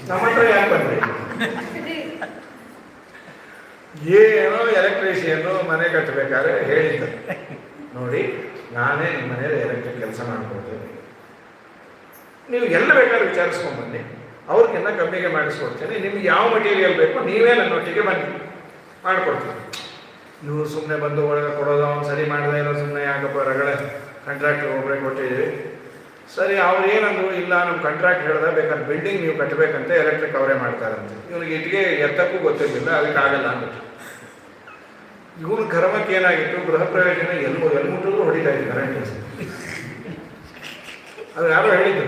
ನಮ್ಮ ಹತ್ರ ಯಾಕೆ ಬಂದ್ರಿ? ಏನೋ ಎಲೆಕ್ಟ್ರಿಷಿಯನ್ನು ಮನೆ ಕಟ್ಟಬೇಕಾದ್ರೆ ಹೇಳಿದ್ದ, ನೋಡಿ ನಾನೇ ನಿಮ್ಮ ಮನೇಲಿ ಎಲೆಕ್ಟ್ರಿಕ್ ಕೆಲಸ ಮಾಡ್ಕೊಡ್ತೇನೆ, ನೀವು ಎಲ್ಲ ಬೇಕಾದ್ರೆ ವಿಚಾರಿಸ್ಕೊಂಡ್ಬನ್ನಿ, ಅವ್ರಿಗೆಲ್ಲ ಕಮ್ಮಿಗೆ ಮಾಡಿಸ್ಕೊಡ್ತೇನೆ, ನಿಮ್ಗೆ ಯಾವ ಮಟೀರಿಯಲ್ ಬೇಕೋ ನೀವೇ ನನ್ನೊಟ್ಟಿಗೆ ಬನ್ನಿ ಮಾಡಿಕೊಡ್ತೀನಿ. ನೀವು ಸುಮ್ಮನೆ ಬಂದು ಒಳಗೆ ಕೊಡೋದು, ಅವ್ನು ಸರಿ ಮಾಡದೇ ಇರೋ ಸುಮ್ಮನೆ ಯಾಕಪ್ಪ ರಗಳೆ ಕಾಂಟ್ರಾಕ್ಟರ್ ಒಬ್ಬರೇ ಕೊಟ್ಟಿದ್ದೀವಿ. ಸರಿ ಅವ್ರು ಏನಂದ್ರು, ಇಲ್ಲ ನಮ್ಮ ಕಾಂಟ್ರಾಕ್ಟ್ ಹೇಳ್ದೆ ಬೇಕಾದ್ರೆ ಬಿಲ್ಡಿಂಗ್ ನೀವು ಕಟ್ಟಬೇಕಂತ ಎಲೆಕ್ಟ್ರಿಕ್ ಅವರೇ ಮಾಡ್ತಾರಂತೆ. ಇವನಿಗೆ ಇಟ್ಟಿಗೆ ಎತ್ತಕ್ಕೂ ಗೊತ್ತಿರಲಿಲ್ಲ, ಅದಕ್ಕೆ ಆಗಲ್ಲ ಅಂದ್ಬಿಟ್ಟು. ಇವನು ಕರ್ಮಕ್ಕೆ ಏನಾಗಿತ್ತು, ಗೃಹ ಪ್ರವೇಶನ ಎಲ್ಲಿ ಮುಟ್ಟಿದ್ರು ಹೊಡಿತಾ ಇದ್ದ ಕರೆಂಟ್. ಅದು ಯಾರೋ ಹೇಳಿದ್ದು,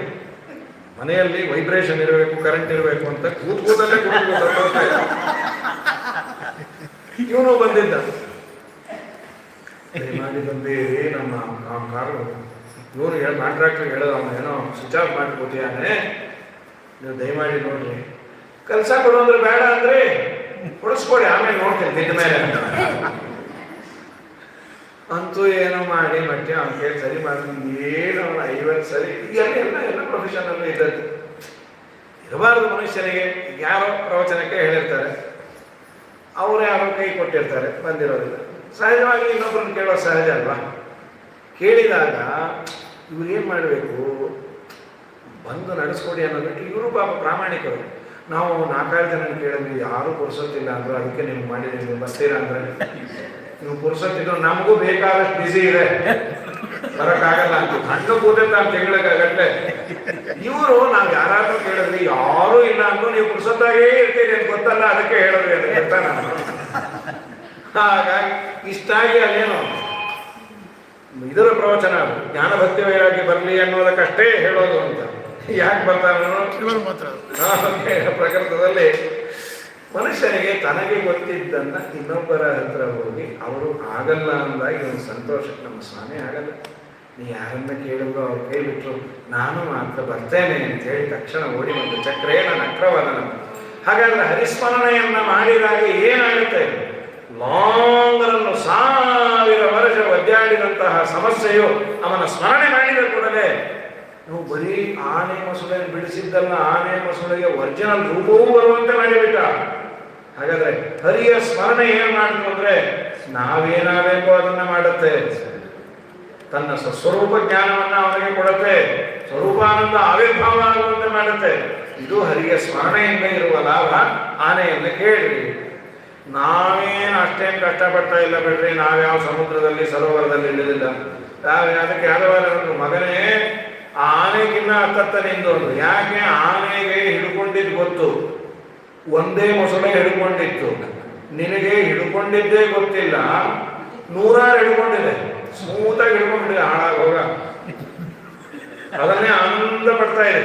ಮನೆಯಲ್ಲಿ ವೈಬ್ರೇಷನ್ ಇರಬೇಕು, ಕರೆಂಟ್ ಇರಬೇಕು ಅಂತ ಕೂದಲೇ ಇವನು ಬಂದಿದ್ದ. ಮಾಡಿದಂಬೇರಿ ನಮ್ಮ ಕಾರು ಇವನು ಕಾಂಟ್ರಾಕ್ಟರ್ ಹೇಳೋದು, ಅವನು ಏನೋ ಸ್ವಿಚ್ ಆಫ್ ಮಾಡ್ಕೊತೀಯಾನೆ, ನೀವು ದಯಮಾಡಿ ನೋಡ್ರಿ, ಕೆಲಸ ಕೊಡು ಅಂದ್ರೆ ಬೇಡ ಅಂದ್ರೆ ಕೊಡಿಸ್ಕೊಡಿ, ಆಮೇಲೆ ನೋಡ್ತೀನಿ ಬಿದ್ದ ಮೇಲೆ ಅಂತೂ ಏನೋ ಮಾಡಿ ಮತ್ತೆ ಅವನಿಗೆ ಸರಿ ಮಾಡಿ ಏನು 50 ಸರಿ ಎಲ್ಲ ಪ್ರೊಫೆಷನಲ್ಲೂ ಇದ್ದದ್ದು. ಇರಬಾರ್ದು ಮನುಷ್ಯನಿಗೆ. ಯಾರೋ ಪ್ರವಚನಕ್ಕೆ ಹೇಳಿರ್ತಾರೆ, ಅವರು ಯಾರೋ ಕೈ ಕೊಟ್ಟಿರ್ತಾರೆ, ಬಂದಿರೋದಿಲ್ಲ. ಸಹಜವಾಗಿ ಇನ್ನೊಬ್ಬರನ್ನು ಕೇಳೋದು ಸಹಜ ಅಲ್ವಾ? ಕೇಳಿದಾಗ ಇವ್ರು ಏನು ಮಾಡಬೇಕು, ಬಂದು ನಡೆಸ್ಕೊಡಿ ಅನ್ನೋದಕ್ಕೆ ಇವರು ಪಾಪ ಪ್ರಾಮಾಣಿಕರು. ನಾವು 4-5 ಜನ ಕೇಳಿದ್ವಿ, ಯಾರೂ ಪುರ್ಸೊತ್ತಿಲ್ಲ ಅಂದರು, ಅದಕ್ಕೆ ನಿಮ್ಗೆ ಮಾಡಿದ್ದೀವಿ, ನೀವು ಬರ್ತೀರಾ ಅಂದರೆ ನೀವು ಪುರ್ಸೊತ್ತಿದ್ರು ನಮಗೂ ಬೇಕಾದಷ್ಟು ಬಿಸಿ ಇದೆ, ಬರೋಕ್ಕಾಗಲ್ಲ ಅಂತ ಹಣ್ಣು ಕೂತಿರ್ತಾರೆ ತಿಂಗಳಿಗಟ್ಟಲೆ. ಇವರು ನಾವು ಯಾರಾದ್ರೂ ಕೇಳಿದ್ವಿ, ಯಾರೂ ಇಲ್ಲ ಅಂದ್ರು ನೀವು ಪುರ್ಸೊತ್ತಾಗೇ ಇರ್ತೀರಿ ಅಂತ ಗೊತ್ತಲ್ಲ, ಅದಕ್ಕೆ ಹೇಳಿದ್ವಿ ಅಂತ ಗೊತ್ತಾ ನಾನು. ಹಾಗಾಗಿ ಇಷ್ಟಾಗಿ ಅಲ್ಲೇನು ಇದರ ಪ್ರವಚನ ಜ್ಞಾನ ಭಕ್ತಿ ವೈರಾಗ್ಯ ಬರಲಿ ಅನ್ನೋದಕ್ಕಷ್ಟೇ ಹೇಳೋದು ಅಂತ. ಯಾಕೆ ಬರ್ತಾರೋ
ಮಾತ್ರ
ಪ್ರಕೃತದಲ್ಲಿ ಮನುಷ್ಯನಿಗೆ ತನಗೆ ಗೊತ್ತಿದ್ದನ್ನ ಇನ್ನೊಬ್ಬರ ಹತ್ರ ಹೋಗಿ ಅವರು ಆಗಲ್ಲ ಅಂದಾಗಿ ಒಂದು ಸಂತೋಷಕ್ಕೆ ನಮ್ಮ ಸ್ವಾಮಿ ಆಗಲ್ಲ. ನೀ ಯಾರನ್ನ ಕೇಳಿದ್ರು ಅವ್ರು ಕೈ ಬಿಟ್ಟರು, ನಾನು ಮಾತ್ರ ಬರ್ತೇನೆ ಅಂತ ಹೇಳಿ ತಕ್ಷಣ ಓಡಿ ಬಂದು ಚಕ್ರೇನ ನಕ್ರವದನ. ಹಾಗಾದ್ರೆ ಹರಿಸ್ಮರಣೆಯನ್ನ ಮಾಡಿದಾಗ ಏನಾಗುತ್ತೆ? ಲಾಂಗರನ್ನು 1000 ವರ್ಷ ಒದ್ದಾಡಿದಂತಹ ಸಮಸ್ಯೆಯು ಅವನ ಸ್ಮರಣೆ ಮಾಡಿದ ಕೂಡಲೇ ನಾವು ಬರೀ ಆನೆ ಮೊಸಳೆ ಬಿಡಿಸಿದ್ದಲ್ಲ, ಆನೆ ಮೊಸಳೆಗೆ ಒರಿಜಿನಲ್ ರೂಪವೂ ಬರುವಂತೆ ಮಾಡಿಬಿಟ್ಟ. ಹಾಗಾದ್ರೆ ಹರಿಯ ಸ್ಮರಣೆ ಏನ್ ಮಾಡಿತು ಅಂದ್ರೆ ನಾವೇನಾಗಬೇಕೋ ಅದನ್ನ ಮಾಡುತ್ತೆ. ತನ್ನ ಸ್ವಸ್ವರೂಪ ಜ್ಞಾನವನ್ನ ಅವನಿಗೆ ಕೊಡುತ್ತೆ, ಸ್ವರೂಪಾನಂದ ಆವಿರ್ಭಾವ ಆಗುವಂತೆ ಮಾಡುತ್ತೆ. ಇದು ಹರಿಯ ಸ್ಮರಣೆಯಿಂದ ಇರುವ ಲಾಭ. ಆನೆಯನ್ನು ಕೇಳಿ ನಾವೇನು ಅಷ್ಟೇನು ಕಷ್ಟಪಡ್ತಾ ಇಲ್ಲ ಬಿಡ್ರಿ, ನಾವ್ಯಾವ ಸಮುದ್ರದಲ್ಲಿ ಸರೋವರದಲ್ಲಿ ಇಳಿದಿಲ್ಲ. ಅದಕ್ಕೆ ಯಾದವಾರ ಮಗನೇ ಆನೆಗಿನ್ನ ಹತ್ತತ್ತ ನಿಂದೋದು. ಯಾಕೆ? ಆನೆಗೆ ಹಿಡ್ಕೊಂಡಿದ್ದು ಗೊತ್ತು, ಒಂದೇ ಮೊಸಳೆ ಹಿಡ್ಕೊಂಡಿತ್ತು, ನಿನಗೆ ಹಿಡ್ಕೊಂಡಿದ್ದೇ ಗೊತ್ತಿಲ್ಲ, 100 ಹಿಡ್ಕೊಂಡಿದೆ, ಸ್ಮೂತಾಗಿ ಹಿಡ್ಕೊಂಡಿದೆ, ಹಾಳಾಗೋಗ ಅದನ್ನೇ ಆನಂದ ಪಡ್ತಾ ಇದೆ.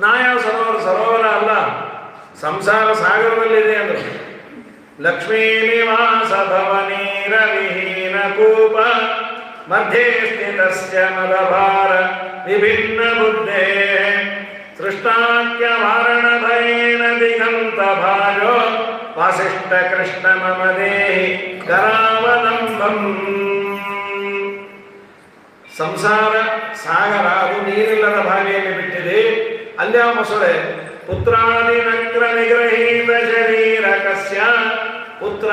ನಾ ಯಾವ ಸರೋವರ ಅಲ್ಲ, ಸಂಸಾರ ಸಾಗರದಲ್ಲಿದೆ ಅಂದ್ರು. ಲಕ್ಷ್ಮೀ ನಿವಾಸ ಭವನೀರ ವಿಹೀನ ಕೂಪ ಮಧ್ಯೆ ಸ್ಥಿತಸ್ಯ ಮದಭಾರ ವಿಭಿನ್ನ ಬುದ್ಧೇ ಸೃಷ್ಟಾಖ್ಯ ವಾರಣ ಭಯೇನ ದಿಗಂತ ಭಾಜೋ ವಾಸಿಷ್ಠ ಕೃಷ್ಣ ಮಮ ದೇಹಿ ಕರಾವಲಂಬಂ. ಸಂಸಾರ ಸಾಗರ ಅದು ನೀರಿಲ್ಲದ ಬಾವಿಯಲ್ಲಿ ಬಿಟ್ಟಿದೆ. ಅಲ್ಯ ಮೊಸಳೆ ಪುತ್ರಾದಿ ನಕ್ರ ನಿಗ್ರಹೀತ ಶರೀರ ಕಸ್ಯ ಪುತ್ರ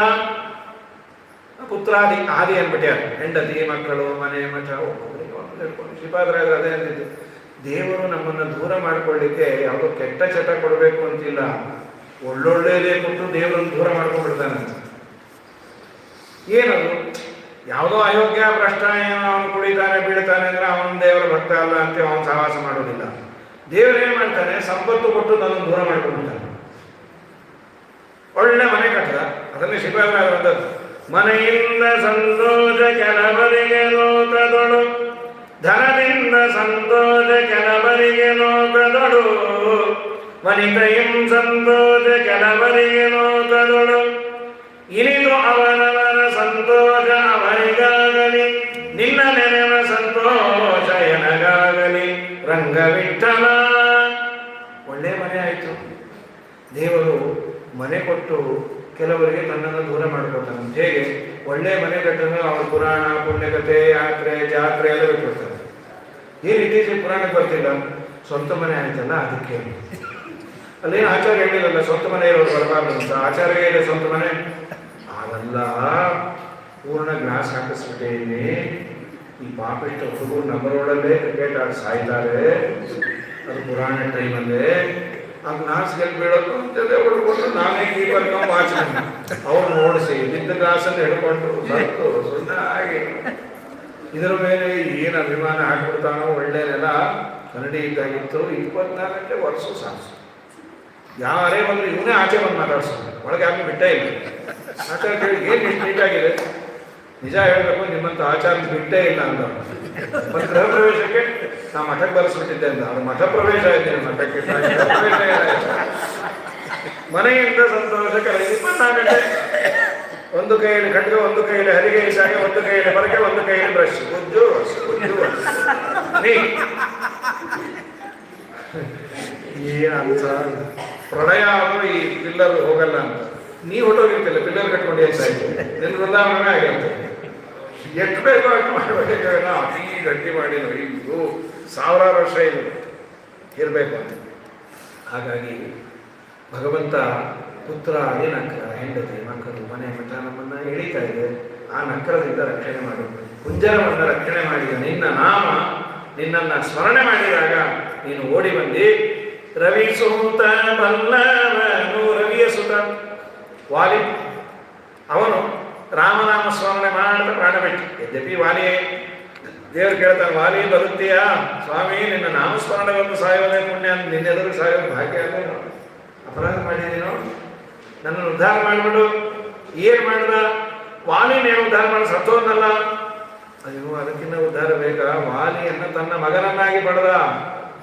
ಪುತ್ರಾದಿ ಆದಿ ಅಂದ್ಬಿಟ್ಟಾರೆ. ಹೆಂಡತಿ, ಮಕ್ಕಳು, ಮನೆ, ಮಠ ಒಬ್ಬೊಬ್ಬರಿಗೆ ಒಂದು ಹೇಳ್ಕೊಂಡು ಶ್ರೀಪಾದರಾಜರು ಅದೇ ಅಂತಿದ್ದು, ದೇವರು ನಮ್ಮನ್ನು ದೂರ ಮಾಡ್ಕೊಳ್ಳಿಕ್ಕೆ ಯಾವುದೋ ಕೆಟ್ಟ ಚಟ ಕೊಡಬೇಕು ಅಂತಿಲ್ಲ, ಒಳ್ಳೊಳ್ಳೆಯದೇ ಕೊಟ್ಟು ದೇವರನ್ನು ದೂರ ಮಾಡ್ಕೊಂಡ್ಬಿಡ್ತಾನೆ. ಏನದು? ಯಾವುದೋ ಅಯೋಗ್ಯ ಭ್ರಷ್ಟ ಏನೋ ಅವನು ಕುಡಿತಾನೆ ಬೀಳ್ತಾನೆ ಅಂದ್ರೆ ಅವನ ದೇವರ ಭಕ್ತ ಅಲ್ಲ ಅಂತ ಅವನು ಸಹವಾಸ ಮಾಡೋದಿಲ್ಲ. ದೇವರೇನು ಮಾಡ್ತಾನೆ? ಸಂಪತ್ತು ಕೊಟ್ಟು ನನ್ನನ್ನು ದೂರ ಮಾಡ್ಕೊಂಡ್ಬಿಡ್ತಾನೆ. ಒಳ್ಳೆ ಮನೆ ಕಟ್ಟದ, ಅದನ್ನೇ ಶ್ರೀಪಾದರಾಜರು ಮನೆಯಿಂದ ಸಂತೋಷ ಕೆಲವರಿಗೆ ಲೋಕದೊಳು, ಧನದಿಂದ ಸಂತೋಷ ಕೆಲವರಿಗೆ ಲೋಕದೊಳು, ವನಿತೆಯಂ ಸಂತೋಷ ಕೆಲವರಿಗೆ ಲೋಕದೊಳು, ಇನಿದು ಅವನವರ ಸಂತೋಷ ಅವರಿಗಾಗಲಿ, ನಿನ್ನ ನೆನೆವ ಸಂತೋಷ ಎನಗಾಗಲಿ ರಂಗವಿಠಲ. ಒಳ್ಳೆ ಮನೆ ಆಯಿತು. ದೇವರು ಮನೆ ಕೊಟ್ಟು ಕೆಲವರಿಗೆ ತನ್ನನ್ನು ದೂರ ಮಾಡ್ಕೊಳ್ತಾನೆ. ಹೇಗೆ? ಒಳ್ಳೆ ಮನೆ ಕಟ್ಟನ್ನು ಅವ್ರ ಪುರಾಣ, ಪುಣ್ಯಕಥೆ, ಯಾತ್ರೆ, ಜಾತ್ರೆ ಎಲ್ಲ ಬಿಟ್ಕೊಡ್ತಾರೆ. ಏನು ಇತ್ತೀಚೆಗೆ ಪುರಾಣಕ್ಕೆ ಬರ್ತಿಲ್ಲ, ಸ್ವಂತ ಮನೆ ಆಯ್ತಲ್ಲ ಅದಕ್ಕೆ. ಅಲ್ಲೇನು ಆಚಾರ್ಯ ಹೇಳಿಲ್ಲಲ್ಲ ಸ್ವಂತ ಮನೆ ಇರೋರು ಬರಬಾರ್ದು ಅಂತ. ಆಚಾರ್ಯ ಇದೆ ಸ್ವಂತ ಮನೆ ಅದಲ್ಲ. ಪೂರ್ಣ ಗ್ಲಾಸ್ ಹಾಕಿಸ್ಬಿಟ್ಟೆ ಇಲ್ಲಿ. ಈ ಪಾಪಿಷ್ಟ ಹುಡುಗರು ನಮ್ಮ ರೋಡಲ್ಲೇ ಕ್ರಿಕೆಟ್ ಆಡಿ ಸಾಯ್ತಾರೆ, ಅದು ಪುರಾಣ ಟೈಮಲ್ಲೇ. ಆ ಗ್ಲಾಸ್ ಗೆಲ್ ಬೀಳೋದು ಅಂತೇಳಿ ಹೊಡ್ಕೊಂಡು ನಾನೇ ಕೀಪರ್ ವಾಚ್ಮನ್ ಅವ್ರು ನೋಡಿಸಿ ಬಿದ್ದ ಗ್ಲಾಸನ್ನು ಹಿಡ್ಕೊಂಡು ಸತ್ತು ಸುಮ್ಮನೆ ಹಾಗೆ ಇದರ ಮೇಲೆ ಏನು ಅಭಿಮಾನ ಹಾಕ್ಬಿಡ್ತಾನೋ. ಒಳ್ಳೆ ನೆಲ ಕನ್ನಡಿ ಇದ್ದಾಗಿತ್ತು. 24 ಗಂಟೆ ವರ್ಷ ಸಾಕು. ಯಾರೇ ಬಂದ್ರು ಇವನೇ ಆಚೆ ಬಂದು ಮಾತಾಡ್ಸೋದು, ಒಳಗೆ ಯಾಕೆ ಬಿಟ್ಟೇ ಇಲ್ಲ. ಆಚಾರ ಕೇಳಿ ಏನು ಇಷ್ಟು ನೀಟಾಗಿದೆ? ನಿಜ ಹೇಳಬೇಕು, ನಿಮ್ಮಂತ ಆಚಾರ ಬಿಟ್ಟೇ ಇಲ್ಲ ಅಂತ. ಒಂದು ಗೃಹ ಪ್ರವೇಶಕ್ಕೆ ನಾ ಮಠಕ್ಕೆ ಬರೆಸ್ಬಿಟ್ಟಿದ್ದೆ ಅಂತ. ಅವ್ರು ಮಠ ಪ್ರವೇಶ ಇದ್ದೇನೆ, ಮಠಕ್ಕೆ ಮನೆಯಿಂದ ಸಂತೋಷ ಕರೆ 24 ಗಂಟೆ. ಒಂದು ಕೈಯಲ್ಲಿ ಖಡ್ಗ, ಒಂದು ಕೈಯಲ್ಲಿ ಹರಿಗೆ ಶಾಖೆ, ಒಂದು ಕೈಯಲ್ಲಿ ಬರಕೆ, ಒಂದು ಕೈಯಲ್ಲಿ ಬ್ರಷ್. ಉಜ್ಜು ನೀ ಏನಂತ ಪ್ರಳಯ ಆದರೂ ಈ ಪಿಲ್ಲರ್ ಹೋಗಲ್ಲ ಅಂತ. ನೀ ಹೊಟ್ಟೋಗಿರ್ತಿಲ್ಲ, ಪಿಲ್ಲರ್ ಕಟ್ಕೊಂಡು ಏನ್ ಸಾಯ್ತು, ನಿನ್ನ ವೃಂದಾವನವೇ ಆಗಿರುತ್ತೆ. ಎಷ್ಟು ಬೇಕೋ ಅಷ್ಟು ಮಾಡಬೇಕಾಗ ಅತಿ ಗಟ್ಟಿ ಮಾಡಿ ಇದು 1000 ವರ್ಷ ಇದು ಇರಬೇಕು ಅಂತ. ಹಾಗಾಗಿ ಭಗವಂತ ಪುತ್ರ ಅದೇ ನಕ್ರ, ಹೆಂಡತಿ, ಮಕ್ಕಳು, ಮನೆ, ಮಠ ನಮ್ಮನ್ನ ಎಳೀತಾ ಇದೆ. ಆ ನಕ್ರದಿಂದ ರಕ್ಷಣೆ ಮಾಡು. ಕುಂಜರವನ್ನು ರಕ್ಷಣೆ ಮಾಡಿದ ನಿನ್ನ ನಾಮ, ನಿನ್ನನ್ನು ಸ್ಮರಣೆ ಮಾಡಿದಾಗ ನೀನು ಓಡಿ ಬಂದು ರವಿಸೂತ ಬಲ್ಲವನು. ರವಿಯ ಸುತ ವಾಲಿ, ಅವನು ರಾಮನಾಮ ಸ್ಮರಣೆ ಮಾಡ್ತಾ ಪ್ರಾಣ ಬಿಟ್ಟು. ಯದ್ಯಪಿ ವಾಲಿಯೇ ದೇವರು ಕೇಳ್ತಾನೆ, ವಾಲಿ ಬರುತ್ತೀಯಾ ಸ್ವಾಮಿ? ನಿನ್ನ ನಾಮಸ್ಮರಣೆ ಬಂದು ಸಾಯೋದೇ ಪುಣ್ಯ, ನಿನ್ನೆದುರು ಸಾಯೋದು ಭಾಗ್ಯ ಅಲ್ಲ. ಅಪರಾಧ ಮಾಡಿದೀನೋ, ನನ್ನನ್ನು ಉದ್ಧಾರ ಮಾಡಿಬಿಡು. ಏನು ಮಾಡಿದ? ವಾಲಿನೇನು ಉದ್ಧಾರ ಮಾಡಿ ಸತ್ತೋದ್ನಲ್ಲ. ಅಯ್ಯೋ, ಅದಕ್ಕಿಂತ ಉದ್ಧಾರ ಬೇಕಾ? ವಾಲಿಯನ್ನು ತನ್ನ ಮಗನನ್ನಾಗಿ ಪಡೆದ.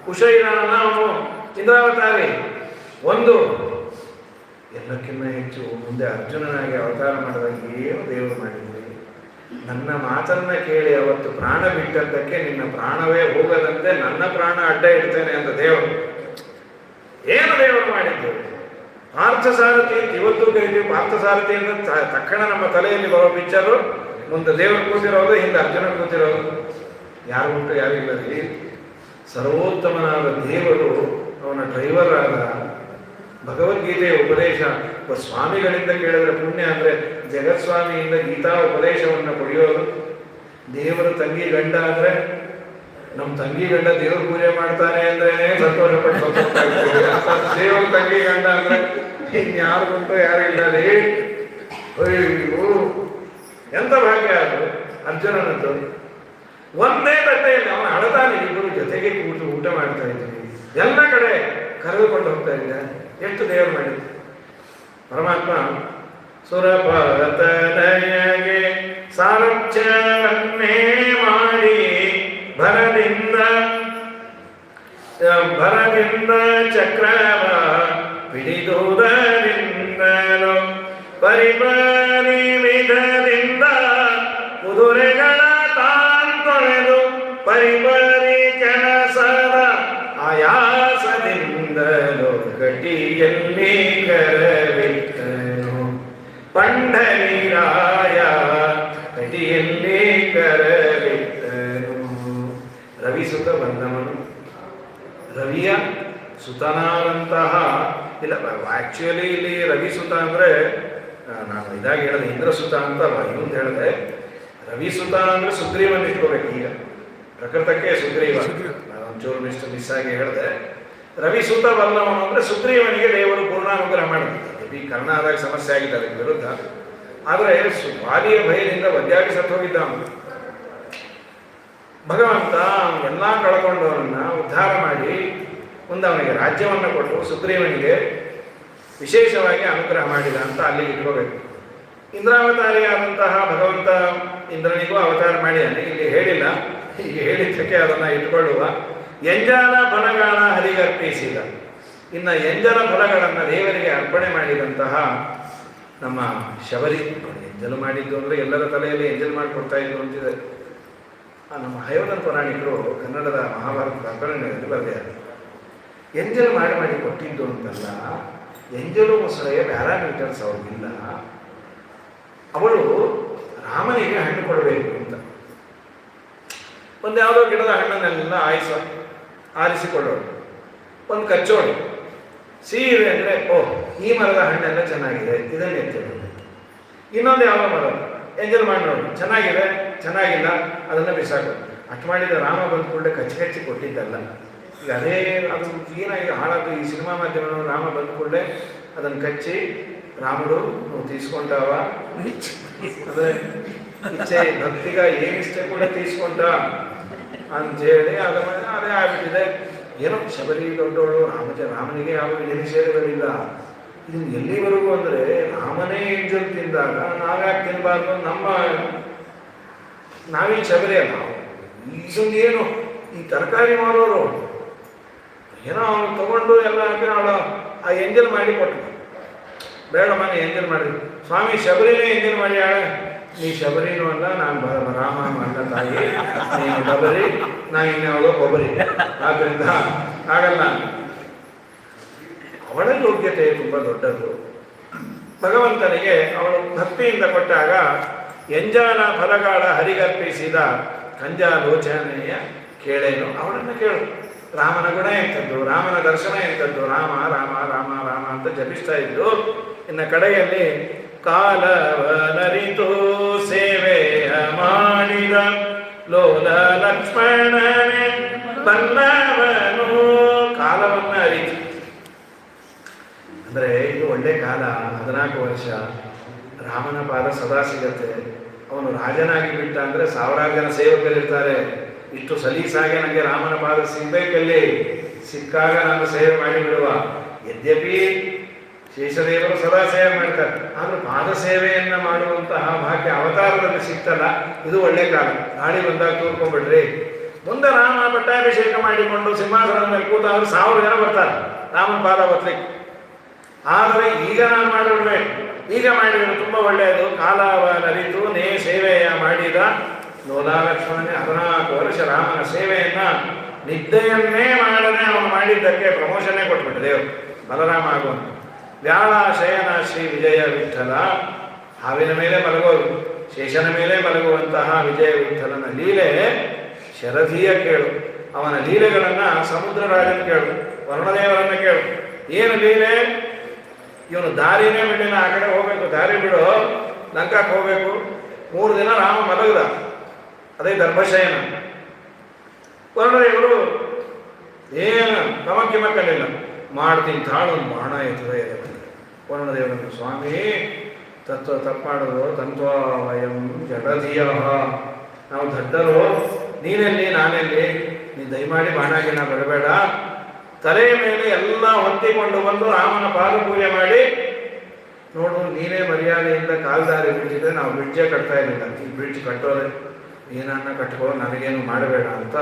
ಕುಶ ಇದ್ದಾನಲ್ಲ ಅವನು, ಇಂದ್ರಾವತಾರಿ. ಒಂದು ಎಲ್ಲಕ್ಕಿಂತ ಹೆಚ್ಚು ಮುಂದೆ ಅರ್ಜುನನಾಗಿ ಅವತಾರ ಮಾಡಿದಾಗ ಏನು ದೇವರು ಮಾಡಿದ್ರಿ? ನನ್ನ ಮಾತನ್ನ ಕೇಳಿ ಅವತ್ತು ಪ್ರಾಣ ಬಿಟ್ಟದ್ದಕ್ಕೆ ನಿನ್ನ ಪ್ರಾಣವೇ ಹೋಗದಂತೆ ನನ್ನ ಪ್ರಾಣ ಅಡ್ಡ ಇಡ್ತೇನೆ ಅಂತ ದೇವರು. ಏನು ದೇವರು ಮಾಡಿದ್ದು? ಪಾರ್ಥಸಾರಥಿ ಅಂತ ಇವತ್ತು ಕರಿತೀವಿ. ಪಾರ್ಥಸಾರಥಿ ಅಂದ್ರೆ ತಕ್ಷಣ ನಮ್ಮ ತಲೆಯಲ್ಲಿ ಬರೋ ಪಿಕ್ಚರು, ಮುಂದೆ ದೇವರು ಕೂತಿರೋದು, ಹಿಂದೆ ಅರ್ಜುನ ಕೂತಿರೋದು. ಯಾರು ಉಂಟು ಯಾರಿಲ್ಲ ರೀ. ಸರ್ವೋತ್ತಮನಾದ ದೇವರು ಅವನ ಡ್ರೈವರ್ ಆದ. ಭಗವದ್ಗೀತೆಯ ಉಪದೇಶ ಸ್ವಾಮಿಗಳಿಂದ ಕೇಳಿದ್ರೆ ಪುಣ್ಯ. ಅಂದರೆ ಜಗತ್ಸ್ವಾಮಿಯಿಂದ ಗೀತಾ ಉಪದೇಶವನ್ನು ಪಡೆಯೋದು. ದೇವರ ತಂಗಿ ಗಂಡ ಅಂದರೆ, ನಮ್ಮ ತಂಗಿ ಗಂಡ ದೇವ್ರ ಪೂಜೆ ಮಾಡ್ತಾನೆ ಅಂದ್ರೇನೆ ಸಂತೋಷ ಪಟ್ಟು ದೇವ್ರ ತಂಗಿ ಗಂಡ ಅಂದ್ರೆ ಇನ್ಯಾರಿಗುಂಟು ಯಾರಿಲ್ಲ ರೀ. ಅಯ್ಯೋ, ಎಂತ ಭಾಗ್ಯ ಅದು ಅರ್ಜುನನದ್ದು. ಒಂದೇ ತಟ್ಟೆಯಲ್ಲಿ ಅವನು ಅಳತಾನೆ, ಇಬ್ಬರು ಜೊತೆಗೆ ಕೂತು ಊಟ ಮಾಡ್ತಾ ಇದ್ದೀವಿ, ಎಲ್ಲ ಕಡೆ ಕರೆದುಕೊಂಡು ಹೋಗ್ತಾ ಇದ್ದ. ಎಷ್ಟು ದೇವರು ಮಾಡಿದ್ದು ಪರಮಾತ್ಮ. ಸುರಪತನಯಗೆ ಸಾರಥ್ಯವನ್ನೇ ಮಾಡಿ ಭರದಿಂದ ಚಕ್ರವ ಹಿಡಿದುದರಿಂದಲೋ ಪರಿಪರಿ ವಿಧದಿಂದ ಕುದುರೆಗಳ ತಾಂತೊಳೆದು ಪರಿಪರಿ ಕೆಲಸದ ಆಯಾಸದಿಂದಲೋ ಕಟಿಯಲ್ಲಿ ಕರವಿಟ್ಟನು ಪಂಡರಿರಾಯ ಕಟಿಯಲ್ಲಿ ಕರವಿಟ್ಟನು. ರವಿಸುತ ಬಂದವನು, ರವಿಯ ಸುತನಾದಂತಹ ಇಲ್ಲ. ಆಕ್ಚುಲಿ ಇಲ್ಲಿ ರವಿಸುತ ಅಂದ್ರೆ ನಾನು ಇದಾಗಿ ಹೇಳಿದೆ ಇಂದ್ರಸುತ ಅಂತಲ್ಲ, ಇವನು ಹೇಳಿದೆ ರವಿಸುತ ಅಂದರೆ ಸುಗ್ರೀವನ್ ಇಟ್ಕೋಬೇಕು. ಈಗ ಪ್ರಕೃತಕ್ಕೆ ಸುಗ್ರೀವ, ನಾನು ಒಂಚೂರು ಮಿಸ್ ಆಗಿ ಹೇಳಿದೆ. ರವಿಸುತ ಬಲ್ಲವನು ಅಂದರೆ ಸುಗ್ರೀವನಿಗೆ ದೇವರು ಪೂರ್ಣಾನುಗ್ರಹ ಮಾಡಿದ್ದಾರೆ. ಈ ಕರ್ಣ ಆದಾಗ ಸಮಸ್ಯೆ ಆಗಿದೆ ಅದಕ್ಕೆ ವಿರುದ್ಧ. ಆದರೆ ವಾಲಿಯ ಭಯದಿಂದ ವದ್ಯಾಗಿ ಸತ್ತು ಹೋಗಿದ್ದ ಅವನು. ಭಗವಂತ ಎಲ್ಲ ಕಳ್ಕೊಂಡವರನ್ನ ಉದ್ಧಾರ ಮಾಡಿ ಮುಂದೆ ಅವನಿಗೆ ರಾಜ್ಯವನ್ನು ಕೊಟ್ಟು ಸುಗ್ರೀವನಿಗೆ ವಿಶೇಷವಾಗಿ ಅನುಗ್ರಹ ಮಾಡಿದ ಅಂತ ಅಲ್ಲಿಗೆ ಇಟ್ಕೋಬೇಕು. ಇಂದ್ರಾವತಾರಿಯಾದಂತಹ ಭಗವಂತ ಇಂದ್ರನಿಗೂ ಅವತಾರ ಮಾಡಿದ್ದಾನೆ, ಇಲ್ಲಿ ಹೇಳಿಲ್ಲ. ಈಗ ಹೇಳಿದ್ದಕ್ಕೆ ಅದನ್ನು ಇಟ್ಕೊಳ್ಳುವ. ಎಂಜಲ ಫಲಗಳ ಹರಿಗರ್ಪಿಸಿದ. ಇನ್ನು ಎಂಜಲ ಫಲಗಳನ್ನು ದೇವರಿಗೆ ಅರ್ಪಣೆ ಮಾಡಿದಂತಹ ನಮ್ಮ ಶಬರಿ. ಎಂಜಲು ಮಾಡಿದ್ದು ಅಂದರೆ ಎಲ್ಲರ ತಲೆಯಲ್ಲಿ ಎಂಜಲು ಮಾಡಿಕೊಡ್ತಾ ಇದ್ದು ಅಂತಿದೆ. ನಮ್ಮ ಹಯೋಧನ ಪುರಾಣಿಕರು ಕನ್ನಡದ ಮಹಾಭಾರತದ ಅಗ್ರಣೆಯಲ್ಲಿ ಬರೆದಿದ್ದಾರೆ. ಎಂಜಲು ಮಾಡಿ ಕೊಟ್ಟಿದ್ದು ಅಂತಲ್ಲ, ಎಂಜಲು ಮೊಸಳೆಯ ಪ್ಯಾರಾಮೀಟರ್ಸ್ ಅವ್ರಿಗಿಲ್ಲ. ಅವಳು ರಾಮನಿಗೆ ಹಣ್ಣು ಕೊಡಬೇಕು ಅಂತ ಒಂದು ಯಾವುದೋ ಗಿಡದ ಹಣ್ಣನ್ನೆಲ್ಲ ಆರಿಸಿಕೊಳ್ಳೋಳು. ಒಂದು ಕಚ್ಚೋಳು ಸೀರೆ ಅಂದರೆ ಈ ಮರದ ಹಣ್ಣೆಲ್ಲ ಚೆನ್ನಾಗಿದೆ, ಇದನ್ನೇ ಎತ್ತೋಳು. ಇನ್ನೊಂದು ಯಾವ ಮರ ಎಂಜಲ್ ಮಾಡಿ ನೋಡಿ, ಚೆನ್ನಾಗಿದೆ ಚೆನ್ನಾಗಿಲ್ಲ ಅದನ್ನು ಬಿಸಾಕೋದು. ಅಷ್ಟು ಮಾಡಿದ ರಾಮ ಬಂದ್ಕೊಂಡೆ ಕಚ್ಚಿ ಕೊಟ್ಟಿದ್ದಲ್ಲ. ಈಗ ಅದೇ ಅದು ಏನಾಗಿದೆ ಹಾಳಾದ್ದು. ಈ ಸಿನಿಮಾ ಮಾಧ್ಯಮ ರಾಮ ಬಂದ್ಕೊಂಡೆ ಅದನ್ನು ಕಚ್ಚಿ ರಾಮುಡು ನೀವು ತೀಸ್ಕೊಂಡವ ಅಂದರೆ ಇಚ್ಛೆ ಭಕ್ತಿಗ ಏನಿಷ್ಟೇ ಕೂಡ ತೀಸ್ಕೊಂಡ ಅಂತೇಳಿ ಅದೇ ಆಗ್ಬಿಟ್ಟಿದೆ. ಏನೋ ಶಬರಿ ದೊಡ್ಡವಳು, ರಾಮನಿಗೆ ಯಾವ ನಿಷೇಧಗಳಿಲ್ಲ. ಇದನ್ನು ಎಲ್ಲಿವರೆಗೂ ಅಂದರೆ ರಾಮನೇ ಎಂಜಲ್ ತಿಂದಾಗ ನಾವ್ಯಾಕೆ ತಿನ್ನಬಾರ್ದು? ನಾವೇನು ಶಬರಿ ಅಲ್ಲ. ಇದೊಂದು ಏನು ಈ ತರಕಾರಿ ಮಾರೋರು ಏನೋ ಅವನು ತಗೊಂಡು ಎಲ್ಲ ಹಾಕಿ ಅವಳು ಆ ಎಂಜಲ್ ಮಾಡಿ ಕೊಟ್ಟು, ಬೇಡಮ್ಮ ನೀ ಎಂಜಲ್ ಮಾಡಿ. ಸ್ವಾಮಿ ಶಬರಿನೇ ಎಂಜಲ್ ಮಾಡಿ ಆಳ. ನೀ ಶಬರಿನೂ ಅಲ್ಲ, ನಾನು ರಾಮ ಅಣ್ಣ ತಾಯಿ, ನೀನು ಶಬರಿ, ನಾ ಇನ್ಯಾವುದೋ ಕೊಬ್ಬರಿ. ಆದ್ದರಿಂದ ಆಗಲ್ಲ. ಅವಳ ಯೋಗ್ಯತೆ ತುಂಬ ದೊಡ್ಡದು. ಭಗವಂತನಿಗೆ ಅವಳು ಭಕ್ತಿಯಿಂದ ಕೊಟ್ಟಾಗ ಎಂಜಾನ ಫಲಗಾಳ ಹರಿಗರ್ಪಿಸಿದ ಕಂಜಾಲೋಚನೆಯ ಕೇಳೇನು. ಅವಳನ್ನು ಕೇಳು. ರಾಮನ ಗುಣ ಎಂಥದ್ದು, ರಾಮನ ದರ್ಶನ ಎಂಥದ್ದು, ರಾಮ ರಾಮ ರಾಮ ರಾಮ ಅಂತ ಜಪಿಸ್ತಾ ಇದ್ದು. ಇನ್ನು ಕಡೆಯಲ್ಲಿ ಕಾಲವನರಿತು ಸೇವೆಯ ಮಾಡಿದ ಲೋಲ ಲಕ್ಷ್ಮಣನೇ ಬಲ್ಲವನು. ಕಾಲವನ್ನ ಅರಿತು ಅಂದರೆ ಇದು ಒಳ್ಳೆ ಕಾಲ. 14 ವರ್ಷ ರಾಮನ ಪಾದ ಸದಾ ಸಿಗತ್ತೆ. ಅವನು ರಾಜನಾಗಿ ಬಿಟ್ಟ ಅಂದರೆ 1000 ಜನ ಸೇವಕರಿರ್ತಾರೆ. ಇಷ್ಟು ಸಲೀಸಾಗಿ ನನಗೆ ರಾಮನ ಪಾದ ಸಿಗ್ಬೇಕಲ್ಲಿ, ಸಿಕ್ಕಾಗ ನಾನು ಸೇವೆ ಮಾಡಿಬಿಡುವ. ಯದ್ಯಪಿ ಶೇಷದೇವರು ಸದಾ ಸೇವೆ ಮಾಡ್ತಾರೆ, ಆದರೂ ಪಾದ ಸೇವೆಯನ್ನು ಮಾಡುವಂತಹ ಭಾಗ್ಯ ಅವತಾರದಲ್ಲಿ ಸಿಗ್ತಲ್ಲ. ಇದು ಒಳ್ಳೆ ಕಾಲ. ನಾಡಿ ಬಂದಾಗ ತೋರ್ಕೊಂಡ್ಬಿಡ್ರಿ. ಮುಂದೆ ರಾಮ ಪಟ್ಟಾಭಿಷೇಕ ಮಾಡಿಕೊಂಡು ಸಿಂಹಾಸನದ ಮೇಲೆ ಕೂತಾದ್ರೂ 1000 ಜನ ಬರ್ತಾರೆ ರಾಮನ ಪಾದ ಬತ್ತಲಿಕ್ಕೆ. ಆದರೆ ಈಗ ನಾನು ಮಾಡಿಬಿಡ್ಬೇಕು, ಈಗ ಮಾಡಿದ್ರೆ ತುಂಬ ಒಳ್ಳೆಯದು. ಕಾಲವನರಿತು ನೇ ಸೇವೆಯ ಮಾಡಿದ ಲೋಲಾ ಲಕ್ಷ್ಮಣನೇ 14 ವರ್ಷ ರಾಮನ ಸೇವೆಯನ್ನ ನಿದ್ದೆಯನ್ನೇ ಮಾಡದೆ ಅವನು ಮಾಡಿದ್ದಕ್ಕೆ ಪ್ರಮೋಷನ್ನೇ ಕೊಟ್ಬಿಟ್ಟು ದೇವರು ಬಲರಾಮ ಆಗುವಂತ. ವ್ಯಾಳ ಶಯನ ಶ್ರೀ ವಿಜಯ ವಿಠಲ. ಹಾವಿನ ಮೇಲೆ ಮಲಗೋದು, ಶೇಷನ ಮೇಲೆ ಮಲಗುವಂತಹ ವಿಜಯ ವಿಠಲನ ಲೀಲೆ ಶರಧಿಯ ಕೇಳು. ಅವನ ಲೀಲೆಗಳನ್ನು ಸಮುದ್ರ ರಾಜನ ಕೇಳು, ವರುಣದೇವರನ್ನ ಕೇಳು. ಏನು ಲೀಲೆ? ಇವನು ದಾರಿನೇ ಬಿಟ್ಟಿಲ್ಲ. ಆ ಕಡೆ ಹೋಗ್ಬೇಕು, ದಾರಿ ಬಿಡು, ಲಂಕಾಕ್ಕೆ ಹೋಗ್ಬೇಕು. 3 ದಿನ ರಾಮ ಮಲಗದ, ಅದೇ ದರ್ಭಶಯನ. ವರುಣದೇವರು ಏನು ಕಮಕ್ಕೆ ಮಕ್ಕಳಿಲ್ಲ, ಮಾಡ್ತೀನಿ ತಾಳು ಒಂದು ಬಾಣ ಎತ್ತದ. ವರುಣದೇವರನ್ನು ಸ್ವಾಮಿ ತಪ್ಪು ಮಾಡೋದು ತಂತ್ವ ವಯಂ ಜಡಧಿಯ. ನಾವು ದಡ್ಡರು, ನೀನೆಲ್ಲಿ ನಾನೆಲ್ಲಿ, ನೀ ದಯಮಾಡಿ ಬಾಣಾಗಿನ ಬರಬೇಡ. ತಲೆಯ ಮೇಲೆ ಎಲ್ಲ ಹೊತ್ತಿಕೊಂಡು ಬಂದು ರಾಮನ ಪಾದ ಪೂಜೆ ಮಾಡಿ ನೋಡು, ನೀನೇ ಮರ್ಯಾದೆಯಿಂದ ಕಾಲ್ದಾರಿ ಬಿಟ್ಟಿದ್ರೆ ನಾವು ಬ್ರಿಡ್ಜೇ ಕಟ್ತಾ ಇರಲಿಲ್ಲ. ಈ ಬ್ರಿಡ್ಜ್ ಕಟ್ಟೋದೆ ಏನನ್ನ ಕಟ್ಕೋ, ನನಗೇನು ಮಾಡಬೇಡ ಅಂತ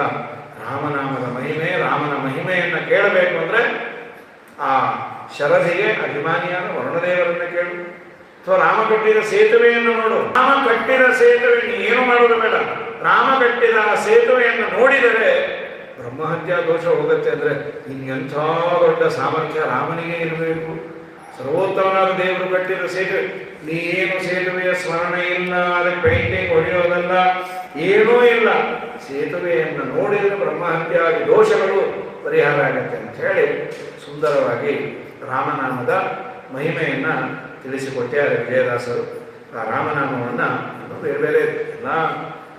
ರಾಮನಾಮದ ಮಹಿಮೆ, ರಾಮನ ಮಹಿಮೆಯನ್ನು ಕೇಳಬೇಕು ಅಂದರೆ ಆ ಶರಧಿಗೆ ಅಭಿಮಾನಿಯಾದ ವರುಣದೇವರನ್ನ ಕೇಳು. ಅಥವಾ ರಾಮ ಕಟ್ಟಿದ ಸೇತುವೆಯನ್ನು ನೋಡು. ರಾಮ ಕಟ್ಟಿದ ಸೇತುವೆ ಏನು ಮಾಡೋದು ಬೇಡ, ರಾಮ ಕಟ್ಟಿದ ಸೇತುವೆಯನ್ನು ನೋಡಿದರೆ ಬ್ರಹ್ಮಹತ್ಯಾ ದೋಷ ಹೋಗುತ್ತೆ. ಅಂದರೆ ಇನ್ನೆಂಥ ದೊಡ್ಡ ಸಾಮರ್ಥ್ಯ ರಾಮನಿಗೆ ಇರಬೇಕು. ಸರ್ವೋತ್ತಮನಾದ ದೇವರು ಕಟ್ಟಿದ ಸೇತುವೆ. ನೀನು ಸೇತುವೆಯ ಸ್ಮರಣೆ ಇಲ್ಲ, ಅದಕ್ಕೆ ಪೇಂಟಿಂಗ್ ಹೊಡೆಯೋದಲ್ಲ, ಏನೂ ಇಲ್ಲ. ಸೇತುವೆಯನ್ನು ನೋಡಿದರೆ ಬ್ರಹ್ಮಹತ್ಯಾದಿ ದೋಷಗಳು ಪರಿಹಾರ ಆಗುತ್ತೆ ಅಂತ ಹೇಳಿ ಸುಂದರವಾಗಿ ರಾಮನಾಮದ ಮಹಿಮೆಯನ್ನು ತಿಳಿಸಿಕೊಟ್ಟಿದ್ದಾರೆ ವಿಜಯದಾಸರು. ಆ ರಾಮನಾಮವನ್ನು ಬೇರೆ ಬೇರೆ ಎಲ್ಲ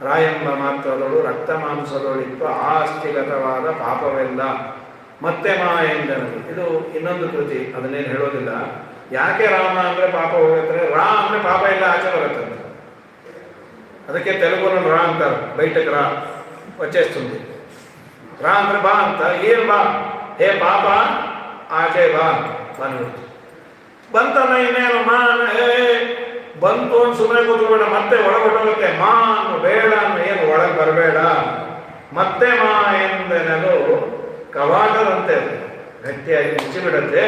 ರಾಯಂಬ ಮಾತ್ರದಳು ರಕ್ತ ಮಾಂಸದೊಳಿಪ್ಪ ಆಸ್ತಿಗತವಾದ ಪಾಪವೆಲ್ಲ ಮತ್ತೆ ಮಾ ಎಂದನು. ಇದು ಇನ್ನೊಂದು ಕೃತಿ, ಅದನ್ನೇನು ಹೇಳೋದಿಲ್ಲ. ಯಾಕೆ ರಾಮ ಅಂದರೆ ಪಾಪ ಹೋಗುತ್ತೆ, ರಾ ಅಂದರೆ ಪಾಪ ಎಲ್ಲ ಆಚೆ ಬರುತ್ತಂತೆ. ಅದಕ್ಕೆ ತೆಲುಗುನಲ್ಲಿ ರಾ ಅಂತಾರೆ, ಬೈಟಕ್ಕೆ ರಾ వచ్చేస్తుంది. ರಾ ಅಂದರೆ ಬಾ ಅಂತ. ಏನು ಬಾ? ಹೇ ಪಾಪ ಆಚೆ ಬಾ ಬಂದ್ಬಿಡ್ತು. ಬಂತಲ್ಲ ಇನ್ನೇನು ಮಾ ಹೇ ಬಂತು ಅಂತ ಸುಮ್ಮನೆ ಕೂತ್ಬೇಡ, ಮತ್ತೆ ಒಳಗೊಟ್ಟೋಗುತ್ತೆ. ಮಾ ಅನ್ನು ಬೇಡ ಅನ್ನು, ಏನು ಒಳಗೆ ಬರಬೇಡ. ಮತ್ತೆ ಮಾ ಎಂದೆನದು ಕವಾಟದಂತೆ ಗಟ್ಟಿಯಾಗಿ ಮುಚ್ಚಿಬಿಡತ್ತೆ.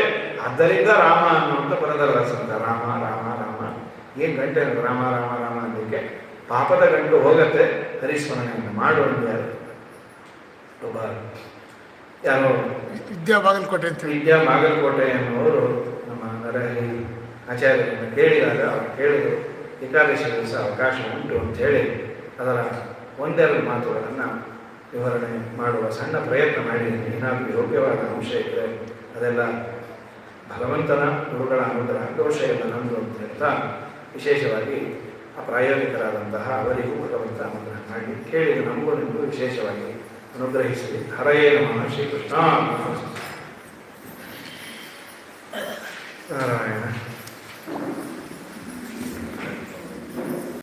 ಆದ್ದರಿಂದ ರಾಮ ಅನ್ನುವಂಥ ಬರದಲ್ಲ ಸಂತ. ರಾಮ ರಾಮ ರಾಮ ಏನು ಗಂಟೆ ರಾಮ ರಾಮ ರಾಮ ಅನ್ನೋದಕ್ಕೆ ಪಾಪದ ಗಂಟು ಹೋಗತ್ತೆ. ಹರಿಸ್ಮರಣೆಯನ್ನು ಮಾಡುವಂತ ಒಬ್ಬ ಯಾರೋ
ವಿದ್ಯಾ ಬಾಗಲಕೋಟೆ ಅಂತ
ವಿದ್ಯಾ ಬಾಗಲಕೋಟೆ ಎನ್ನುವರು ನಮ್ಮ ನರಹರಿ ಆಚಾರ್ಯರನ್ನು ಕೇಳಿದಾಗ ಅವರು ಕೇಳಿದರು, ಏಕಾದಶಿ ದಿವಸ ಅವಕಾಶ ಉಂಟು ಅಂಥೇಳಿ ಅದರ ಒಂದೆರಡು ಮಾತುಗಳನ್ನು ವಿವರಣೆ ಮಾಡುವ ಸಣ್ಣ ಪ್ರಯತ್ನ ಮಾಡಿದ್ದೀನಿ. ಏನಾದರೂ ಯೋಗ್ಯವಾದ ಅಂಶ ಇದ್ದರೆ ಅದೆಲ್ಲ ಭಗವಂತನ ಗುರುಗಳ ಅನುಗ್ರಹ, ದೋಷ ಎಲ್ಲ ನಂದು ಅಂತ ಹೇಳ್ತಾ ವಿಶೇಷವಾಗಿ ಆ ಪ್ರಾಯೋಗಿಕರಾದಂತಹ ಅವರಿಗೂ ಭಗವಂತ ಅನುಗ್ರಹ ಮಾಡಿ ಕೇಳಿದ ನಮಗೂ ನಿಮಗೂ ವಿಶೇಷವಾಗಿ ಅನುಗ್ರಹಿಸಲಿ. ಹರಯೇ ನಮಃ. ಶ್ರೀಕೃಷ್ಣ ನಾರಾಯಣ.